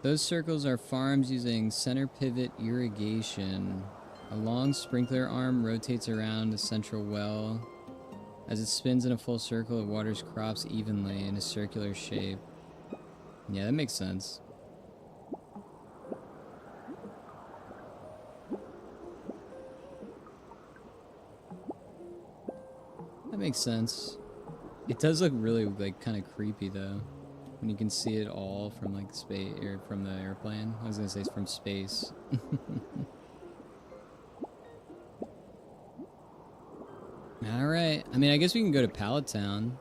Those circles are farms using center pivot irrigation. A long sprinkler arm rotates around a central well. As it spins in a full circle, it waters crops evenly in a circular shape. Yeah, that makes sense. That makes sense. It does look really, like, kind of creepy, though. When you can see it all from, like, space, or from the airplane. I was gonna say it's from space. Alright. I mean, I guess we can go to Pallet Town.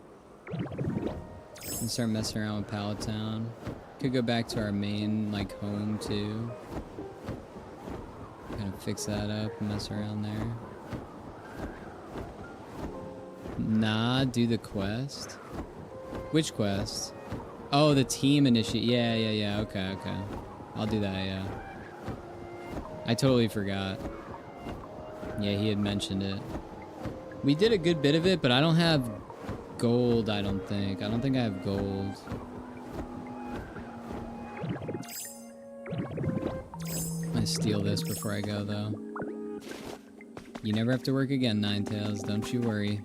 And start messing around with Pallet Town. Could go back to our main, like, home, too. Kind of fix that up and mess around there. Nah, do the quest. Which quest? Oh, the team initiate. Yeah. Okay. I'll do that, yeah. I totally forgot. Yeah, he had mentioned it. We did a good bit of it, but I don't have gold, I don't think. I don't think I have gold. I'm gonna steal this before I go, though. You never have to work again, Ninetales. Don't you worry.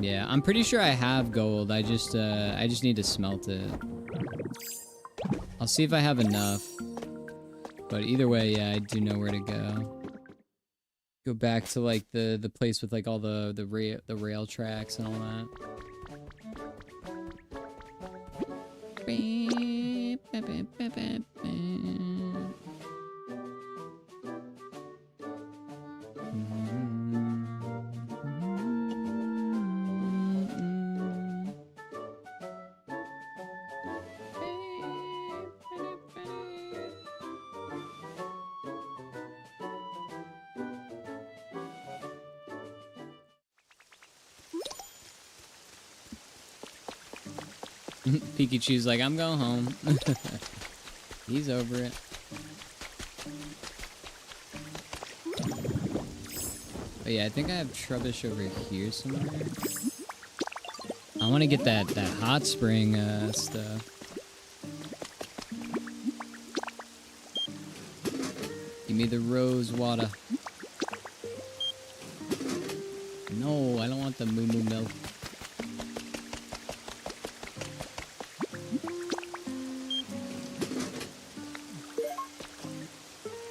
Yeah, I'm pretty sure I have gold. I just need to smelt it. I'll see if I have enough. But either way, yeah, I do know where to go. Go back to like the place with like all the rail tracks and all that. Pikachu's like, I'm going home. He's over it. But yeah, I think I have Trubbish over here somewhere. I want to get that hot spring stuff. Give me the rose water. No, I don't want the moo moo milk.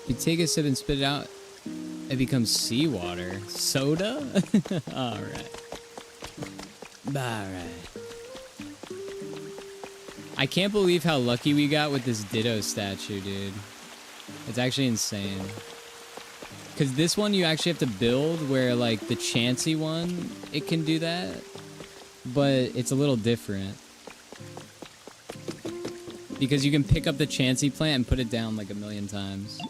You take a sip and spit it out, it becomes seawater. Soda? Alright. I can't believe how lucky we got with this Ditto statue, dude. It's actually insane. Because this one you actually have to build, where like the Chansey one, it can do that. But it's a little different. Because you can pick up the Chansey plant and put it down like a million times.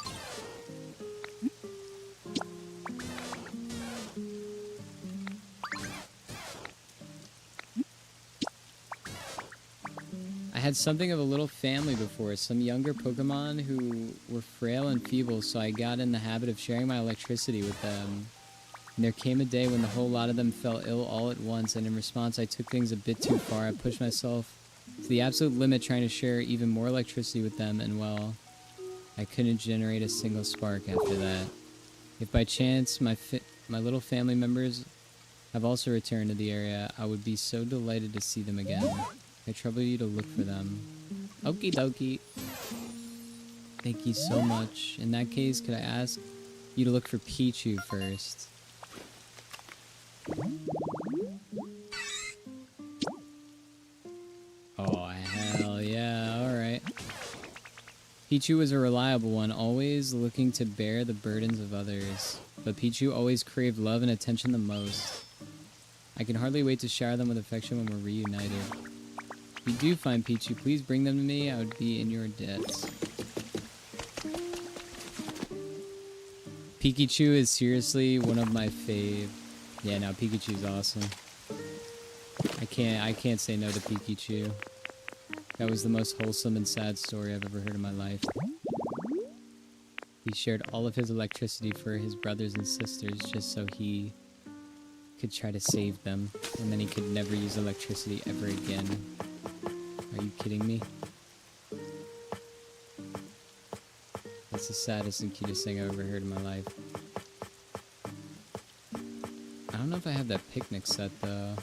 I had something of a little family before, some younger Pokemon who were frail and feeble, so I got in the habit of sharing my electricity with them. And there came a day when the whole lot of them fell ill all at once, and in response I took things a bit too far. I pushed myself to the absolute limit trying to share even more electricity with them, and well, I couldn't generate a single spark after that. If by chance my little family members have also returned to the area, I would be so delighted to see them again. I trouble you to look for them. Okie dokie. Thank you so much. In that case, could I ask you to look for Pichu first? Oh, hell yeah. Alright. Pichu was a reliable one, always looking to bear the burdens of others. But Pichu always craved love and attention the most. I can hardly wait to shower them with affection when we're reunited. If you do find Pichu, please bring them to me. I would be in your debt. Pikachu is seriously one of my fave. Yeah, no, Pikachu's awesome. I can't say no to Pikachu. That was the most wholesome and sad story I've ever heard in my life. He shared all of his electricity for his brothers and sisters just so he could try to save them, and then he could never use electricity ever again. Are you kidding me? That's the saddest and cutest thing I've ever heard in my life. I don't know if I have that picnic set though.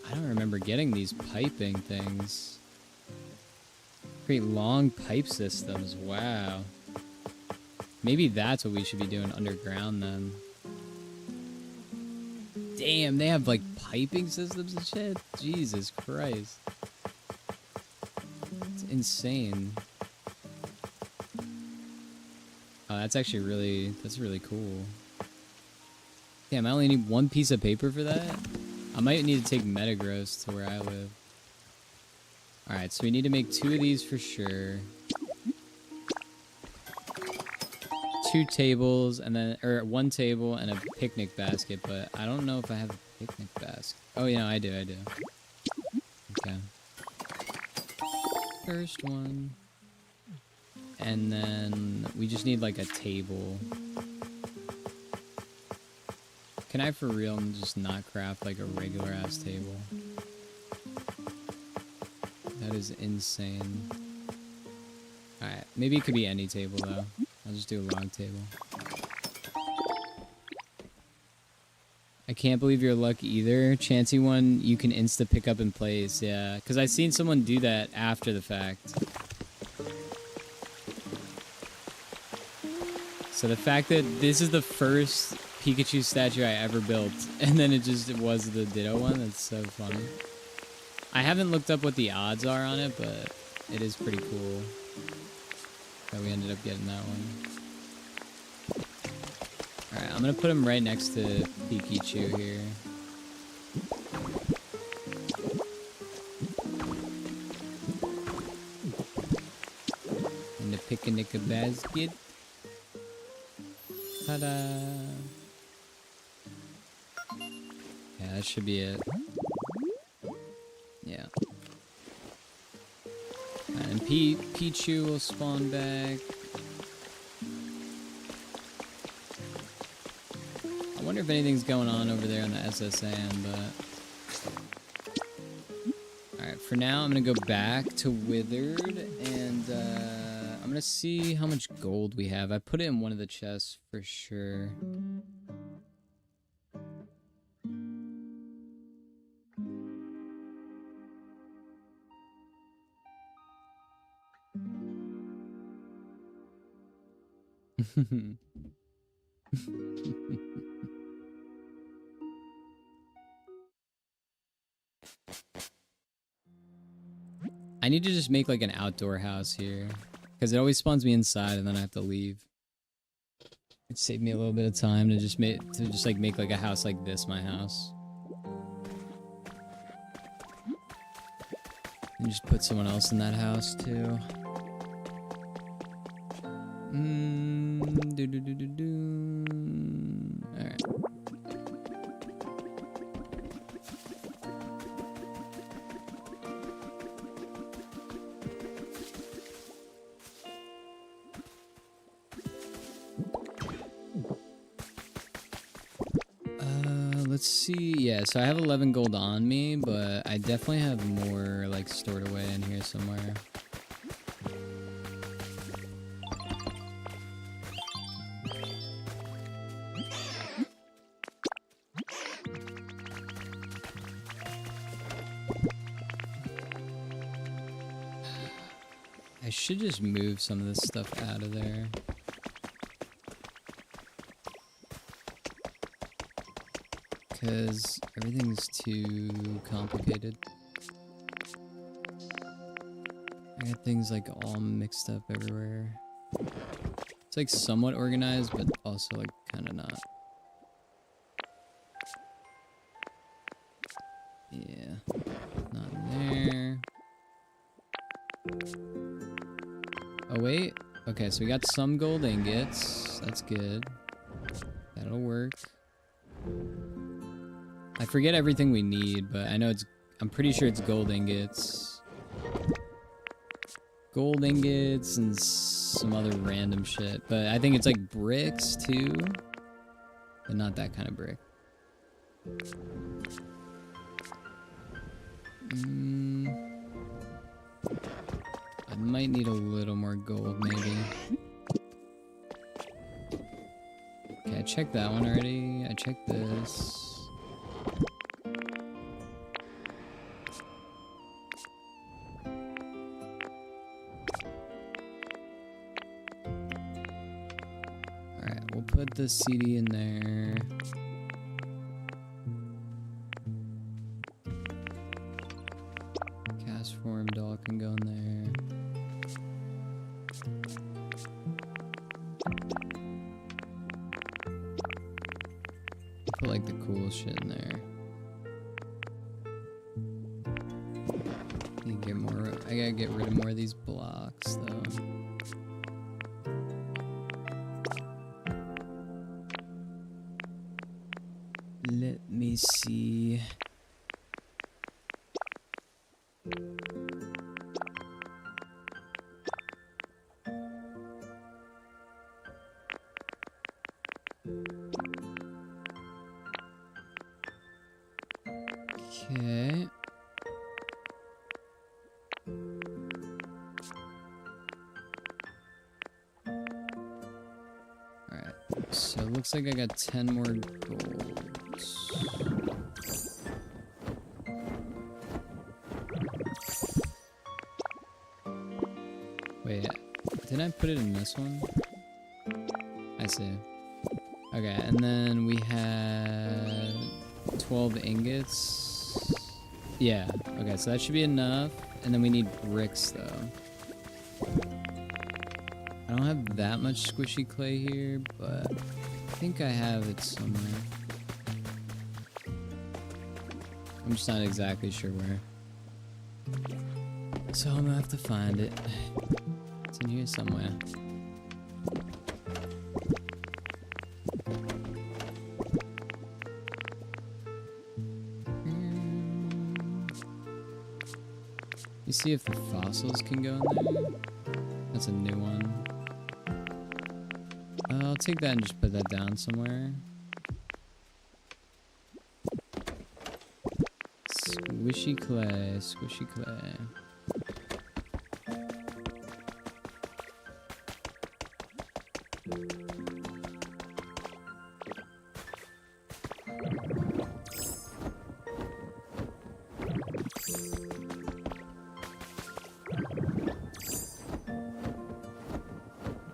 I don't remember getting these piping things. Create long pipe systems, wow. Maybe that's what we should be doing underground then. Damn, they have like piping systems and shit? Jesus Christ. It's insane. Oh, that's actually that's really cool. Damn, I only need one piece of paper for that? I might need to take Metagross to where I live. Alright, so we need to make 2 of these for sure. 2 tables, and then, or 1 table and a picnic basket, but I don't know if I have a picnic basket. Oh, yeah, I do. Okay. First one. And then we just need like a table. Can I for real just not craft like a regular ass table? That is insane. Alright, maybe it could be any table though. I'll just do a log table. I can't believe your luck either. Chansey one you can insta pick up in place, yeah. Because I seen someone do that after the fact. So the fact that this is the first Pikachu statue I ever built, and then it was the Ditto one, that's so funny. I haven't looked up what the odds are on it, but it is pretty cool that we ended up getting that one. Alright, I'm gonna put him right next to Pikachu here. In the picnic basket. Ta-da! Yeah, that should be it. Yeah. And Pichu will spawn back. I wonder if anything's going on over there on the SSN, but... Alright, for now I'm gonna go back to Withered, and I'm gonna see how much gold we have. I put it in one of the chests for sure. I need to just make like an outdoor house here, because it always spawns me inside and then I have to leave. It saved me a little bit of time to just make like a house like this, my house. And just put someone else in that house too. Alright. Let's see. Yeah, so I have 11 gold on me, but I definitely have more like stored away in here somewhere. I should just move some of this stuff out of there. Because everything's too complicated. I got things like all mixed up everywhere. It's like somewhat organized, but also like kind of not. Yeah, not in there. Oh wait, okay, so we got some gold ingots. That's good. That'll work. I forget everything we need, but I know I'm pretty sure it's gold ingots. Gold ingots and some other random shit. But I think it's like bricks too. But not that kind of brick. I might need a little more gold maybe. Okay, I checked that one already. I checked this. We'll put the CD in there. Cast form doll can go in there. Put like the cool shit in there. Need to get more. I gotta get rid of more of these blocks though. Let me see. Okay. Alright, so it looks like I got 10 more gold. Wait, did I put it in this one? I see. Okay, and then we had 12 ingots. Yeah, okay, so that should be enough. And then we need bricks, though. I don't have that much squishy clay here, but I think I have it somewhere. I'm just not exactly sure where. So I'm gonna have to find it. It's in here somewhere. You see if the fossils can go in there? That's a new one. I'll take that and just put that down somewhere. Squishy clay, squishy clay.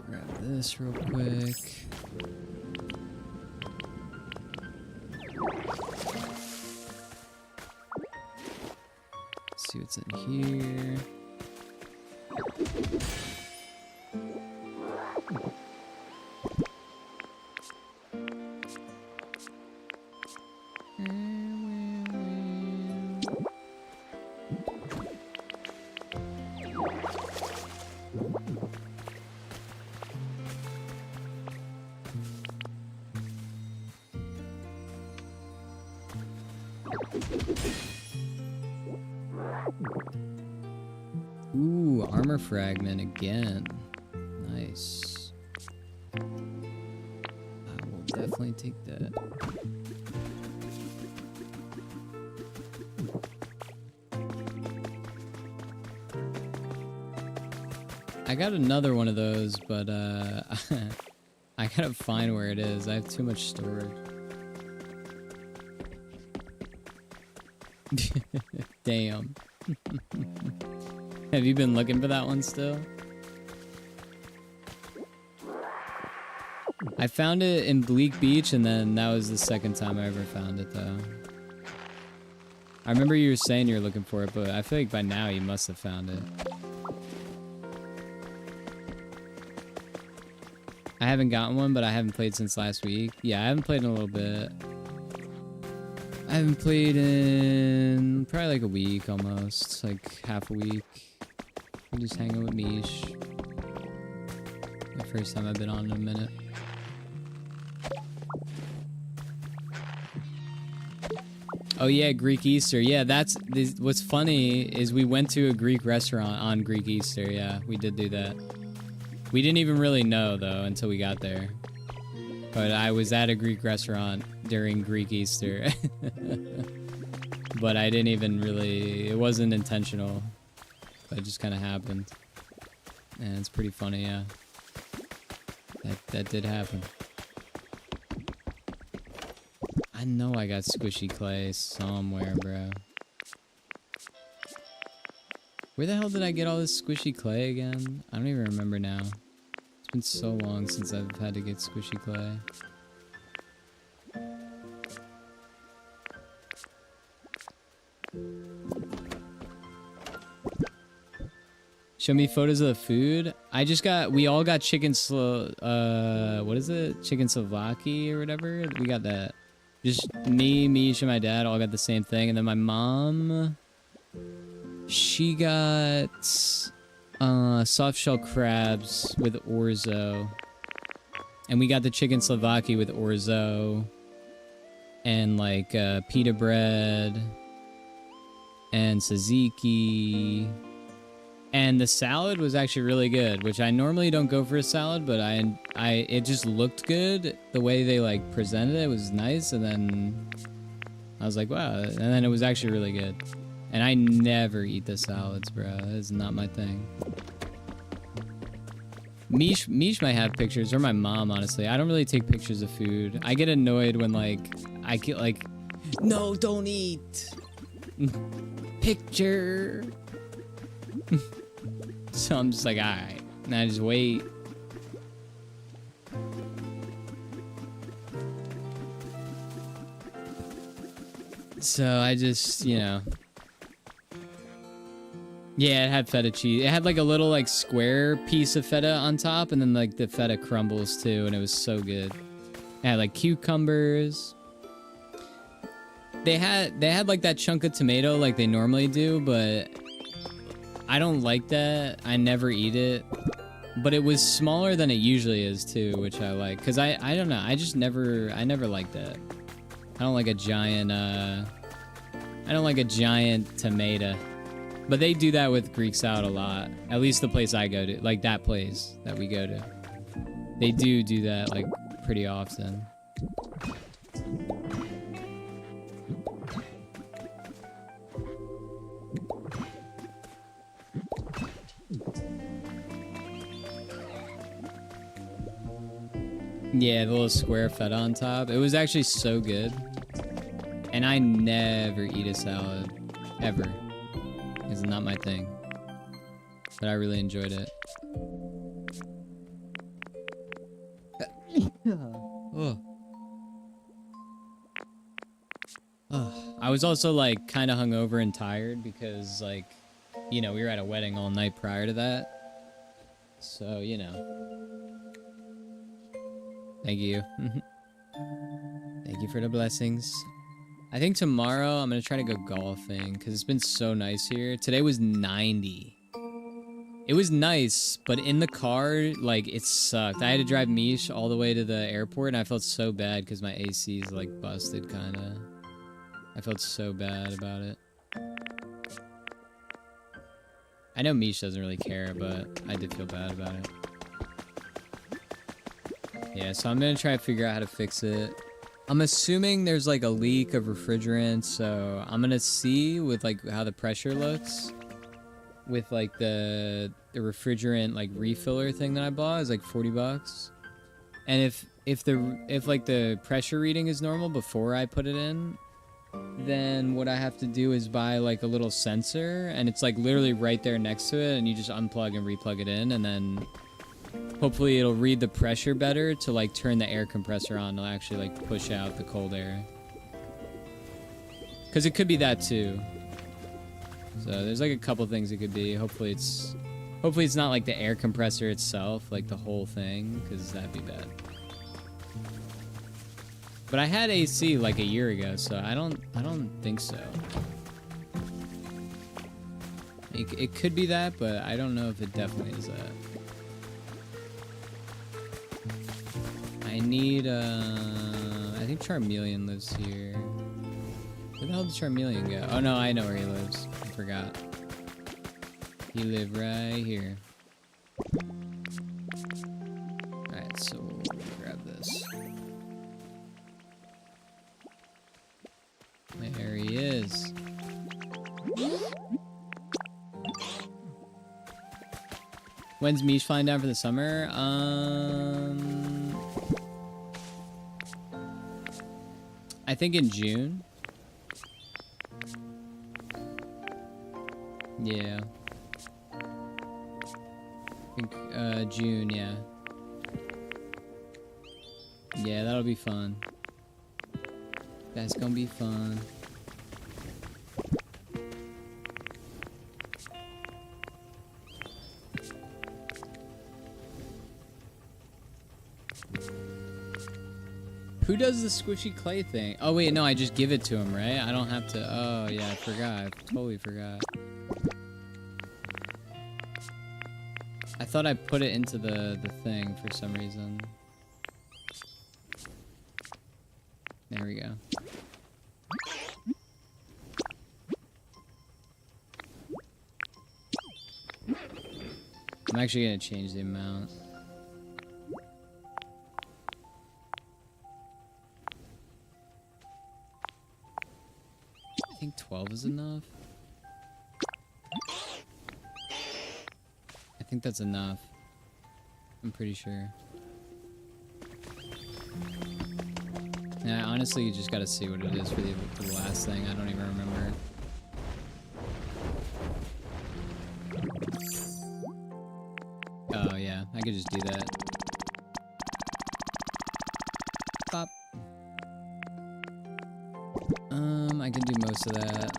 Grab this real quick. See what's in here. Ooh, armor fragment again. Nice. I will definitely take that. I got another one of those, but I gotta find where it is. I have too much storage. Damn. Have you been looking for that one still? I found it in Bleak Beach, and then that was the second time I ever found it, though. I remember you were saying you were looking for it, but I feel like by now you must have found it. I haven't gotten one, but I haven't played since last week. Yeah, I haven't played in a little bit. I haven't played in probably like a week almost, like half a week. I'm just hanging with Mish. The first time I've been on in a minute. Oh yeah, Greek Easter. Yeah, that's what's funny is we went to a Greek restaurant on Greek Easter. Yeah, we did do that. We didn't even really know though until we got there. But I was at a Greek restaurant during Greek Easter. But I didn't even really, it wasn't intentional. But it just kind of happened. And it's pretty funny, yeah. That did happen. I know I got squishy clay somewhere, bro. Where the hell did I get all this squishy clay again? I don't even remember now. It's been so long since I've had to get squishy clay. Show me photos of the food. We all got chicken what is it? Chicken Slovaki or whatever. We got that. Just me, Mish, and my dad all got the same thing. And then my mom, she got soft shell crabs with orzo. And we got the chicken Slovaki with orzo. And like pita bread. And tzatziki. And the salad was actually really good, which I normally don't go for a salad, but it just looked good. The way they like presented it was nice, and then I was like, wow. And then it was actually really good. And I never eat the salads, bro. That is not my thing. Mish might have pictures, or my mom, honestly. I don't really take pictures of food. I get annoyed when like I get like, no, don't eat. Picture. So I'm just like, alright. And I just wait. So I just, you know. Yeah, it had feta cheese. It had like a little like square piece of feta on top, and then like the feta crumbles too, and it was so good. It had like cucumbers. They had like that chunk of tomato like they normally do, but I don't like that. I never eat it. But it was smaller than it usually is too, which I like. Cause I don't know. I never like that. I don't like a giant tomato. But they do that with Greek salad a lot. At least the place I go to, like that place that we go to. They do that like pretty often. Yeah, the little square feta on top. It was actually so good. And I never eat a salad. Ever. It's not my thing. But I really enjoyed it. Oh. Oh. I was also like kind of hungover and tired because like, you know, we were at a wedding all night prior to that. So, you know. Thank you. Thank you for the blessings. I think tomorrow I'm going to try to go golfing because it's been so nice here. Today was 90. It was nice, but in the car, like, it sucked. I had to drive Mish all the way to the airport, and I felt so bad because my AC's, like, busted, kind of. I felt so bad about it. I know Mish doesn't really care, but I did feel bad about it. Yeah, so I'm going to try to figure out how to fix it. I'm assuming there's, like, a leak of refrigerant, so I'm going to see with, like, how the pressure looks. With like the refrigerant like refiller thing that I bought is like 40 bucks. And if like the pressure reading is normal before I put it in, then what I have to do is buy like a little sensor, and it's like literally right there next to it, and you just unplug and replug it in, and then hopefully it'll read the pressure better to like turn the air compressor on to actually like push out the cold air. Cause it could be that too. So there's like a couple things it could be. Hopefully it's not like the air compressor itself, like the whole thing, because that'd be bad. But I had AC like a year ago, so I don't think so. It could be that, but I don't know if it definitely is that. I need I think Charmeleon lives here. Where the hell did Charmeleon go? Oh no, I know where he lives. I forgot. He lived right here. Alright, so we'll grab this. There he is. When's Mish flying down for the summer? I think in June. Yeah. I think, June, yeah. Yeah, that'll be fun. That's gonna be fun. Who does the squishy clay thing? Oh wait, no, I just give it to him, right? I don't have to. Oh yeah, I forgot. I totally forgot. I thought I put it into the thing for some reason. There we go. I'm actually gonna change the amount. I think 12 is enough. I think that's enough. I'm pretty sure. Yeah, honestly, you just gotta see what it is for the last thing. I don't even remember. Oh yeah, I could just do that. Pop. I can do most of that.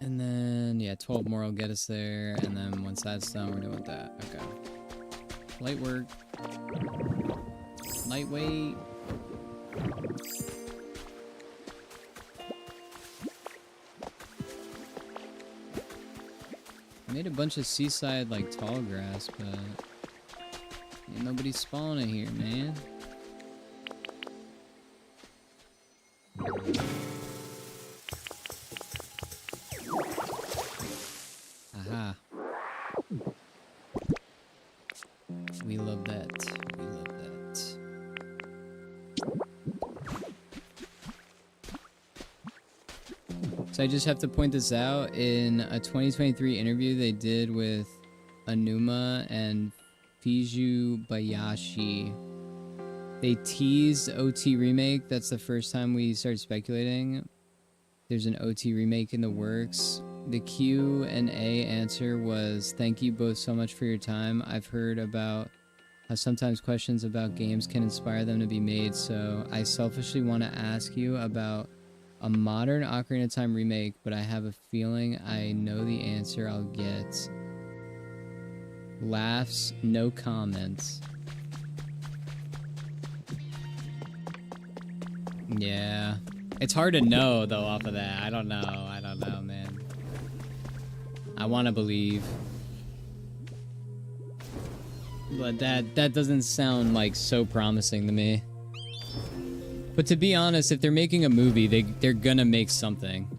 And then, yeah, 12 more will get us there. And then once that's done, we're done with that. Okay. Light work. Lightweight. I made a bunch of seaside, like, tall grass, but ain't nobody spawning here, man. Aha. We love that. We love that. So I just have to point this out. In a 2023 interview they did with Anuma and Fiju Bayashi, they teased OT remake. That's the first time we started speculating. There's an OT remake in the works. The Q&A answer was, "Thank you both so much for your time. I've heard about how sometimes questions about games can inspire them to be made, so I selfishly want to ask you about a modern Ocarina of Time remake, but I have a feeling I know the answer I'll get." Laughs, no comments. Yeah. It's hard to know, though, off of that. I don't know, man. I want to believe. But that doesn't sound like so promising to me. But to be honest, if they're making a movie, they're gonna make something.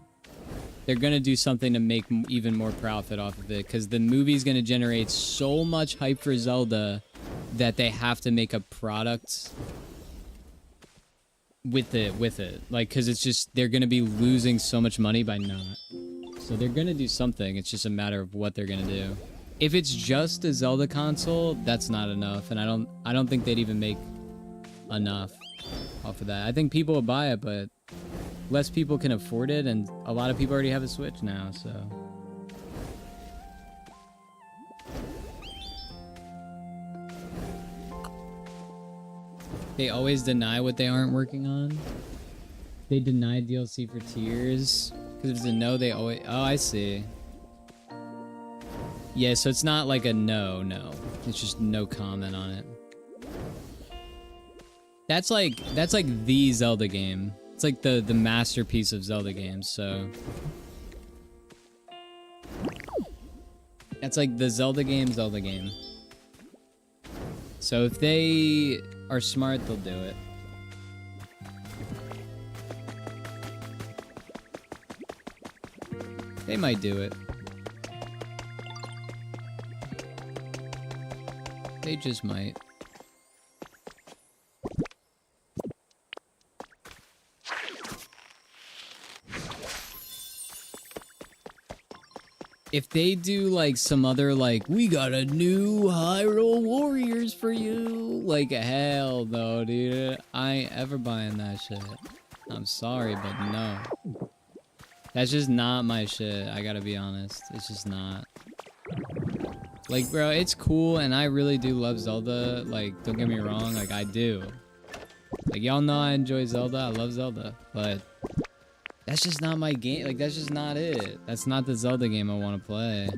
They're gonna do something to make even more profit off of it, because the movie's gonna generate so much hype for Zelda that they have to make a product with it. Like, because it's just, they're gonna be losing so much money by not. So they're gonna do something. It's just a matter of what they're gonna do. If it's just a Zelda console, that's not enough, and I don't think they'd even make enough off of that. I think people will buy it, but less people can afford it, and a lot of people already have a Switch now, so. They always deny what they aren't working on. They deny DLC for Tears. Because if it's a no, they always... Oh, I see. Yeah, so it's not like a no. It's just no comment on it. That's like the Zelda game. It's like the masterpiece of Zelda games, so... That's like the Zelda game. So if they are smart, they'll do it. They might do it. They just might. If they do like some other like, we got a new Hyrule Warriors for you, like hell no, dude. I ain't ever buying that shit. I'm sorry, but no. That's just not my shit, I gotta be honest. It's just not. Like, bro, it's cool, and I really do love Zelda. Like, don't get me wrong, like, I do. Like, y'all know I enjoy Zelda, I love Zelda. But that's just not my game. Like, that's just not it. That's not the Zelda game I want to play.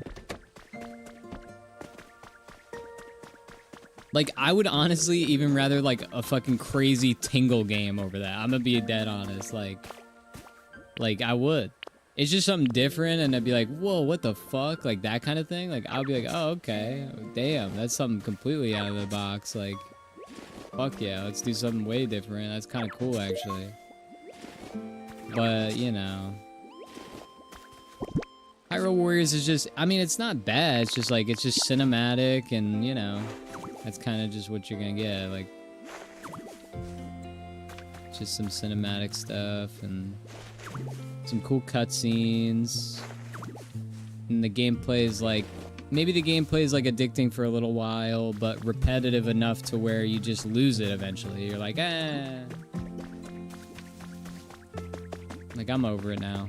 Like, I would honestly even rather, like, a fucking crazy Tingle game over that. I'm gonna be dead honest. Like, I would. It's just something different, and I'd be like, whoa, what the fuck? Like, that kind of thing? Like, I'll be like, oh, okay. Damn, that's something completely out of the box. Like, fuck yeah, let's do something way different. That's kind of cool, actually. But, you know. Hyrule Warriors is just, I mean, it's not bad. It's just, like, it's just cinematic, and, you know, that's kind of just what you're gonna get. Like, just some cinematic stuff, and some cool cutscenes. And the gameplay is like, maybe the gameplay is like addicting for a little while, but repetitive enough to where you just lose it eventually. You're like, eh. Like, I'm over it now.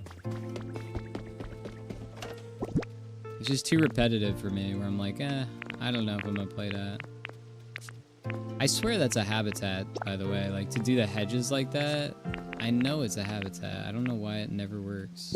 It's just too repetitive for me, where I'm like, eh, I don't know if I'm gonna play that. I swear that's a habitat, by the way. Like, to do the hedges like that, I know it's a habitat. I don't know why it never works.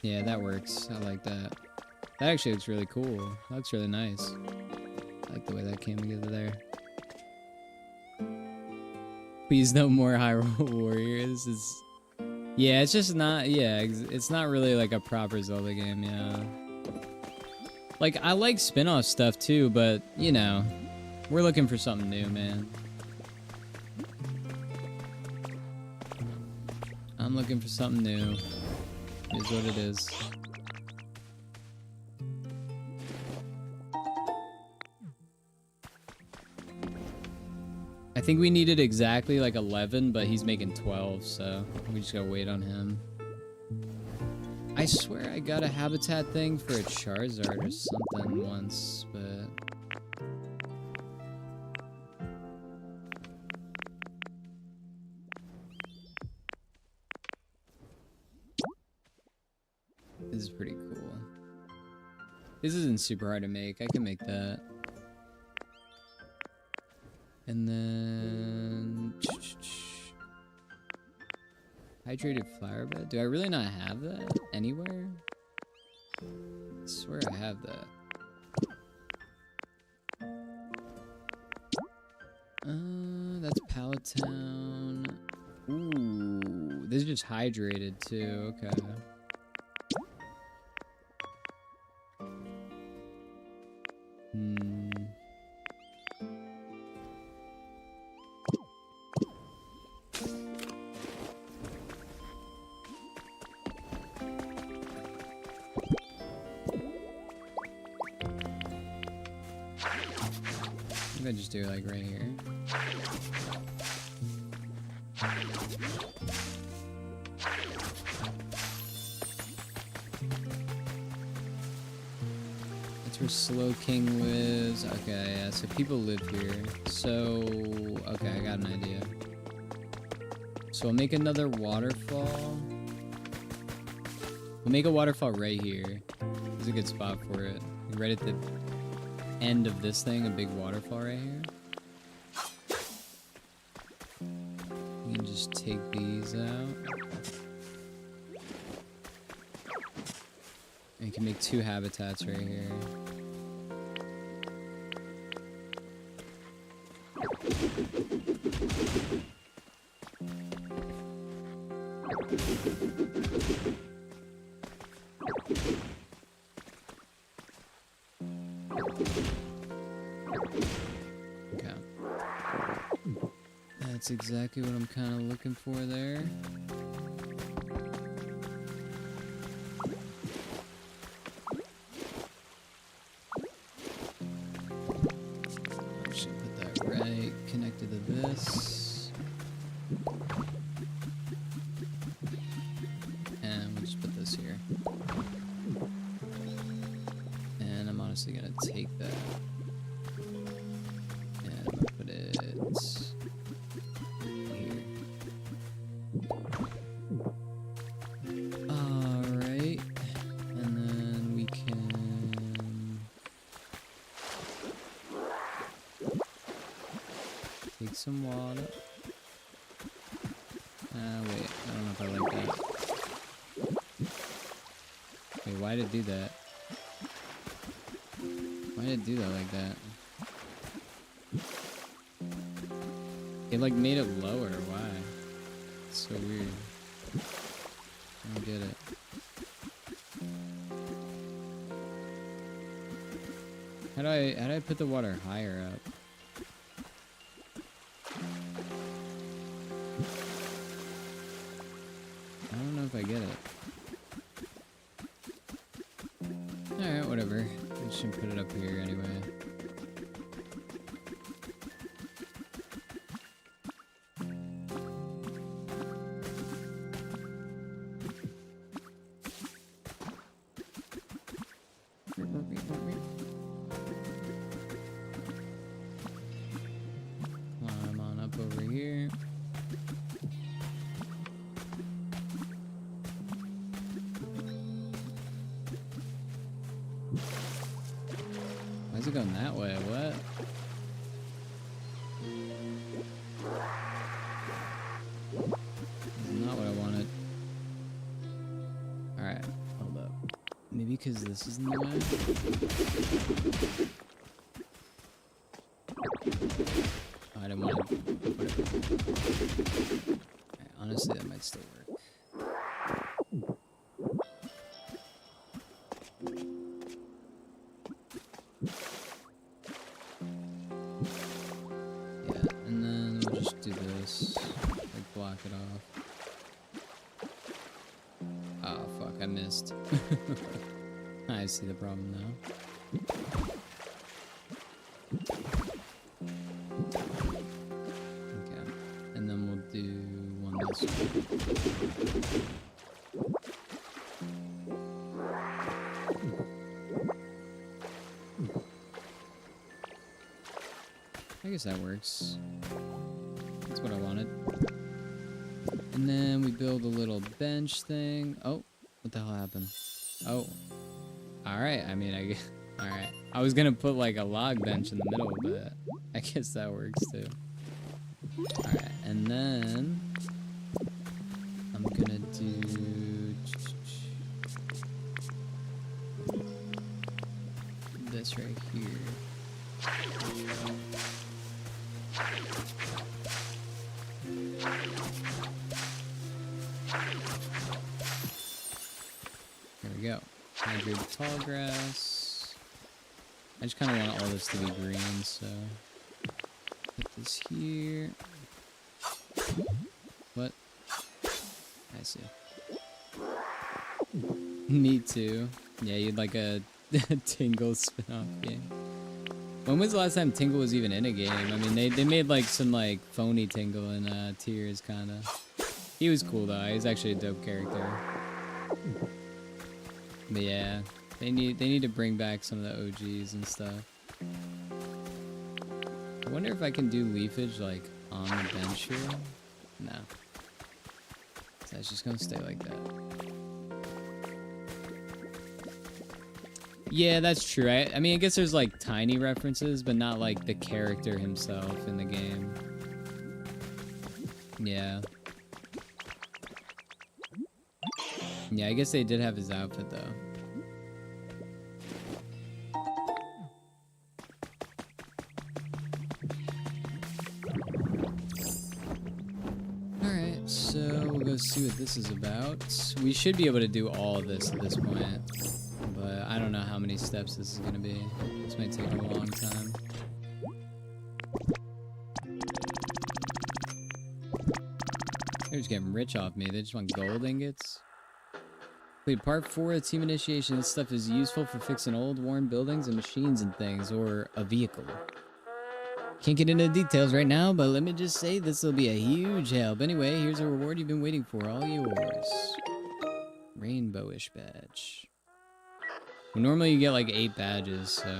Yeah, that works. I like that. That actually looks really cool. That looks really nice. I like the way that came together there. Please no more Hyrule Warriors. It's... Yeah, it's just not... Yeah, it's not really like a proper Zelda game, yeah. Like, I like spin-off stuff too, but, you know, we're looking for something new, man. I'm looking for something new. Is what it is. I think we needed exactly like 11, but he's making 12, so we just gotta wait on him. I swear I got a habitat thing for a Charizard or something once, but... This is pretty cool. This isn't super hard to make. I can make that. And then... hydrated flower bed? Do I really not have that anywhere? I swear I have that. That's Pallet Town. Ooh, this is just hydrated too. Okay. I just do it like right here. That's where Slow King lives. Okay, yeah, so people live here. So, okay, I got an idea. So I'll make another waterfall. We'll make a waterfall right here. It's a good spot for it. Right at the end of this thing, a big waterfall right here. You can just take these out. And you can make 2 habitats right here. Okay. That's exactly what I'm kind of looking for there. I should put that right connected to this. And we'll just put this here. And I'm honestly gonna take that. And I'm gonna put it here. Alright. And then we can take some water. Wait, I don't know if I like that. Wait, why did it do that? Why did it do that like that? It like made it lower, why? It's so weird. I don't get it. How do I put the water higher up? I don't know if I get it. Alright, whatever. I should put it up here anyway. Climb on up over here. Why is it going that way? What? This is not what I wanted. Alright, hold up. Maybe because this is in the way? Oh, I didn't want to put it. Alright, honestly, that might still work. Do this, like block it off. Oh fuck, I missed. I see the problem now. Okay, and then we'll do one this way. I guess that works. That's what I wanted. And then we build a little bench thing. Oh, what the hell happened? Oh. Alright, I mean, alright. I was gonna put like a log bench in the middle, but I guess that works too. Alright, and then I'm gonna do this right here. There we go. Hydrate the tall grass. I just kind of want all this to be green, so put this here. What? I see. Me too. Yeah, you'd like a Tingle spin-off game. When was the last time Tingle was even in a game? I mean, they made like some like phony Tingle in Tears, kind of. He was cool though. He was actually a dope character. But yeah, they need to bring back some of the OGs and stuff. I wonder if I can do leafage like on the bench here. No, so it's just gonna stay like that. Yeah, that's true. I mean, I guess there's like tiny references, but not like the character himself in the game. Yeah. Yeah, I guess they did have his outfit though. Alright, so we'll go see what this is about. We should be able to do all of this at this point, but I don't know how many steps this is going to be. This might take a long time. They're just getting rich off me. They just want gold ingots. Wait, part 4 of team initiation. This stuff is useful for fixing old, worn buildings and machines and things, or a vehicle. Can't get into the details right now, but let me just say this will be a huge help. Anyway, here's a reward you've been waiting for, all yours. Rainbowish badge. Well, normally you get like 8 badges, so...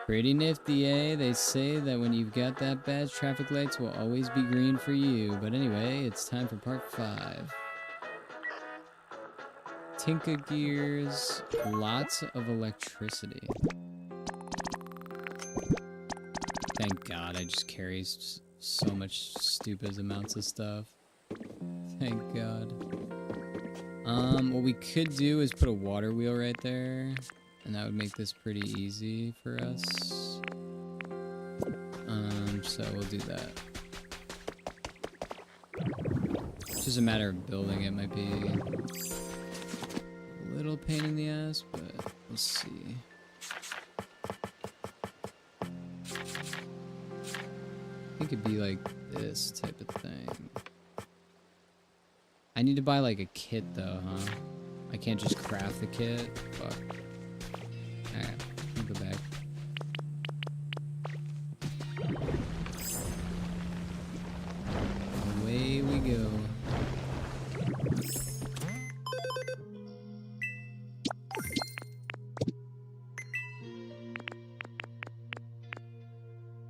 Pretty nifty, eh? They say that when you've got that badge, traffic lights will always be green for you. But anyway, it's time for part 5. Tinka gears, lots of electricity. Thank God I just carry so much stupid amounts of stuff. Thank God. What we could do is put a water wheel right there, and that would make this pretty easy for us. So we'll do that. It's just a matter of building it. Might be a little pain in the ass, but we'll see. I think it'd be like this type of thing. I need to buy like a kit though, huh? I can't just craft the kit. Fuck. Alright, I'll go back. Away we go.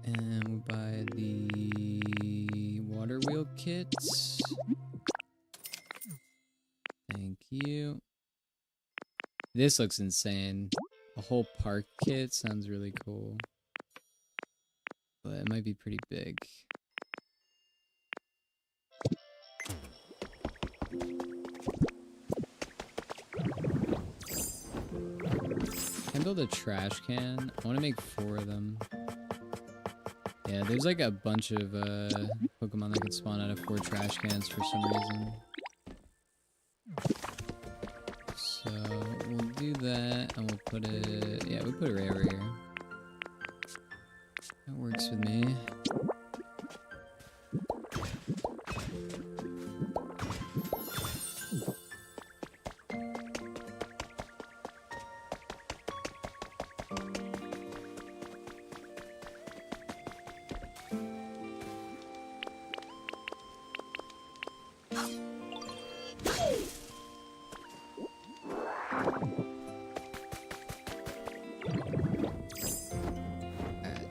And we'll buy the water wheel kit. Thank you. This looks insane. A whole park kit sounds really cool. But it might be pretty big. Can I build a trash can? I want to make 4 of them. Yeah, there's like a bunch of Pokemon that can spawn out of 4 trash cans for some reason. So we'll do that, and we'll put it. Yeah, we'll put it right over here. That works with me.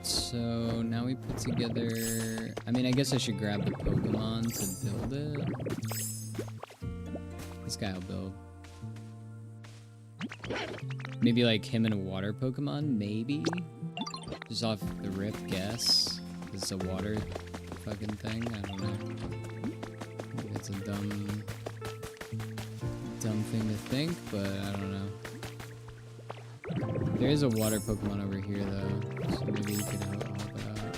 So now we put together, I mean, I guess I should grab the Pokemon to build it. This guy will build. Maybe like him and a water Pokemon, maybe? Just off the rip guess. It's a water fucking thing, I don't know. Maybe it's a dumb thing to think, but I don't know. There is a water Pokemon over here though, so maybe you could help out.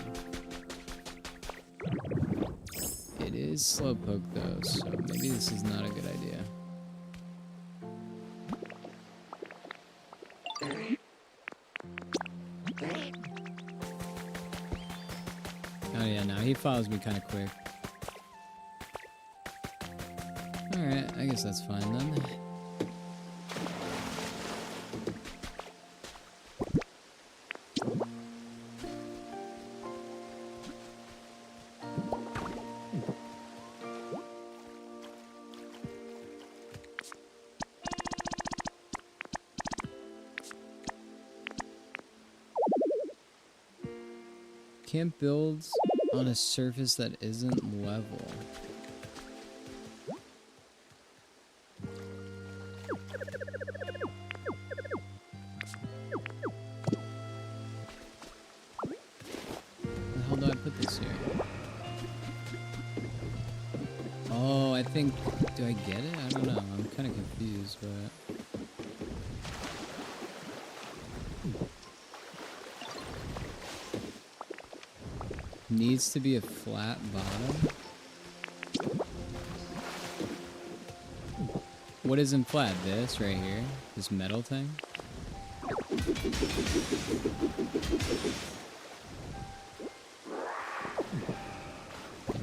It is Slowpoke though, so maybe this is not a good idea. Oh yeah, no, he follows me kind of quick. Alright, I guess that's fine then. Can't build on a surface that isn't level. Where the hell do I put this here? Oh, I think... Do I get it? I don't know. I'm kind of confused, but... Needs to be a flat bottom. What isn't flat? This right here? This metal thing?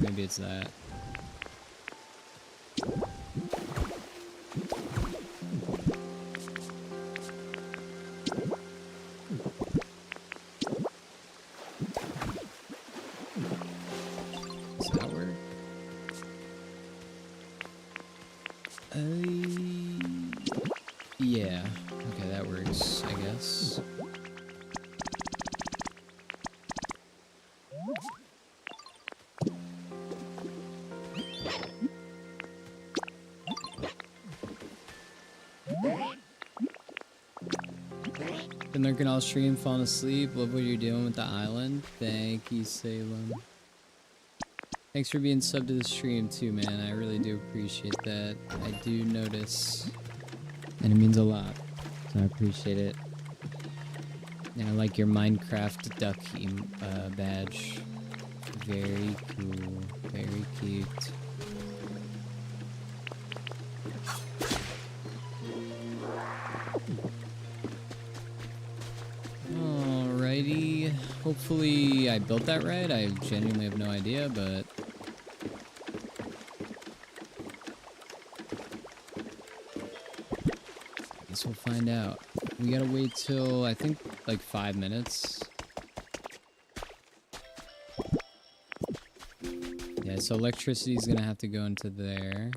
Maybe it's that. Yeah. Okay, that works, I guess. Been lurking all stream, falling asleep. Love what you're doing with the island. Thank you, Salem. Thanks for being subbed to the stream too, man. I really do appreciate that. I do notice. And it means a lot. So I appreciate it. And I like your Minecraft duck badge. Very cool. Very cute. Alrighty. Hopefully I built that right. I genuinely have no idea, but... We'll find out. We gotta wait till, I think, like 5 minutes. Yeah, so electricity is gonna have to go into there.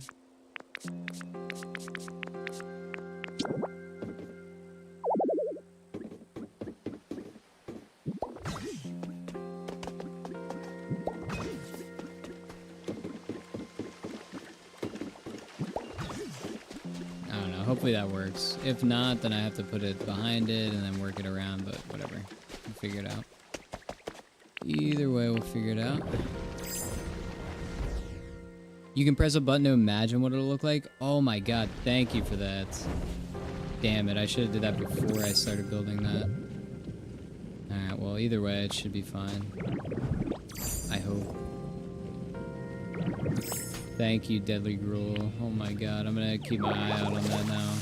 Hopefully that works. If not, then I have to put it behind it and then work it around, but whatever. We'll figure it out. Either way, we'll figure it out. You can press a button to imagine what it'll look like. Oh my god, thank you for that. Damn it, I should have did that before I started building that. Alright, well, either way, it should be fine. I hope. Thank you, Deadly Gruel. Oh my god, I'm gonna keep my eye out on that now.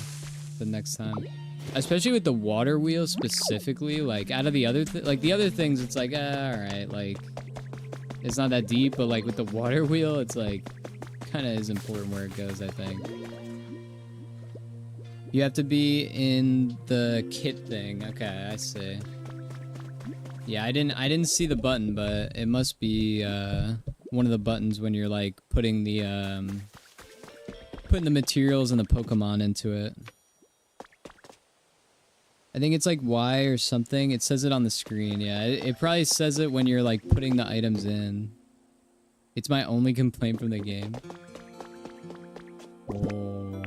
The next time. Especially with the water wheel specifically, like, out of the other the other things, it's like, alright, like, it's not that deep, but like with the water wheel, it's like, kinda is important where it goes, I think. You have to be in the kit thing. Okay, I see. Yeah, I didn't see the button, but it must be, one of the buttons when you're like putting the materials and the Pokemon into it. I think it's like Y or something. It says it on the screen. Yeah, it probably says it when you're like putting the items in. It's my only complaint from the game. Oh,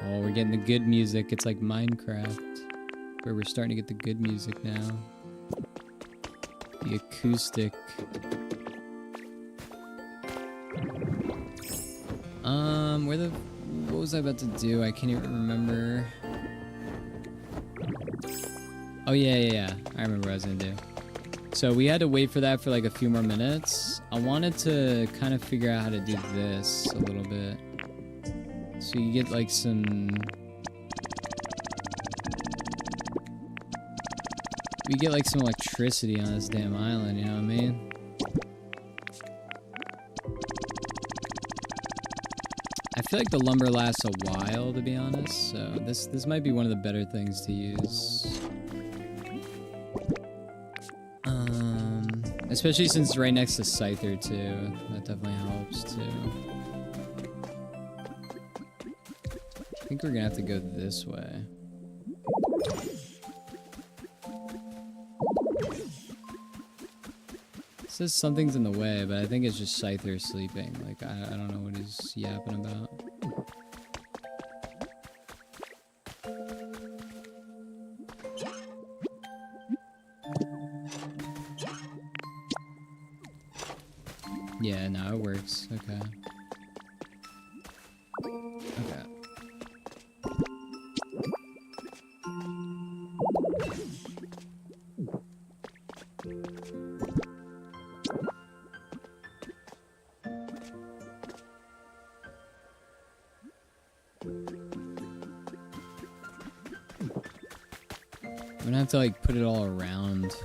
Oh, we're getting the good music. It's like Minecraft, where we're starting to get the good music now. The acoustic. What was I about to do? I can't even remember. Oh, yeah. I remember what I was gonna do. So we had to wait for that for like a few more minutes. I wanted to kind of figure out how to do this a little bit. So you get like some... We get like some electricity on this damn island, you know what I mean? I feel like the lumber lasts a while, to be honest, so this might be one of the better things to use. Especially since it's right next to Scyther too. That definitely helps too. I think we're gonna have to go this way. It says something's in the way, but I think it's just Scyther sleeping. Like, I don't know what he's yapping about. Yeah, no, it works. Okay. Okay. I'm gonna have to like put it all around.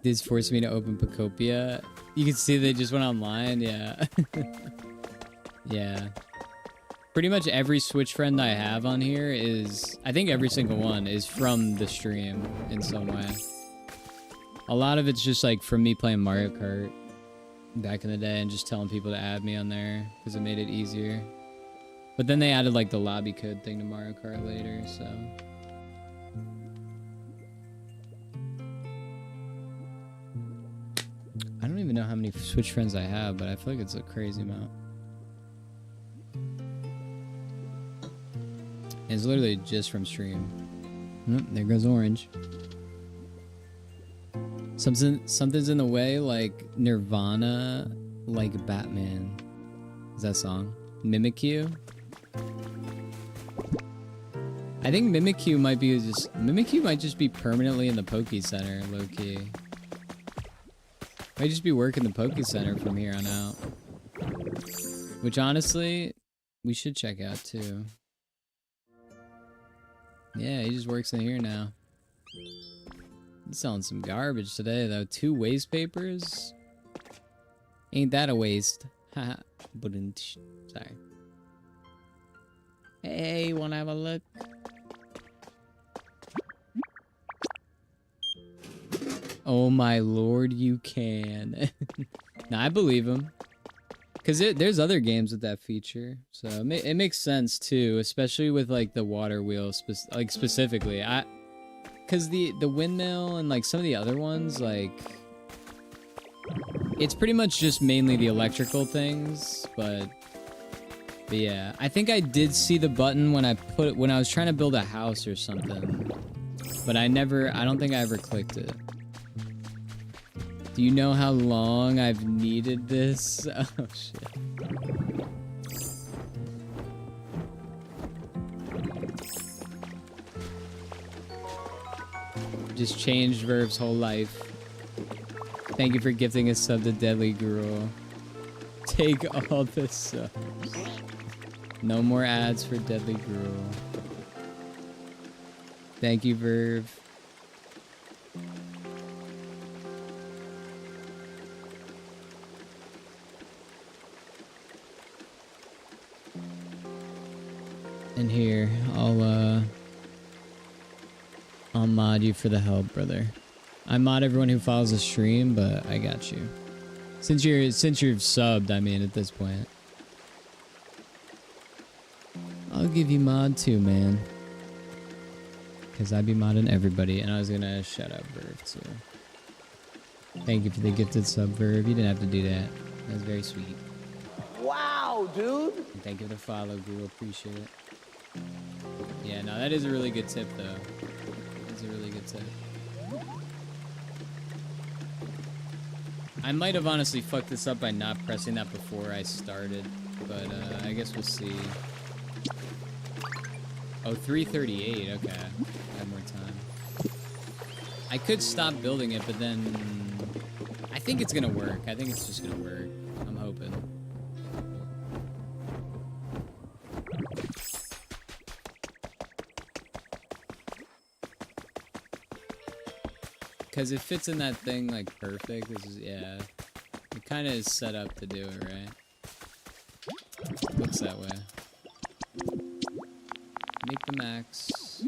This forced me to open Pokopia. You can see they just went online, yeah. Yeah. Pretty much every Switch friend I have on here is, I think every single one is from the stream in some way. A lot of it's just like from me playing Mario Kart back in the day and just telling people to add me on there because it made it easier. But then they added like the lobby code thing to Mario Kart later, so... I don't even know how many Switch friends I have, but I feel like it's a crazy amount. And it's literally just from stream. Oh, there goes Orange. Something's in the way, like Nirvana, like Batman. Is that song? Mimikyu? I think Mimikyu might just be permanently in the Poke Center, low key. Might just be working the Poke Center from here on out. Which honestly, we should check out too. Yeah, he just works in here now. He's selling some garbage today though. 2 waste papers? Ain't that a waste? Haha. Sorry. Hey, wanna have a look? Oh my lord, you can. Nah, I believe him. Because there's other games with that feature. So it makes sense too, especially with like the water wheel specifically. Because the windmill and like some of the other ones, like... It's pretty much just mainly the electrical things, but yeah. I think I did see the button when I was trying to build a house or something. But I don't think I ever clicked it. Do you know how long I've needed this? Oh, shit. Just changed Verb's whole life. Thank you for gifting a sub to Deadly Gruel. Take all the subs. No more ads for Deadly Gruel. Thank you, Verb. And here, I'll mod you for the help, brother. I mod everyone who follows the stream, but I got you. Since you're subbed, I mean, at this point. I'll give you mod too, man. Because I be modding everybody, and I was gonna shout out Verve too. Thank you for the gifted sub, Verb. You didn't have to do that. That was very sweet. Wow, dude. And thank you for the follow, Google. Appreciate it. Yeah, no, that is a really good tip, though. That's a really good tip. I might have honestly fucked this up by not pressing that before I started, but I guess we'll see. Oh, 338. Okay, I have more time. I could stop building it, but then I think it's gonna work. I think it's just gonna work. I'm hoping. Because it fits in that thing, like, perfect. This is, yeah. It kind of is set up to do it, right? Looks that way. Make the max.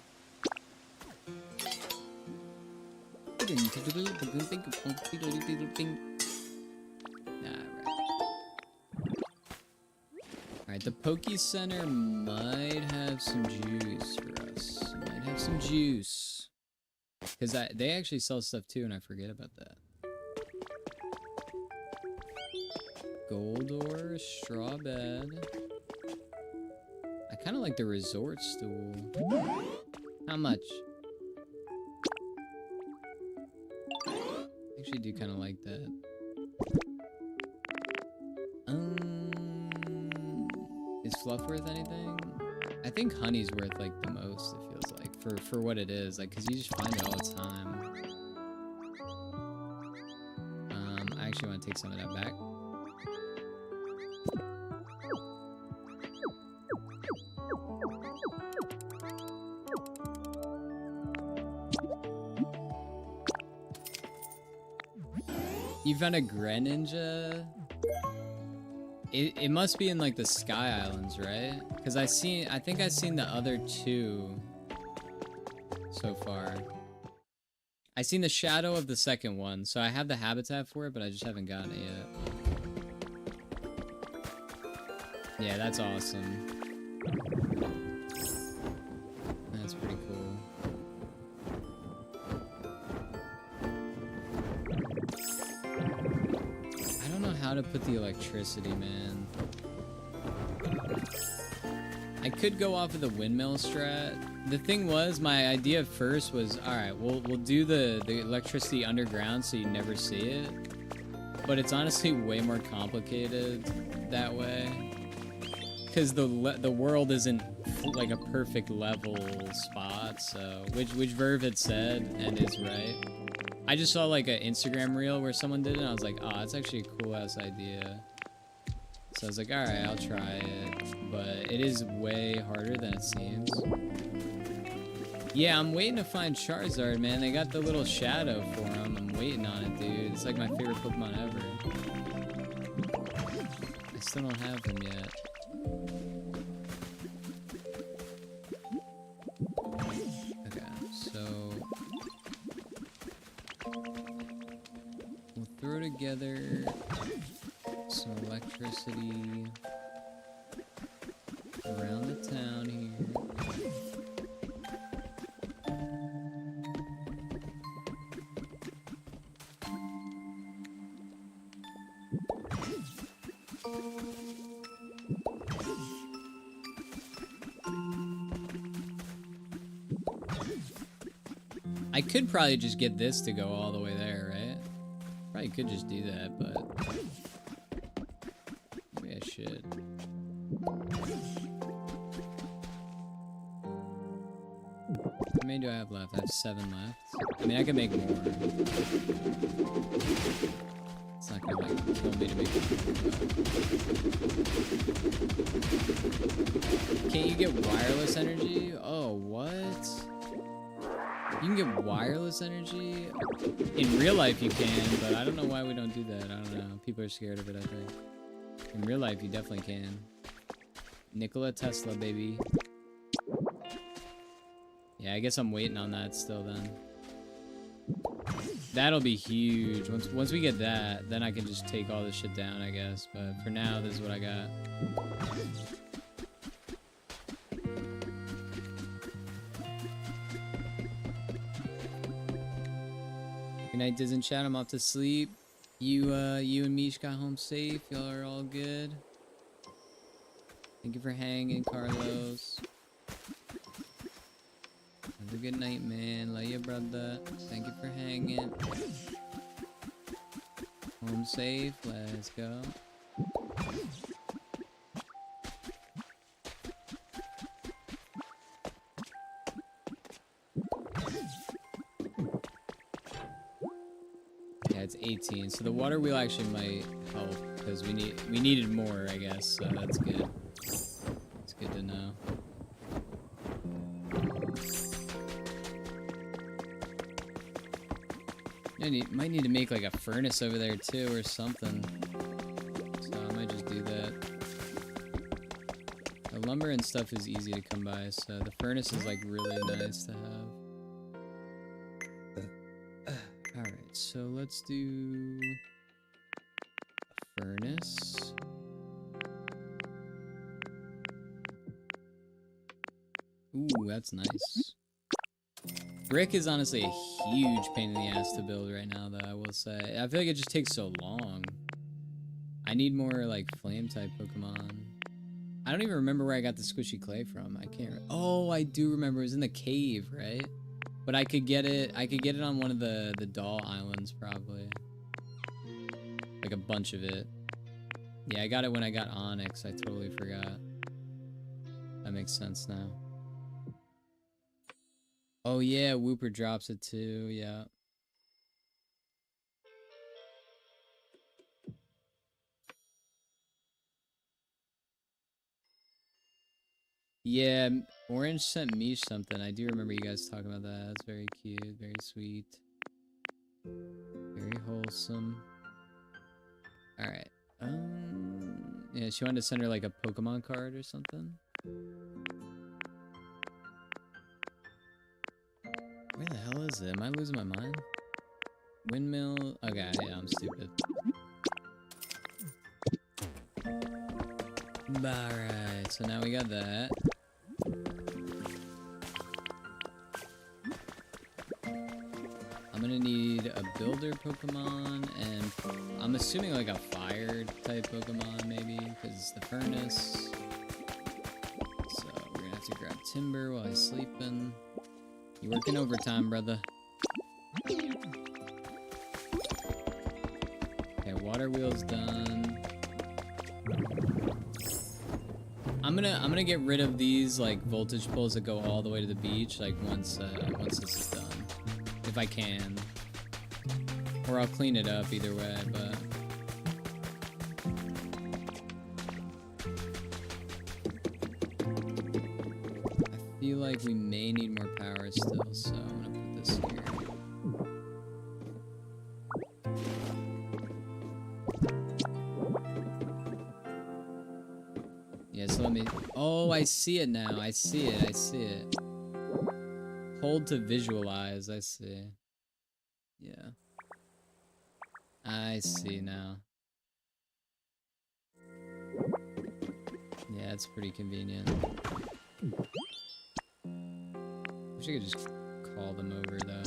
Alright, the Poke Center might have some juice for us. Might have some juice. Because they actually sell stuff too, and I forget about that. Gold ore, straw bed. I kind of like the resort stool. How much? I actually do kind of like that. Is fluff worth anything? I think honey's worth like the most, it feels like, for what it is, like, because you just find it all the time. I actually want to take some of that back. You found a Greninja? It must be in like the Sky Islands, right? Because I think I've seen the other two so far. I seen the shadow of the second one, so I have the habitat for it, but I just haven't gotten it yet. Yeah, that's awesome. That's pretty cool. I don't know how to put the electricity, man. I could go off of the windmill strat. The thing was, my idea at first was, alright, we'll do the electricity underground so you never see it. But it's honestly way more complicated that way. Because the world isn't like a perfect level spot, so which Verve had said and is right. I just saw like an Instagram reel where someone did it, and I was like, oh, that's actually a cool ass idea. So I was like, alright, I'll try it. But it is way harder than it seems. Yeah, I'm waiting to find Charizard, man. They got the little shadow for him. I'm waiting on it, dude. It's like my favorite Pokemon ever. I still don't have him yet. Okay, so we'll throw together some electricity around the town here. I could probably just get this to go all the way there, right? Probably could just do that, but maybe I should. How many do I have left? I have 7 left. I mean, I can make more. It's not gonna like kill me to make more. Can't you get wireless energy? Oh, what? You can get wireless energy? In real life you can, but I don't know why we don't do that. I don't know. People are scared of it, I think. In real life you definitely can. Nikola Tesla, baby. Yeah, I guess I'm waiting on that still then. That'll be huge. Once we get that, then I can just take all this shit down, I guess. But for now, this is what I got. Good night, Diz and chat. I'm off to sleep. You and Mish got home safe. Y'all are all good. Thank you for hanging, Carlos. Have a good night, man. Love you, brother. Thank you for hanging. Home safe. Let's go. Yeah, it's 18. So the water wheel actually might help because we needed more, I guess. So that's good. It's good to know. Might need to make like a furnace over there too or something. So I might just do that. The lumber and stuff is easy to come by, so the furnace is like really nice to have. Alright, so let's do a furnace. Ooh, that's nice. Brick is honestly a huge pain in the ass to build right now, though, I will say. I feel like it just takes so long. I need more, like, flame-type Pokemon. I don't even remember where I got the squishy clay from. I can't... Oh, I do remember. It was in the cave, right? But I could get it on one of the doll islands, probably. Like, a bunch of it. Yeah, I got it when I got Onyx. I totally forgot. That makes sense now. Oh yeah, Whooper drops it too, yeah. Yeah, Orange sent me something. I do remember you guys talking about that. That's very cute, very sweet. Very wholesome. Alright. Yeah, she wanted to send her like a Pokemon card or something. Where the hell is it? Am I losing my mind? Windmill. Okay, yeah, I'm stupid. Alright, so now we got that. I'm gonna need a builder Pokemon, and I'm assuming like a fire type Pokemon maybe, because it's the furnace. So we're gonna have to grab timber while he's sleeping. You working overtime, brother. Okay, water wheel's done. I'm gonna get rid of these like voltage poles that go all the way to the beach like once this is done. If I can. Or I'll clean it up either way, but I feel like we may need more power still, so I'm gonna put this here. Yeah, so let me... Oh, I see it now. I see it. I see it. Hold to visualize. I see. Yeah. I see now. Yeah, it's pretty convenient. Wish I could just call them over, though.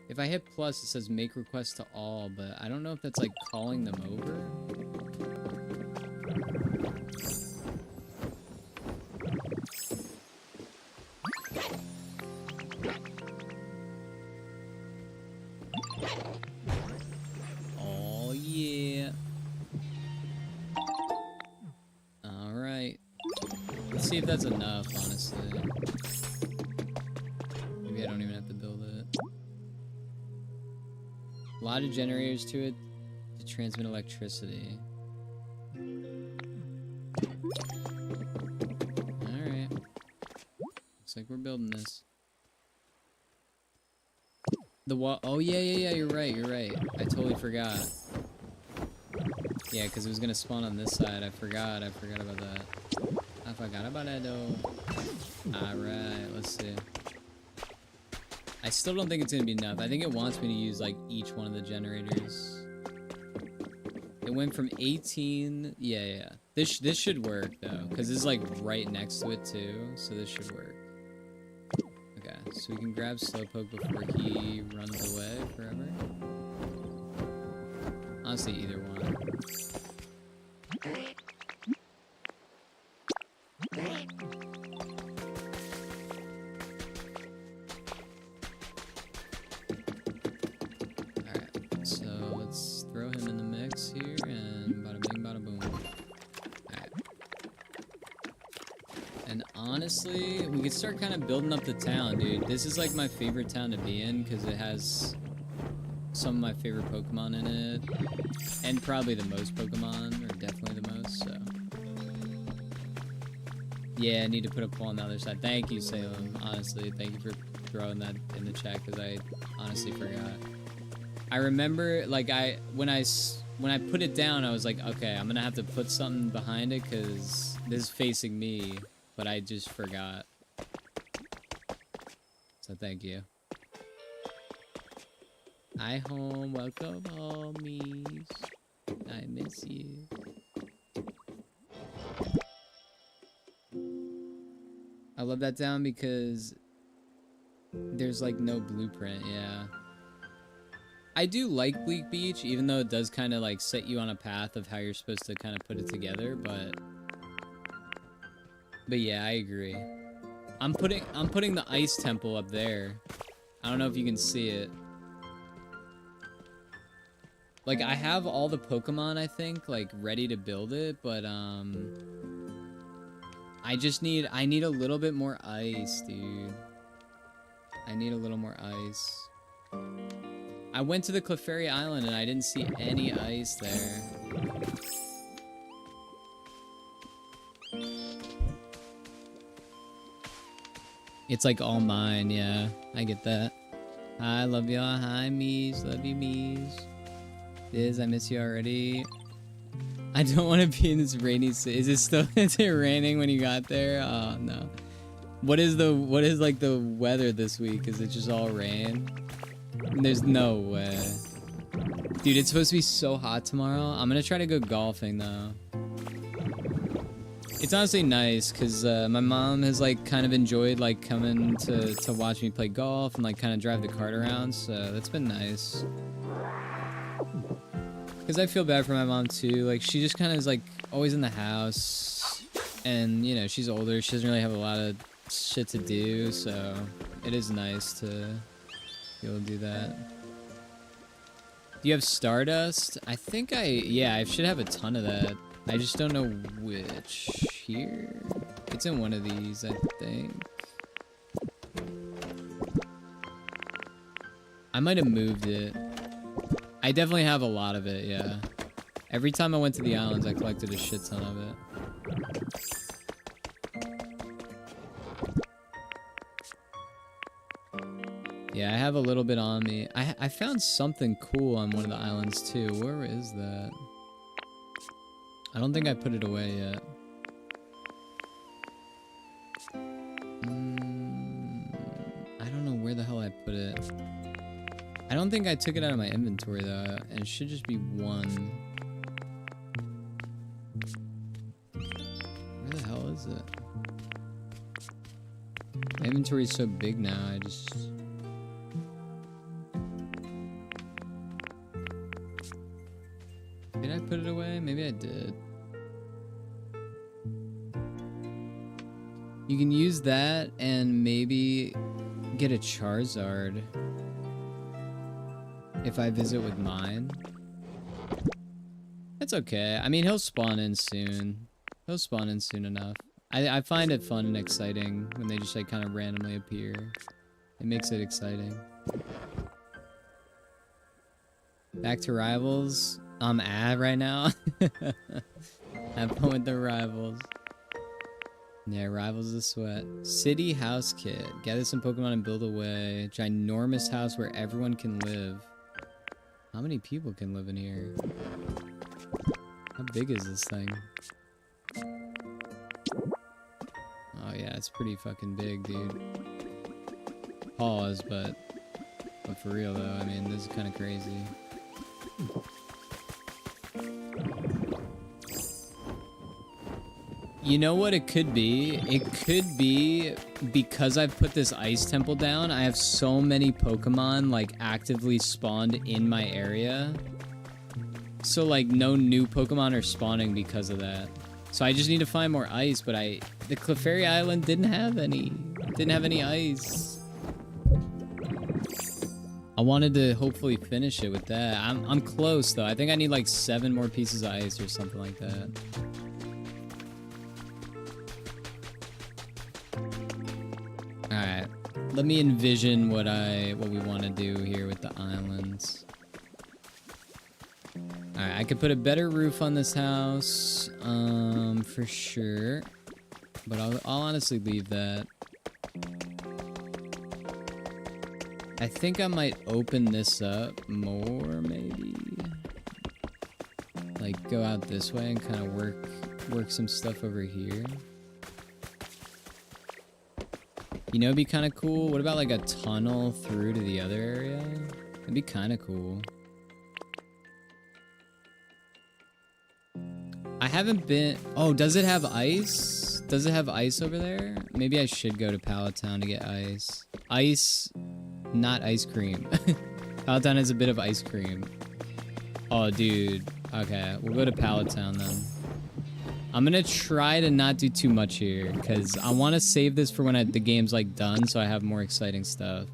If I hit plus, it says make request to all, but I don't know if that's like calling them over. Oh yeah. Alright. Let's see if that's enough, honestly. Maybe I don't even have to build it. A lot of generators to it to transmit electricity. Alright. Looks like we're building this. The wall. Oh, yeah, you're right, I totally forgot. Yeah, because it was going to spawn on this side. I forgot about that. I forgot about that, though. Alright, let's see. I still don't think it's going to be enough. I think it wants me to use, like, each one of the generators. It went from 18. Yeah. This should work though, because this is like right next to it too, so this should work. Okay, so we can grab Slowpoke before he runs away forever. Honestly, either one. Alright, so let's throw him in the mix here, and bada bing, bada boom. Alright. And honestly, we could start kind of building up the town, dude. This is like my favorite town to be in, because it has some of my favorite Pokemon in it. And probably the most Pokemon, or definitely the most, so. Yeah, I need to put a poll on the other side. Thank you, Salem. Honestly, thank you for throwing that in the chat, because I honestly forgot. I remember, like, when I put it down, I was like, okay, I'm gonna have to put something behind it, because this is facing me, but I just forgot. So thank you. Hi home, welcome homies. I miss you. I love that down because there's like no blueprint, yeah. I do like Bleak Beach, even though it does kind of like set you on a path of how you're supposed to kind of put it together, but yeah, I agree. I'm putting the ice temple up there. I don't know if you can see it. Like, I have all the Pokemon, I think, like, ready to build it, but, I need a little bit more ice, dude. I need a little more ice. I went to the Clefairy Island and I didn't see any ice there. It's like all mine, yeah. I get that. Hi, love y'all. Hi, Mies. Love you, Mies. Diz, I miss you already. I don't want to be in this rainy city. Is it raining when you got there? Oh no. What is like the weather this week? Is it just all rain? There's no way. Dude, it's supposed to be so hot tomorrow. I'm gonna try to go golfing though. It's honestly nice because my mom has like kind of enjoyed like coming to watch me play golf and like kind of drive the cart around, so that's been nice. Because I feel bad for my mom too. Like, she just kind of is like always in the house, and you know, she's older. She doesn't really have a lot of shit to do, so it is nice to be able to do that. Do you have Stardust? I think I should have a ton of that. I just don't know which. Here? It's in one of these, I think. I might have moved it. I definitely have a lot of it, yeah. Every time I went to the islands, I collected a shit ton of it. Yeah, I have a little bit on me. I found something cool on one of the islands, too. Where is that? I don't think I put it away yet. I don't know where the hell I put it. I don't think I took it out of my inventory though, and it should just be one. Where the hell is it? My inventory is so big now, I just... Did I put it away? Maybe I did. You can use that and maybe get a Charizard if I visit with mine. It's okay. I mean, he'll spawn in soon. He'll spawn in soon enough. I find it fun and exciting when they just like kind of randomly appear. It makes it exciting. Back to Rivals. I'm ad right now. Have fun with the Rivals. Yeah, Rivals of Sweat. City House Kit. Gather some Pokemon and build a way. Ginormous house where everyone can live. How many people can live in here? How big is this thing? Oh yeah, it's pretty fucking big, dude. Pause, but for real though, I mean, this is kind of crazy. You know what it could be? It could be because I've put this ice temple down, I have so many Pokemon like actively spawned in my area. So like no new Pokemon are spawning because of that. So I just need to find more ice, but the Clefairy Island didn't have any ice. I wanted to hopefully finish it with that. I'm close though. I think I need like 7 more pieces of ice or something like that. Alright, let me envision what we want to do here with the islands. Alright, I could put a better roof on this house, for sure. But I'll honestly leave that. I think I might open this up more, maybe. Like, go out this way and kind of work some stuff over here. You know, it'd be kind of cool. What about like a tunnel through to the other area? It'd be kind of cool. I haven't been... Oh, does it have ice? Does it have ice over there? Maybe I should go to Pallet Town to get ice. Ice, not ice cream. Pallet Town has a bit of ice cream. Oh, dude. Okay, we'll go to Pallet Town then. I'm gonna try to not do too much here, because I want to save this for when the game's like done, so I have more exciting stuff.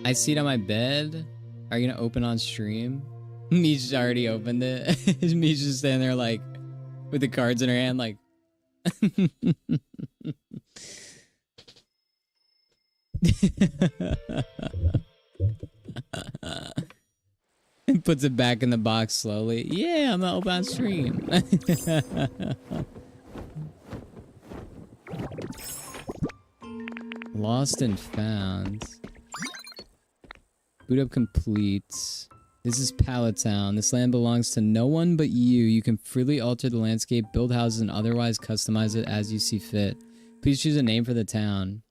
I see it on my bed. Are you gonna open on stream? Mish already opened it. Mish just standing there like, with the cards in her hand like... And puts it back in the box slowly. Yeah, I'm gonna open on stream. Lost and found. Boot up complete. This is Pallet Town. This land belongs to no one but you. You can freely alter the landscape, build houses, and otherwise customize it as you see fit. Please choose a name for the town.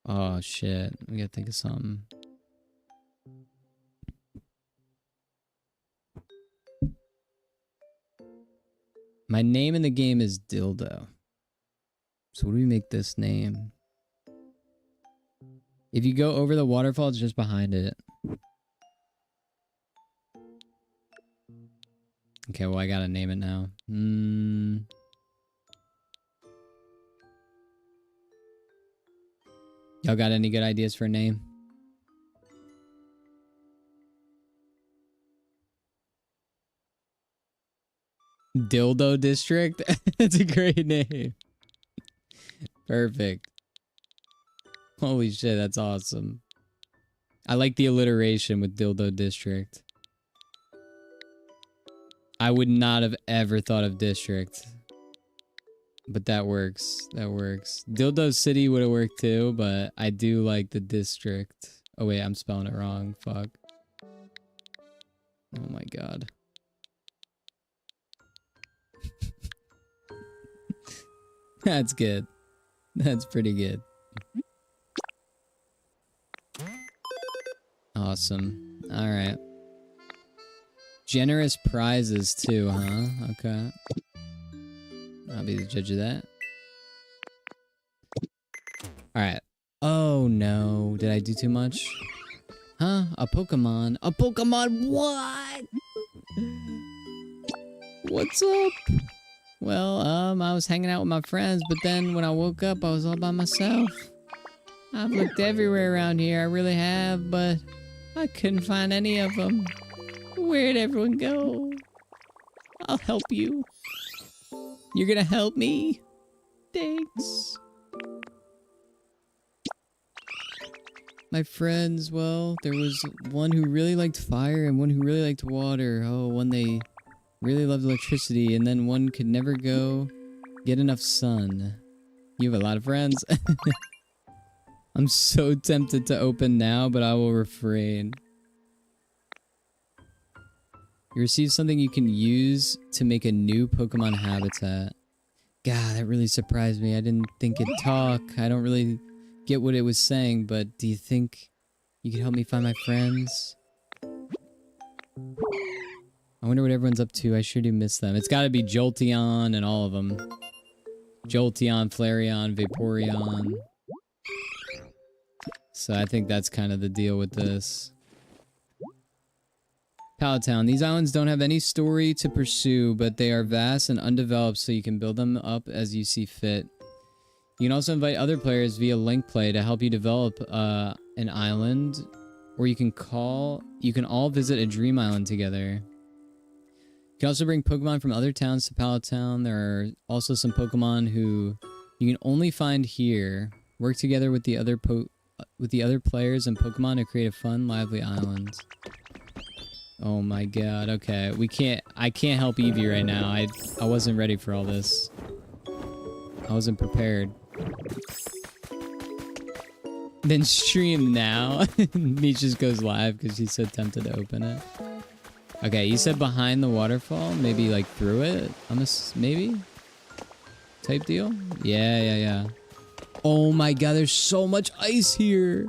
Oh shit. We gotta think of something. My name in the game is Dildo. So what do we make this name? If you go over the waterfall, it's just behind it. Okay, well, I gotta name it now. Y'all got any good ideas for a name? Dildo District? That's a great name. Perfect. Holy shit, that's awesome. I like the alliteration with Dildo District. I would not have ever thought of District. But that works. That works. Dildo City would have worked too, but I do like the District. Oh wait, I'm spelling it wrong. Fuck. Oh my god. That's good. That's pretty good. Awesome. Alright. Generous prizes too, huh? Okay. I'll be the judge of that. Alright. Oh no. Did I do too much? Huh? A Pokemon? A Pokemon? What? What's up? Well, I was hanging out with my friends, but then when I woke up, I was all by myself. I've looked everywhere around here, I really have, but I couldn't find any of them. Where'd everyone go? I'll help you. You're gonna help me? Thanks. My friends, well, there was one who really liked fire and one who really liked water. Oh, one they really loved electricity, and then one could never get enough sun. You have a lot of friends. I'm so tempted to open now, but I will refrain. You receive something you can use to make a new Pokemon habitat. God, that really surprised me. I didn't think it'd talk. I don't really get what it was saying, but do you think you could help me find my friends? I wonder what everyone's up to. I sure do miss them. It's got to be Jolteon and all of them. Jolteon, Flareon, Vaporeon. So I think that's kind of the deal with this. Pallet Town. These islands don't have any story to pursue, but they are vast and undeveloped, so you can build them up as you see fit. You can also invite other players via link play to help you develop an island, or you can all visit a dream island together. You can also bring Pokemon from other towns to Pallet Town. There are also some Pokemon who you can only find here. Work together with the other players and Pokemon to create a fun, lively island. Oh my god, okay. I can't help Eevee right now. I wasn't ready for all this. I wasn't prepared. Then stream now. Meech just goes live because she's so tempted to open it. Okay, you said behind the waterfall? Maybe like through it? Maybe? Type deal? Yeah. Oh my god, there's so much ice here!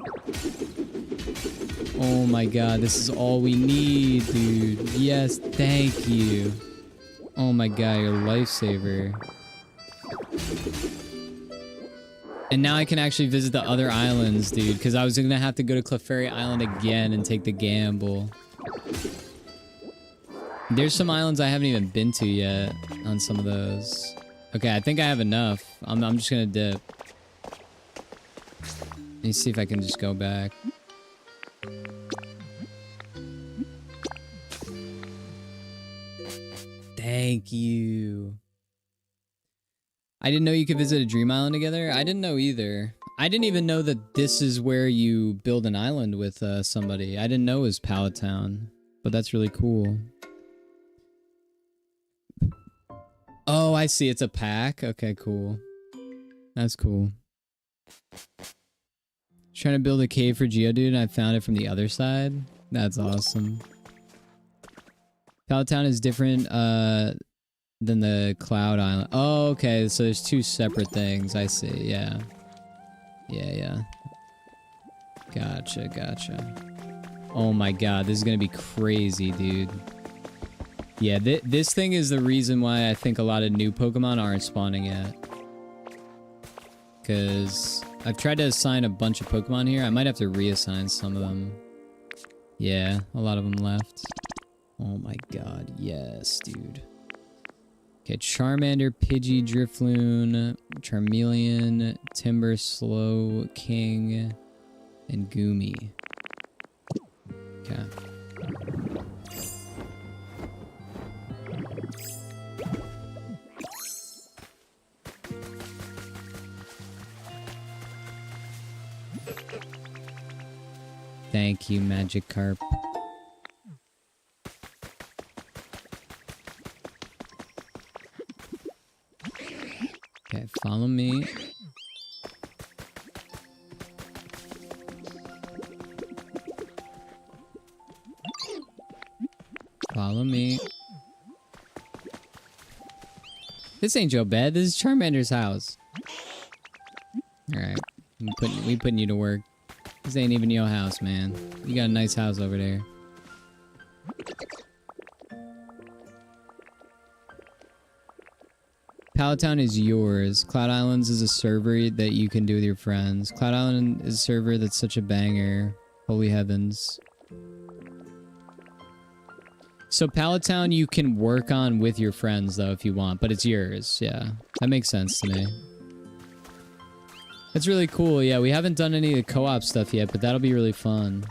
Oh my god, this is all we need, dude. Yes, thank you. Oh my god, you're a lifesaver. And now I can actually visit the other islands, dude, because I was gonna have to go to Clefairy Island again and take the gamble. There's some islands I haven't even been to yet on some of those. Okay, I think I have enough. I'm just gonna dip. Let me see if I can just go back. Thank you. I didn't know you could visit a dream island together. I didn't know either. I didn't even know that this is where you build an island with somebody. I didn't know it was Pallet Town, but that's really cool. Oh, I see. It's a pack. Okay, cool. That's cool. Trying to build a cave for Geodude and I found it from the other side. That's awesome. Pallet Town is different than the Cloud Island. Oh, okay. So there's two separate things. I see. Yeah. Yeah. Gotcha. Oh my god. This is going to be crazy, dude. Yeah, this thing is the reason why I think a lot of new Pokemon aren't spawning yet. Because I've tried to assign a bunch of Pokemon here. I might have to reassign some of them. Yeah, a lot of them left. Oh my god, yes, dude. Okay, Charmander, Pidgey, Drifloon, Charmeleon, Timber, Slow King, and Goomy. Okay. Thank you, Magikarp. Okay, follow me. Follow me. This ain't your bed. This is Charmander's house. Alright. We putting you to work. This ain't even your house, man. You got a nice house over there. Pallet Town is yours. Cloud Islands is a server that you can do with your friends. Cloud Island is a server that's such a banger. Holy heavens. So Pallet Town you can work on with your friends though if you want, but it's yours. Yeah, that makes sense to me. That's really cool. Yeah, we haven't done any of the co-op stuff yet, but that'll be really fun.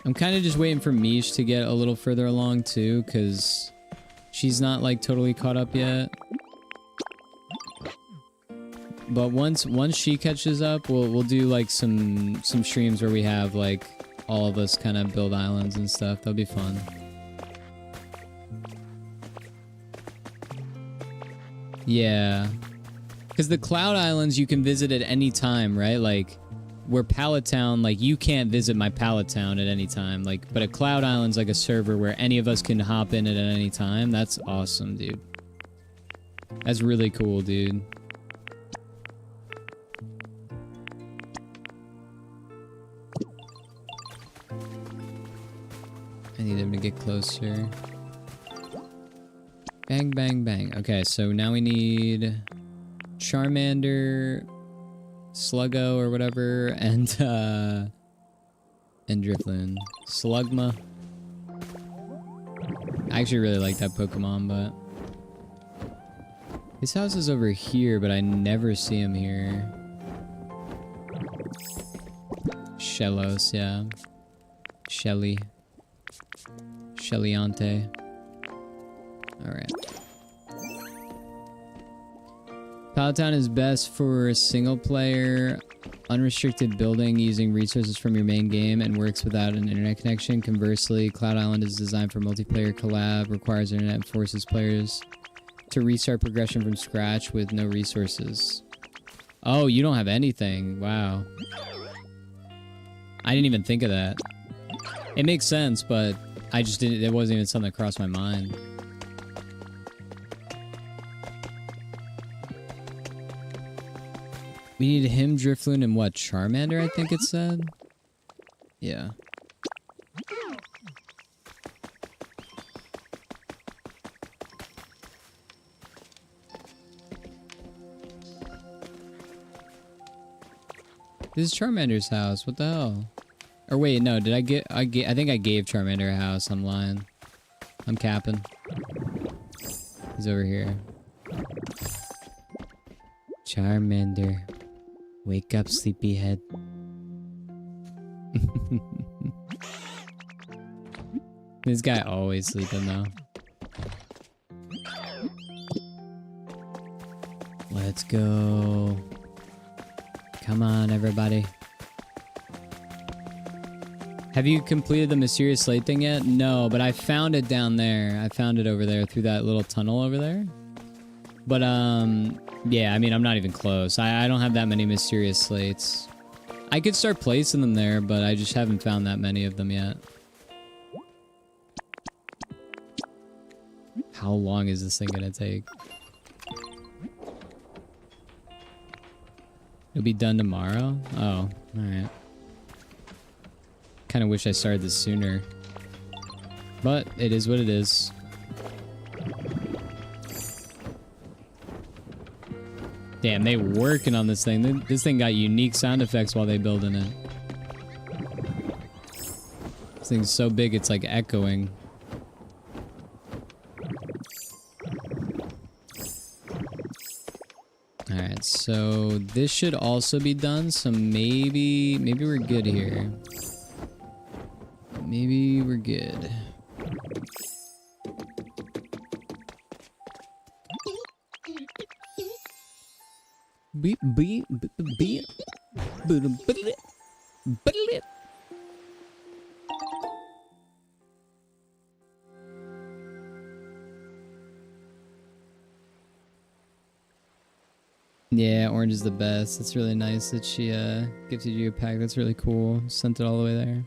I'm kind of just waiting for Mish to get a little further along too, because she's not like totally caught up yet. But once she catches up, we'll do like some streams where we have like all of us kind of build islands and stuff. That'll be fun. Yeah. Because the Cloud Islands you can visit at any time, right? Like, where Pallet Town, like, you can't visit my Pallet Town at any time. Like, but a Cloud Island's like a server where any of us can hop in it at any time. That's awesome, dude. That's really cool, dude. I need him to get closer. Bang, bang, bang. Okay, so now we need Charmander, Sluggo or whatever, and Drifloon. Slugma. I actually really like that Pokemon, but his house is over here, but I never see him here. Shellos, yeah. Shelly. Shellyante. Alright. Palatown is best for single player, unrestricted building using resources from your main game and works without an internet connection. Conversely, Cloud Island is designed for multiplayer collab, requires internet and forces players to restart progression from scratch with no resources. Oh, you don't have anything. Wow. I didn't even think of that. It makes sense, but I just didn't, it wasn't even something that crossed my mind. We need him, Drifloon, and what? Charmander, I think it said? Yeah. This is Charmander's house. What the hell? Or wait, no, did I think I gave Charmander a house. I'm lying. I'm capping. He's over here. Charmander. Wake up, sleepyhead. This guy always sleeping though. Let's go. Come on, everybody. Have you completed the mysterious slate thing yet? No, but I found it down there. I found it over there through that little tunnel over there. But, yeah, I mean, I'm not even close. I don't have that many mysterious slates. I could start placing them there, but I just haven't found that many of them yet. How long is this thing gonna take? It'll be done tomorrow? Oh, alright. Kinda wish I started this sooner. But it is what it is. Damn, they working on this thing. This thing got unique sound effects while they building it. This thing's so big it's like echoing. Alright, so this should also be done, so maybe we're good here. Maybe we're good. Yeah, orange is the best. It's really nice that she gifted you a pack. That's really cool. Sent it all the way there.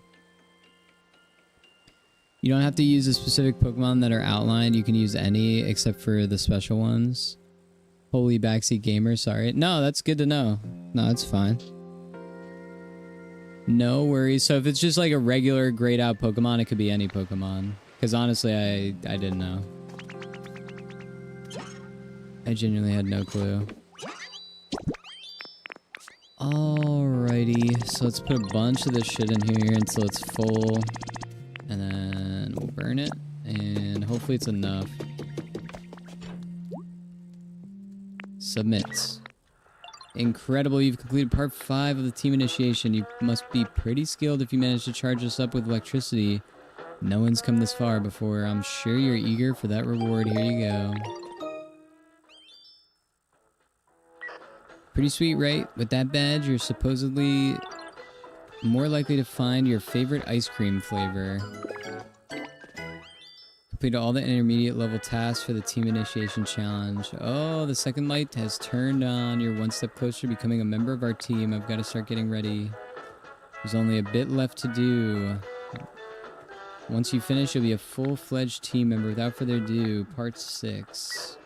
You don't have to use the specific Pokemon that are outlined. You can use any except for the special ones. Holy backseat gamer, sorry. No, that's good to know. No, that's fine. No worries. So if it's just like a regular grayed out Pokemon, it could be any Pokemon. Because honestly, I didn't know. I genuinely had no clue. Alrighty, so let's put a bunch of this shit in here until it's full. And then we'll burn it. And hopefully it's enough. Submit. Incredible, you've completed part 5 of the team initiation. You must be pretty skilled if you manage to charge us up with electricity. No one's come this far before. I'm sure you're eager for that reward. Here you go. Pretty sweet, right? With that badge, you're supposedly more likely to find your favorite ice cream flavor. Completed all the intermediate level tasks for the team initiation challenge. Oh, the second light has turned on. You're one step closer to becoming a member of our team. I've got to start getting ready. There's only a bit left to do. Once you finish, you'll be a full-fledged team member. Without further ado, part 6.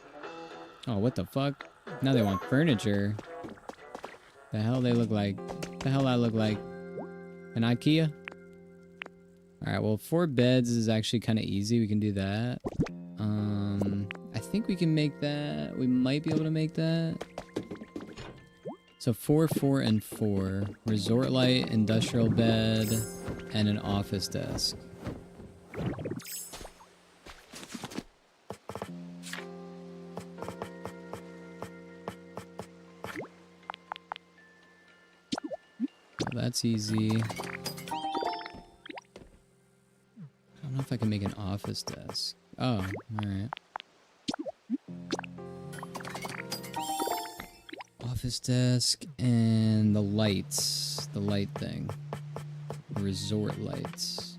Oh, what the fuck? Now they want furniture. The hell they look like? The hell I look like? An IKEA? All right, well, 4 beds is actually kind of easy. We can do that. I think we can make that. We might be able to make that. So 4, 4, and 4. Resort light, industrial bed, and an office desk. Well, that's easy. I don't know if I can make an office desk. Oh, alright. Office desk and the lights. The light thing. Resort lights.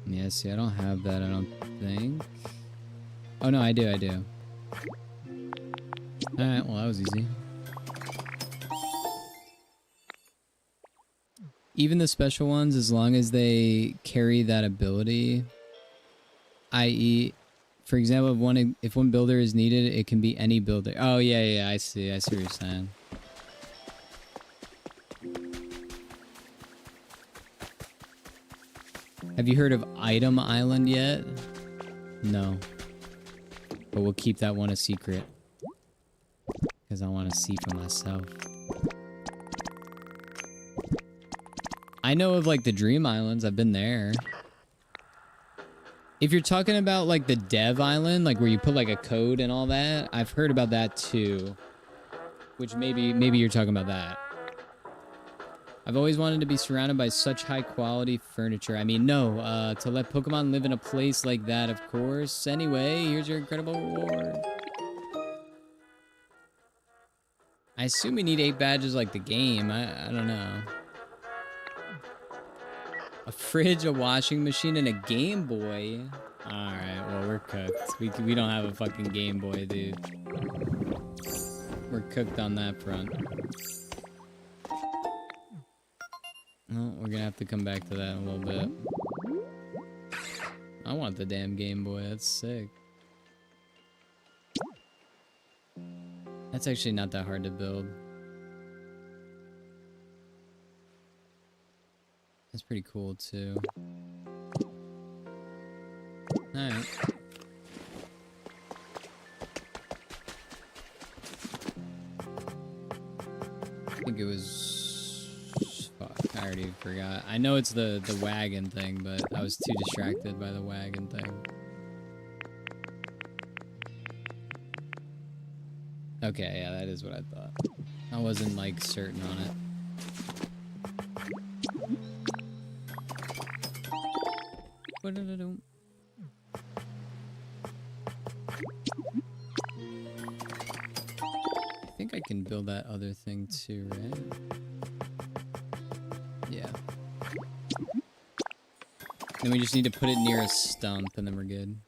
Yeah, see, I don't have that, I don't think. Oh, no, I do. Alright, well, that was easy. Even the special ones, as long as they carry that ability, i.e., for example, if one builder is needed, it can be any builder. Oh, yeah, I see what you're saying. Have you heard of Item Island yet? No. But we'll keep that one a secret. Because I want to see for myself. I know of, like, the Dream Islands. I've been there. If you're talking about, like, the Dev Island, like, where you put, like, a code and all that, I've heard about that, too. Which maybe you're talking about that. I've always wanted to be surrounded by such high-quality furniture. I mean, no, to let Pokemon live in a place like that, of course. Anyway, here's your incredible reward. I assume we need 8 badges like the game. I don't know. A fridge, a washing machine, and a Game Boy. Alright, well, we're cooked. We don't have a fucking Game Boy, dude. We're cooked on that front. Well, we're gonna have to come back to that in a little bit. I want the damn Game Boy. That's sick. That's actually not that hard to build. That's pretty cool, too. Alright. I think it was... Fuck, I already forgot. I know it's the wagon thing, but I was too distracted by the wagon thing. Okay, yeah, that is what I thought. I wasn't, like, certain on it. I think I can build that other thing too, right? Yeah. Then we just need to put it near a stump and then we're good.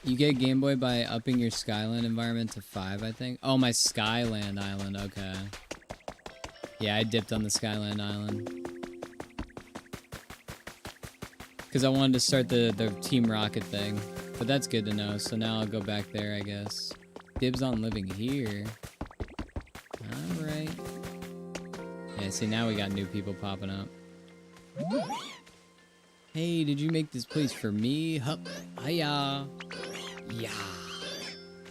You get Game Boy by upping your Skyland environment to 5, I think. Oh, my Skyland Island, okay. Yeah, I dipped on the Skyland Island. Because I wanted to start the Team Rocket thing. But that's good to know, so now I'll go back there, I guess. Dibs on living here. Alright. Yeah, see, now we got new people popping up. Hey, did you make this place for me? Hup. Hiya. Yeah.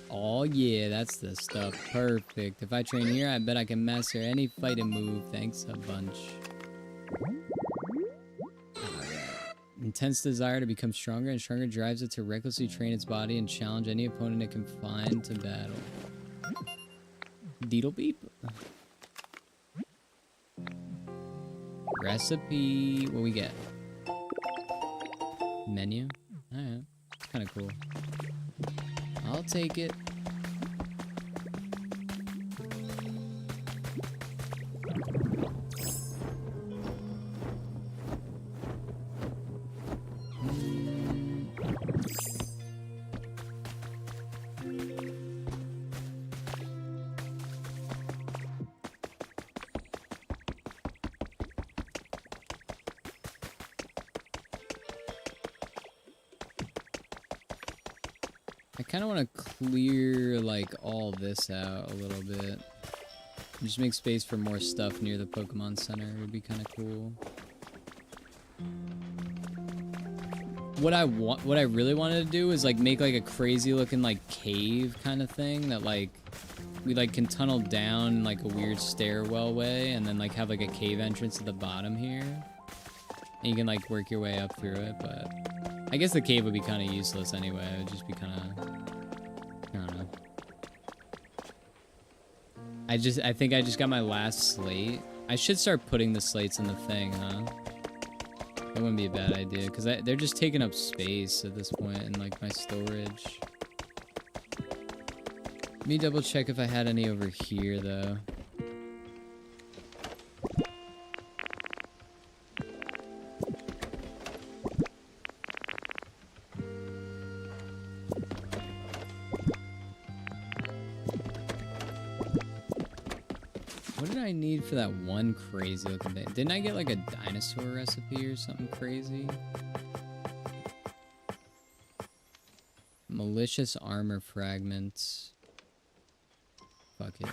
Oh, yeah, that's the stuff. Perfect. If I train here, I bet I can master any fighting move. Thanks a bunch. Intense desire to become stronger and stronger drives it to recklessly train its body and challenge any opponent it can find to battle. Deedle beep. Recipe. What we get? Menu. Alright. Kind of cool. I'll take it. kind of want to clear like all this out a little bit. Just make space for more stuff near the Pokemon Center. It would be kind of cool. What I really wanted to do is like make like a crazy looking like cave kind of thing that like we like can tunnel down like a weird stairwell way and then like have like a cave entrance at the bottom here. And you can like work your way up through it, but I guess the cave would be kind of useless anyway. It would just be kind of, I don't know. I think I just got my last slate. I should start putting the slates in the thing, huh? That wouldn't be a bad idea, because they're just taking up space at this point in, like, my storage. Let me double check if I had any over here, though. What did I need for that one crazy looking thing? Didn't I get like a dinosaur recipe or something crazy? Malicious armor fragments. Fuck it.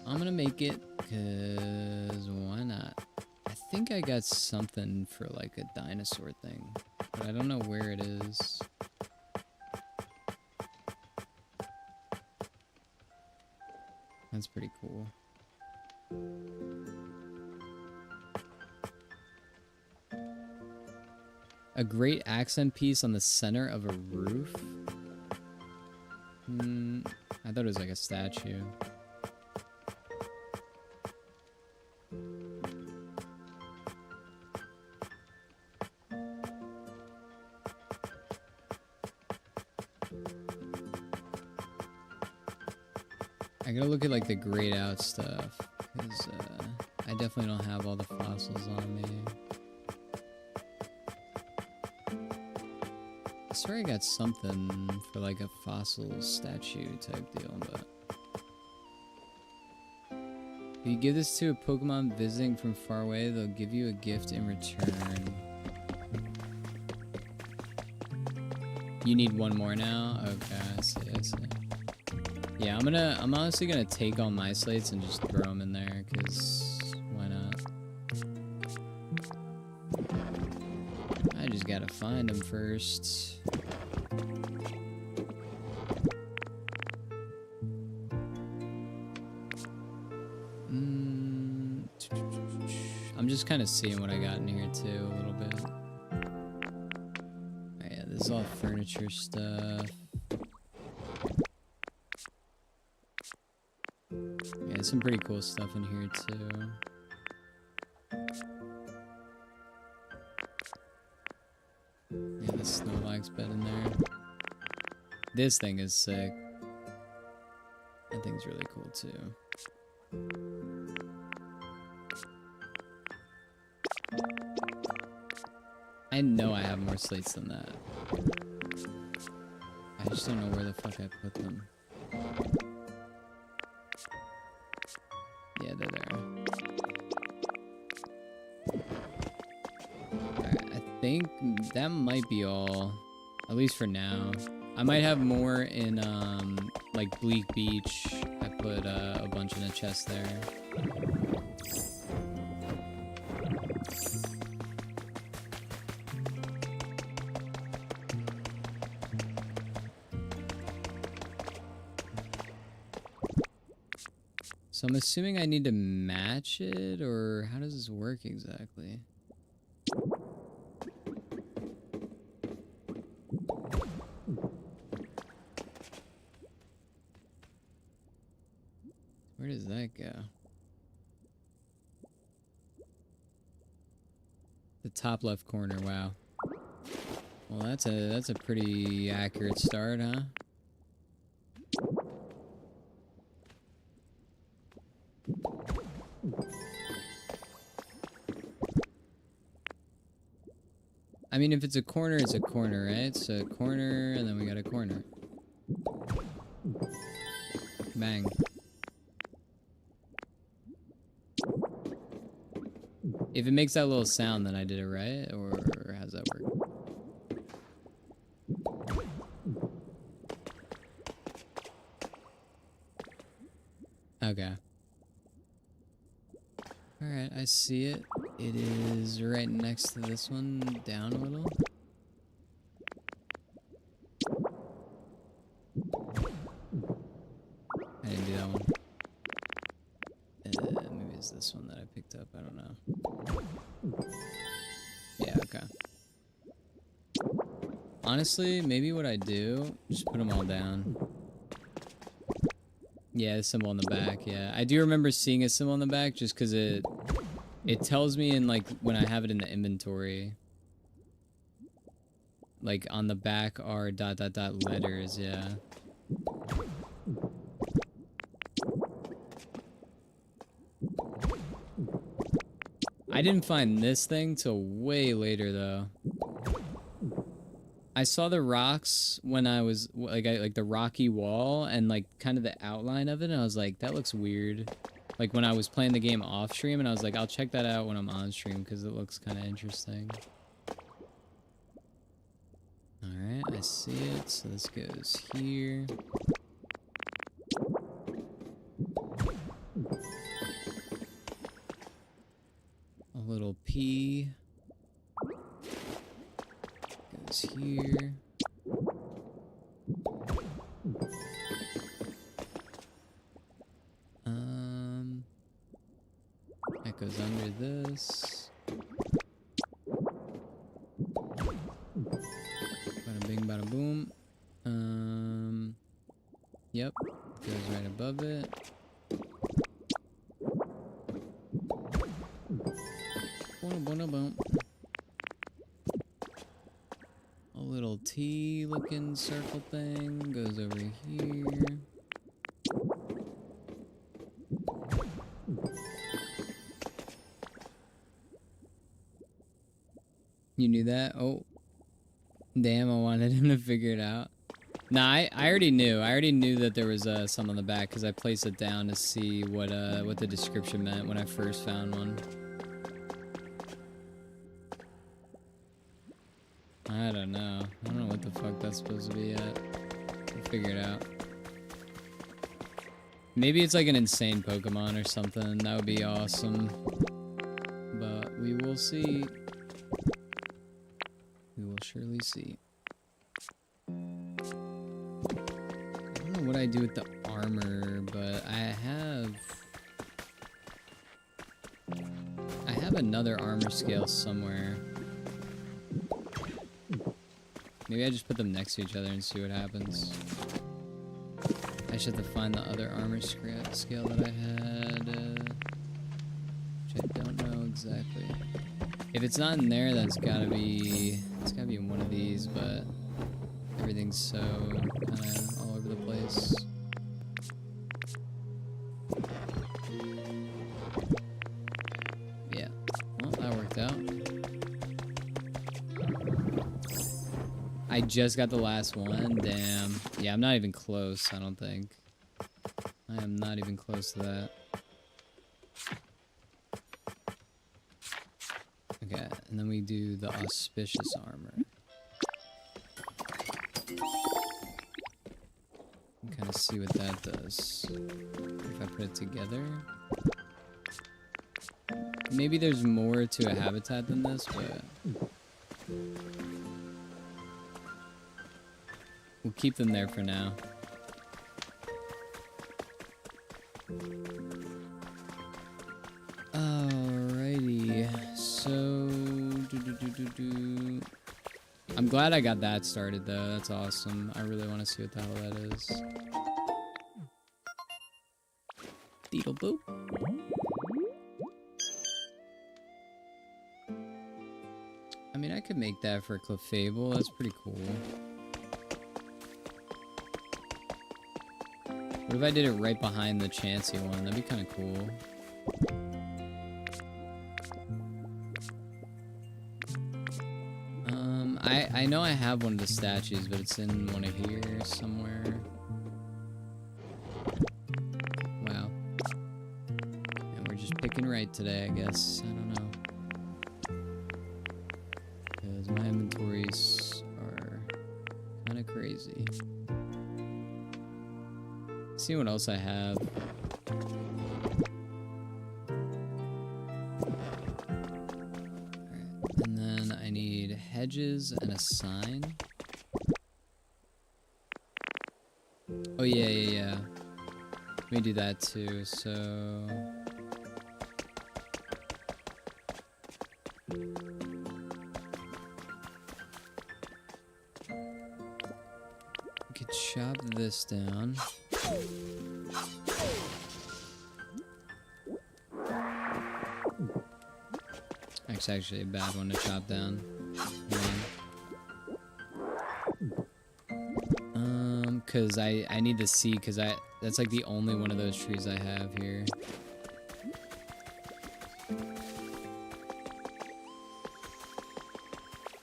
I'm gonna make it, cause why not? I think I got something for like a dinosaur thing, but I don't know where it is. That's pretty cool. A great accent piece on the center of a roof? I thought it was like a statue. I gotta look at like the grayed out stuff, because I definitely don't have all the fossils on me. I swear I got something for like a fossil statue type deal, but... If you give this to a Pokemon visiting from far away, they'll give you a gift in return. You need one more now? Okay, I see, I see. Yeah, I'm honestly gonna take all my slates and just throw them in there, cause why not? I just gotta find them first. I'm just kind of seeing what I got in here too, a little bit. Oh, yeah, this is all furniture stuff. Yeah, there's some pretty cool stuff in here too. Yeah, the Snorlax bed in there. This thing is sick. That thing's really cool too. I know I have more slates than that. I just don't know where the fuck I put them. Yeah, they're there. Alright, I think that might be all. At least for now. I might have more in, like, Bleak Beach. I put a bunch in a chest there. So I'm assuming I need to match it, or how does this work exactly? Where does that go? The top left corner, wow. Well, that's a pretty accurate start, huh? I mean, if it's a corner, it's a corner, right? It's a corner, and then we got a corner. Bang. If it makes that little sound, then I did it right, or how's that work? Okay. Alright, I see it. It is right next to this one, down a little. I didn't do that one. Maybe it's this one that I picked up, I don't know. Yeah, okay. Honestly, maybe what I do, just put them all down. Yeah, the symbol on the back, yeah. I do remember seeing a symbol on the back just because it tells me in, like, when I have it in the inventory. Like, on the back are ... letters, yeah. I didn't find this thing till way later, though. I saw the rocks when I was like the rocky wall and like kind of the outline of it, and I was like, that looks weird. Like when I was playing the game off stream, and I was like, I'll check that out when I'm on stream because it looks kind of interesting. All right, I see it. So this goes here. A little P. Goes here. That goes under this. Bada bing, bada boom. Yep. Goes right above it. Boom, boom, boom. A little T looking circle thing goes over here. You knew that? Oh. Damn, I wanted him to figure it out. Nah, I already knew. I already knew that there was some on the back because I placed it down to see what the description meant when I first found one. I don't know. I don't know what the fuck that's supposed to be yet. We'll figure it out. Maybe it's like an insane Pokemon or something. That would be awesome. But we will see. We will surely see. I don't know what I do with the armor, but I have another armor scale somewhere. Maybe I just put them next to each other and see what happens. I just have to find the other armor scale that I had, which I don't know exactly. If it's not in there, that's gotta be, it's gotta be in one of these, but everything's so kinda all over the place. Yeah, well, that worked out. I just got the last one, damn. Yeah, I'm not even close, I don't think. I am not even close to that. Okay, and then we do the auspicious armor. And kind of see what that does. If I put it together. Maybe there's more to a habitat than this, but we'll keep them there for now. Alrighty, so I'm glad I got that started though. That's awesome. I really want to see what the hell that is. Deedle boop. I mean, I could make that for Clefable. That's pretty cool. What if I did it right behind the Chansey one? That'd be kind of cool. I know I have one of the statues, but it's in one of here somewhere. Wow. And we're just picking right today, I guess. I don't know. See what else I have. Alright, and then I need hedges and a sign. Oh yeah. Let me do that too, so... We could chop this down. That's actually a bad one to chop down. Cause I need the seed, cause that's like the only one of those trees I have here.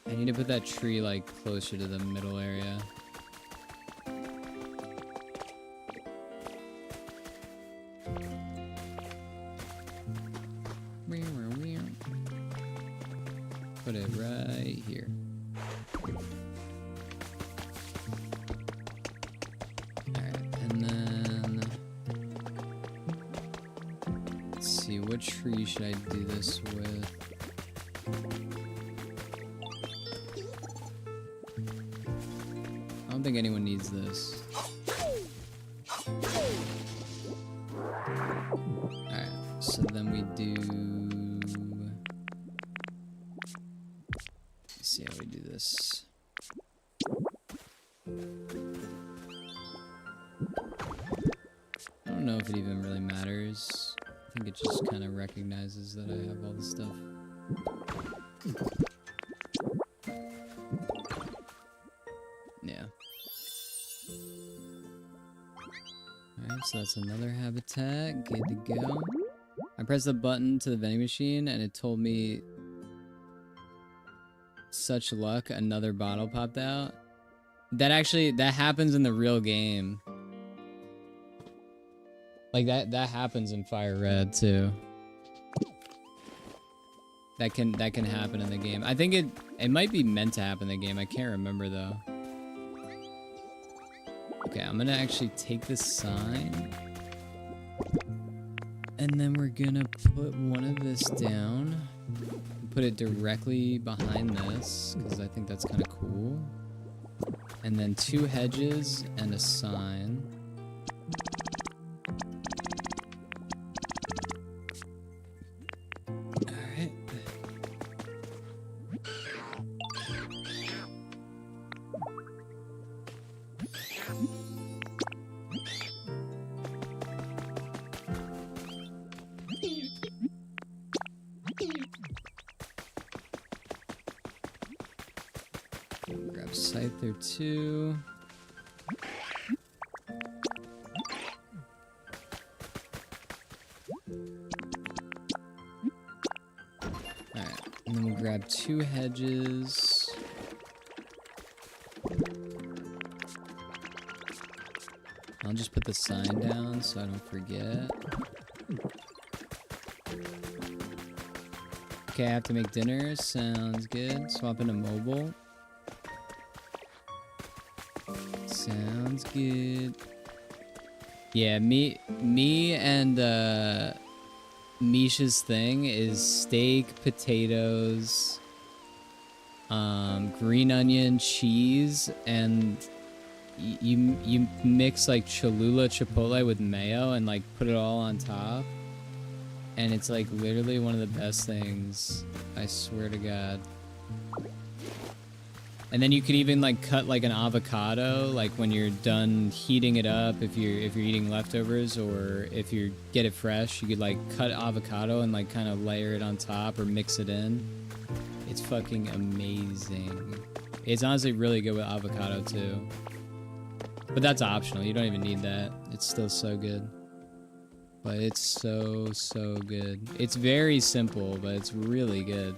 I need to put that tree like closer to the middle area. Put it right here. Alright, and then let's see, what tree should I do this with? I don't think anyone needs this. Alright, so then we do... Let's see how we do this. I don't know if it even really matters. I think it just kind of recognizes that I have all this stuff. Yeah. Alright, so that's another habitat. Good to go. I pressed the button to the vending machine and it told me, such luck, another bottle popped out. That happens in the real game. Like that happens in Fire Red too. That can happen in the game. I think it might be meant to happen in the game. I can't remember though. Okay, I'm gonna actually take this sign. And then we're gonna put one of this down. Put it directly behind this, because I think that's kind of cool. And then 2 hedges and a sign. Alright. Grab scythe there too. Alright, and then we'll grab 2 hedges. I'll just put the sign down so I don't forget. Okay, I have to make dinner. Sounds good. Swap into mobile. Sounds good. Yeah, me and Misha's thing is steak, potatoes, green onion, cheese, and you mix like Cholula chipotle with mayo and like put it all on top. And it's like literally one of the best things. I swear to God. And then you could even like cut like an avocado, like when you're done heating it up, if you're eating leftovers, or if you get it fresh, you could like cut avocado and like kind of layer it on top or mix it in. It's fucking amazing. It's honestly really good with avocado too. But that's optional. You don't even need that. It's still so good. But it's so good. It's very simple, but it's really good.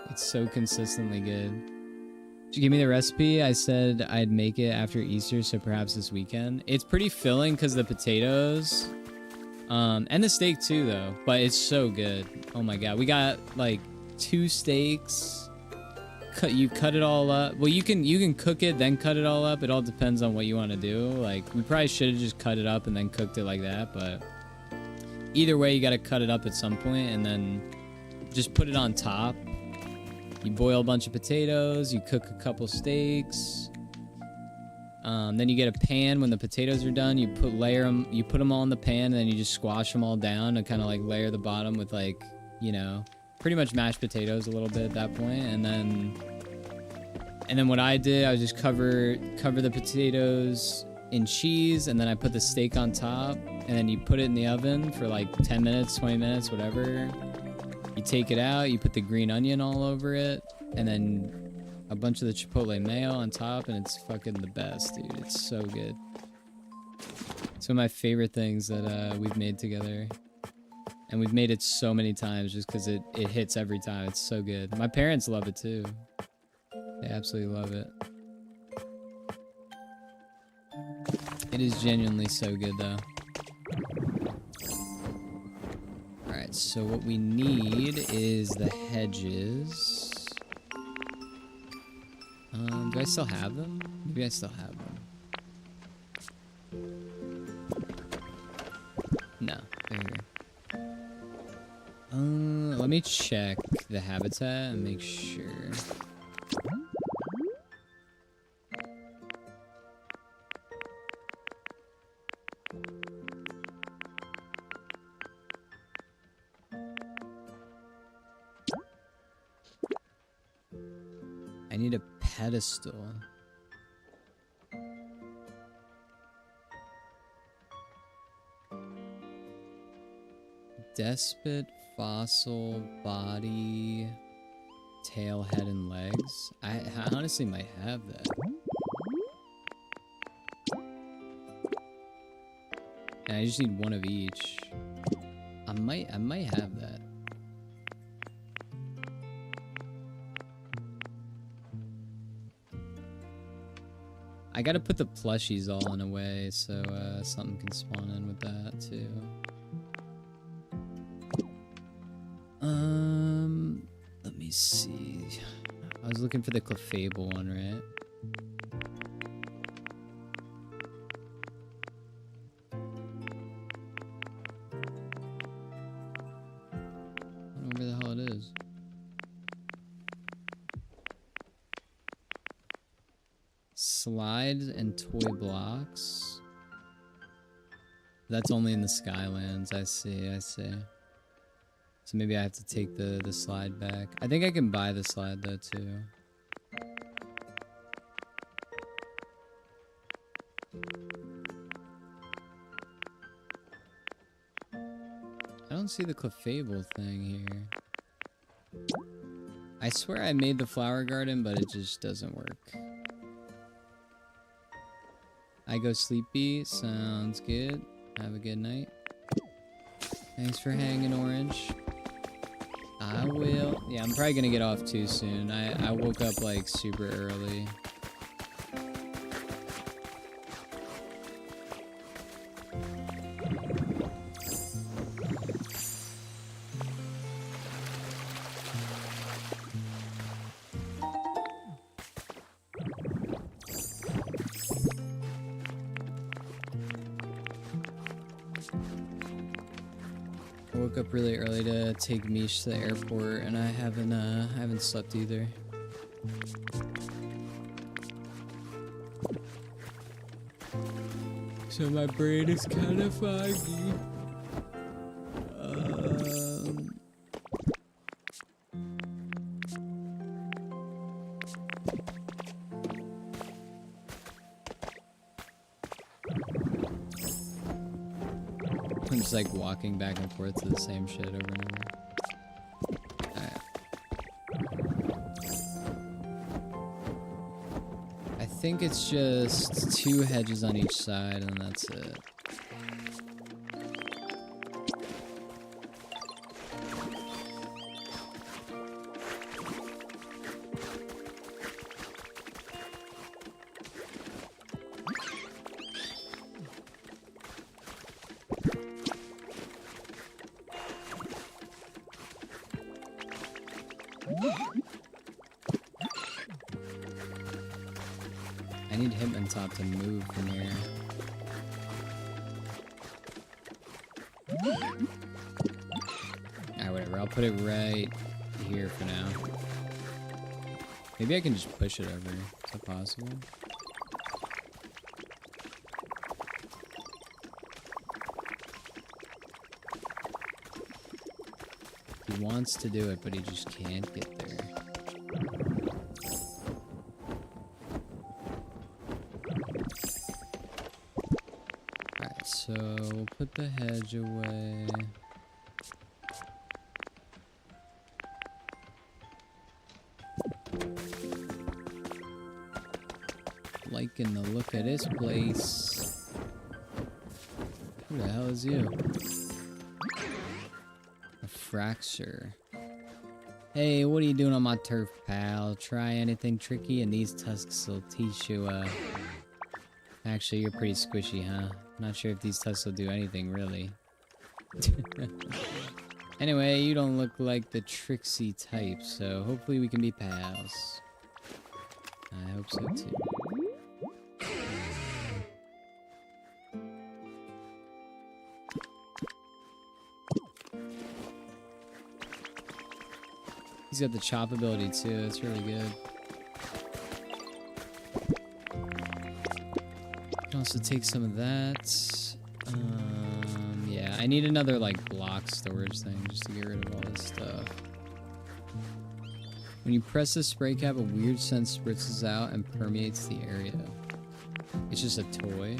It's so consistently good. Did you give me the recipe? I said I'd make it after Easter, so perhaps this weekend. It's pretty filling because the potatoes, and the steak too, though. But it's so good. Oh my God, we got like 2 steaks, you cut it all up. Well, you can cook it then cut it all up. It all depends on what you want to do. Like we probably should have just cut it up and then cooked it like that, but either way you got to cut it up at some point and then just put it on top. You boil a bunch of potatoes, you cook a couple steaks. Then you get a pan. When the potatoes are done, you put them all in the pan, and then you just squash them all down and kind of like layer the bottom with like, you know, pretty much mashed potatoes a little bit at that point. And then what I did, I was just cover the potatoes in cheese, and then I put the steak on top, and then you put it in the oven for like 10 minutes, 20 minutes, whatever. You take it out, you put the green onion all over it, and then a bunch of the chipotle mayo on top, and it's fucking the best, dude. It's so good. It's one of my favorite things that we've made together. And we've made it so many times just because it hits every time. It's so good. My parents love it too. They absolutely love it. It is genuinely so good though. Alright, so what we need is the hedges. Do I still have them? Maybe I still have them. No, they're here. Let me check the habitat and make sure. I need a pedestal. Despot, fossil, body, tail, head, and legs. I honestly might have that. And I just need one of each. I might have that. I gotta put the plushies all in a way so something can spawn in with that too. Let me see. I was looking for the Clefable one, right? I don't know where the hell it is. Slides and toy blocks. That's only in the Skylands. I see, I see. So maybe I have to take the slide back. I think I can buy the slide though too. I don't see the Clefable thing here. I swear I made the flower garden, but it just doesn't work. I go sleepy. Sounds good. Have a good night. Thanks for hanging, Orange. I will. Yeah, I'm probably gonna get off too soon. I woke up like super early. I woke up really early to take Mish to the airport, and I haven't slept either. So my brain is kind of foggy. I'm just like walking back and forth to the same shit over and over. Alright. I think it's just 2 hedges on each side and that's it. I need Hitmontop to move from here. Alright, whatever. I'll put it right here for now. Maybe I can just push it over. Is that possible? He wants to do it, but he just can't get there. Alright, so we'll put the hedge away. Liking the look of this place. Who the hell is you? A fracture. Hey, what are you doing on my turf, pal? Try anything tricky and these tusks will teach you, Actually, you're pretty squishy, huh? Not sure if these tusks will do anything, really. Anyway, you don't look like the tricksy type, so hopefully we can be pals. I hope so, too. He's got the chop ability too, it's really good. Can also take some of that. Yeah, I need another like block storage thing just to get rid of all this stuff. When you press the spray cap, a weird scent spritzes out and permeates the area. It's just a toy.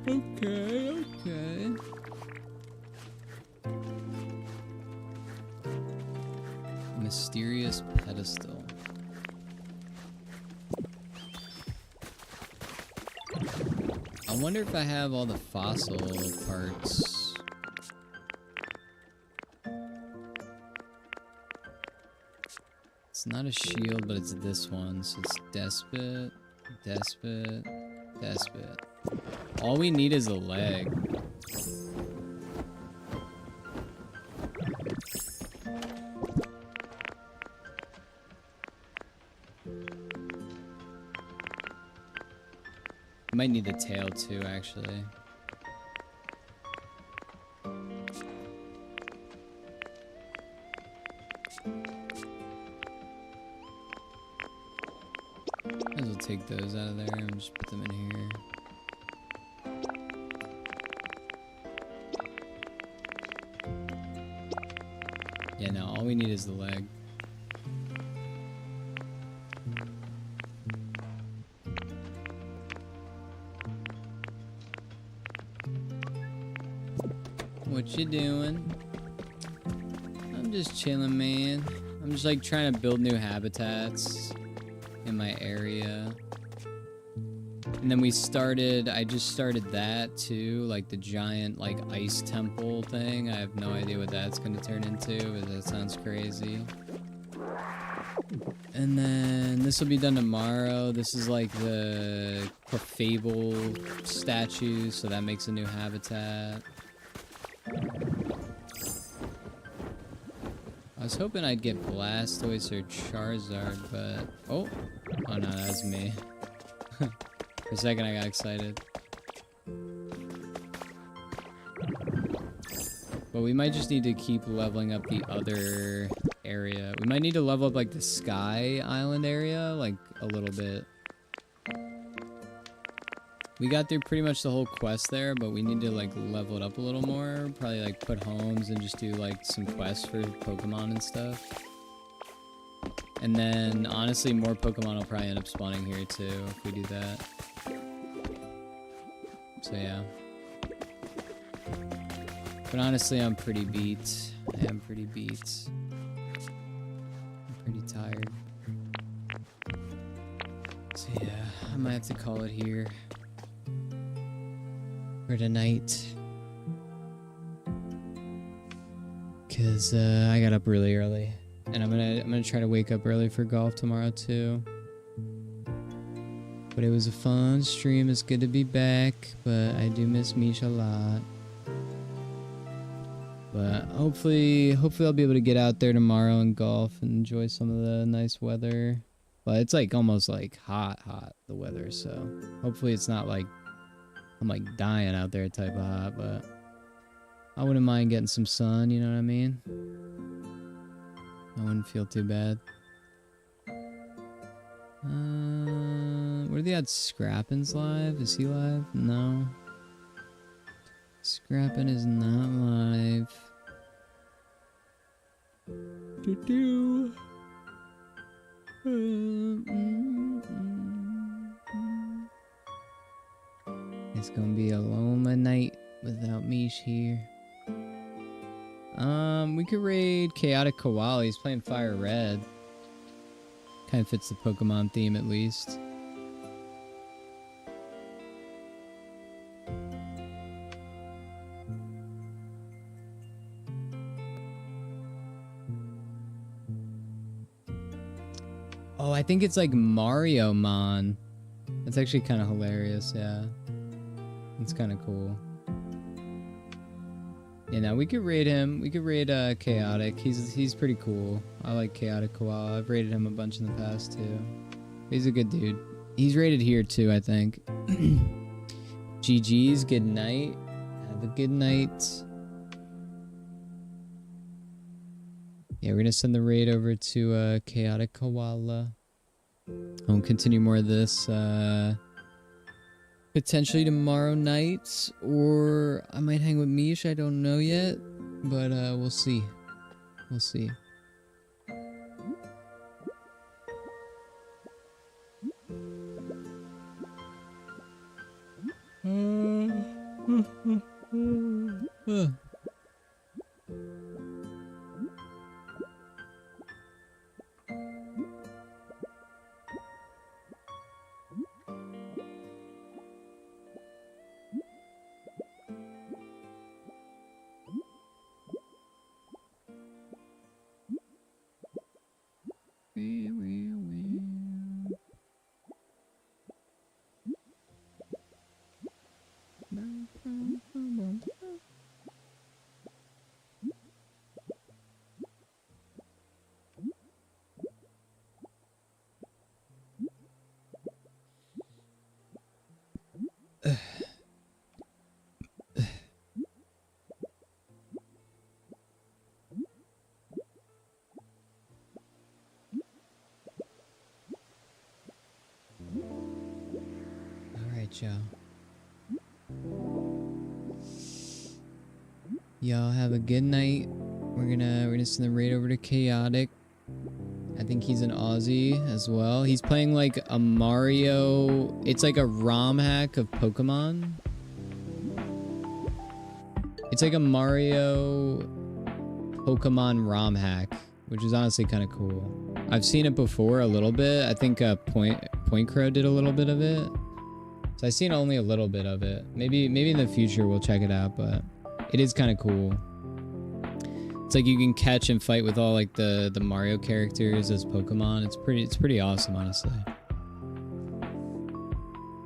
Okay, okay. Mysterious pedestal. I wonder if I have all the fossil parts. It's not a shield, but it's this one. So it's Despot, Despot, Despot. All we need is a leg. Might need the tail too, actually. Might as well take those out of there and just put them in here. Yeah, no, all we need is the leg. What you doing? I'm just chilling, man. I'm just like trying to build new habitats in my area. And then I just started that too, like the giant like ice temple thing. I have no idea what that's gonna turn into, but that sounds crazy. And then this will be done tomorrow. This is like the Clefable statue, so that makes a new habitat. I was hoping I'd get Blastoise or Charizard, but... Oh no, that's me. For a second I got excited. But we might just need to keep leveling up the other area. We might need to level up like the Sky Island area, like a little bit. We got through pretty much the whole quest there, but we need to like level it up a little more. Probably like put homes and just do like some quests for Pokemon and stuff. And then honestly more Pokemon will probably end up spawning here too if we do that. So yeah. But honestly I'm pretty beat. I am pretty beat. I'm pretty tired. So yeah, I might have to call it here for tonight, cause I got up really early, and I'm gonna try to wake up early for golf tomorrow too. But it was a fun stream. It's good to be back, but I do miss Misha a lot. But hopefully I'll be able to get out there tomorrow and golf and enjoy some of the nice weather. But it's like almost like hot, the weather. So hopefully it's not like I'm like dying out there type of hot, but I wouldn't mind getting some sun, you know what I mean? I wouldn't feel too bad. What are the odds Scrappin's live? Is he live? No. Scrappin is not live. It's gonna be a lonely night without Mish here. We could raid Chaotic Koala. He's playing Fire Red. Kind of fits the Pokemon theme at least. Oh, I think it's like Mario Mon. That's actually kind of hilarious, yeah. It's kind of cool. Yeah, now we could raid him. We could raid Chaotic. He's pretty cool. I like Chaotic Koala. I've raided him a bunch in the past too. He's a good dude. He's rated here too, I think. GG's, good night. Have a good night. Yeah, we're gonna send the raid over to Chaotic Koala. I'll continue more of this potentially tomorrow night, or I might hang with Mish. I don't know yet, but we'll see. We'll see. Y'all. Y'all have a good night. We're gonna send the raid over to Chaotic. I think he's an Aussie as well. He's playing like a Mario. It's like a ROM hack of Pokemon. It's like a Mario Pokemon ROM hack, which is honestly kind of cool. I've seen it before a little bit. I think Point Crow did a little bit of it. So I've seen only a little bit of it. Maybe in the future we'll check it out, but it is kind of cool. It's like you can catch and fight with all like the Mario characters as Pokemon. It's pretty awesome, honestly.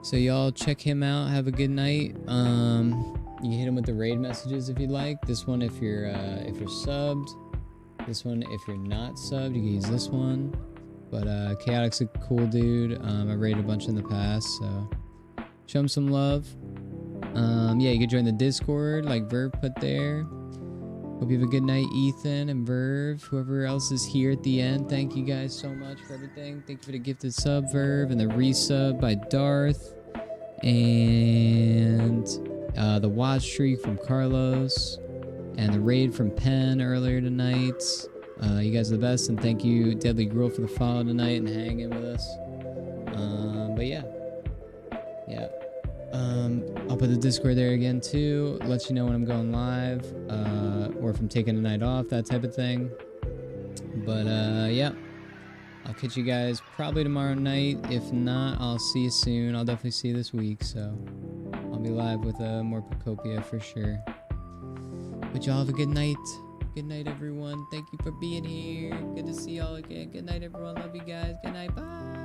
So y'all check him out. Have a good night. You can hit him with the raid messages if you'd like. This one if you're subbed. This one if you're not subbed, you can use this one. But Chaotic's a cool dude. I raided a bunch in the past, so show him some love. Yeah, you can join the Discord like Verve put there. Hope you have a good night, Ethan and Verve. Whoever else is here at the end, thank you guys so much for everything. Thank you for the gifted sub, Verve, and the resub by Darth. And the watch streak from Carlos. And the raid from Penn earlier tonight. You guys are the best, and thank you, Deadly Gruel, for the follow tonight and hanging with us. But yeah. Yeah. I'll put the Discord there again too. Let you know when I'm going live, or if I'm taking a night off, that type of thing. But yeah, I'll catch you guys probably tomorrow night. If not, I'll see you soon. I'll definitely see you this week, so I'll be live with more Pokopia for sure. But y'all have a good night. Good night, everyone. Thank you for being here. Good to see y'all again. Good night, everyone. Love you guys. Good night. Bye.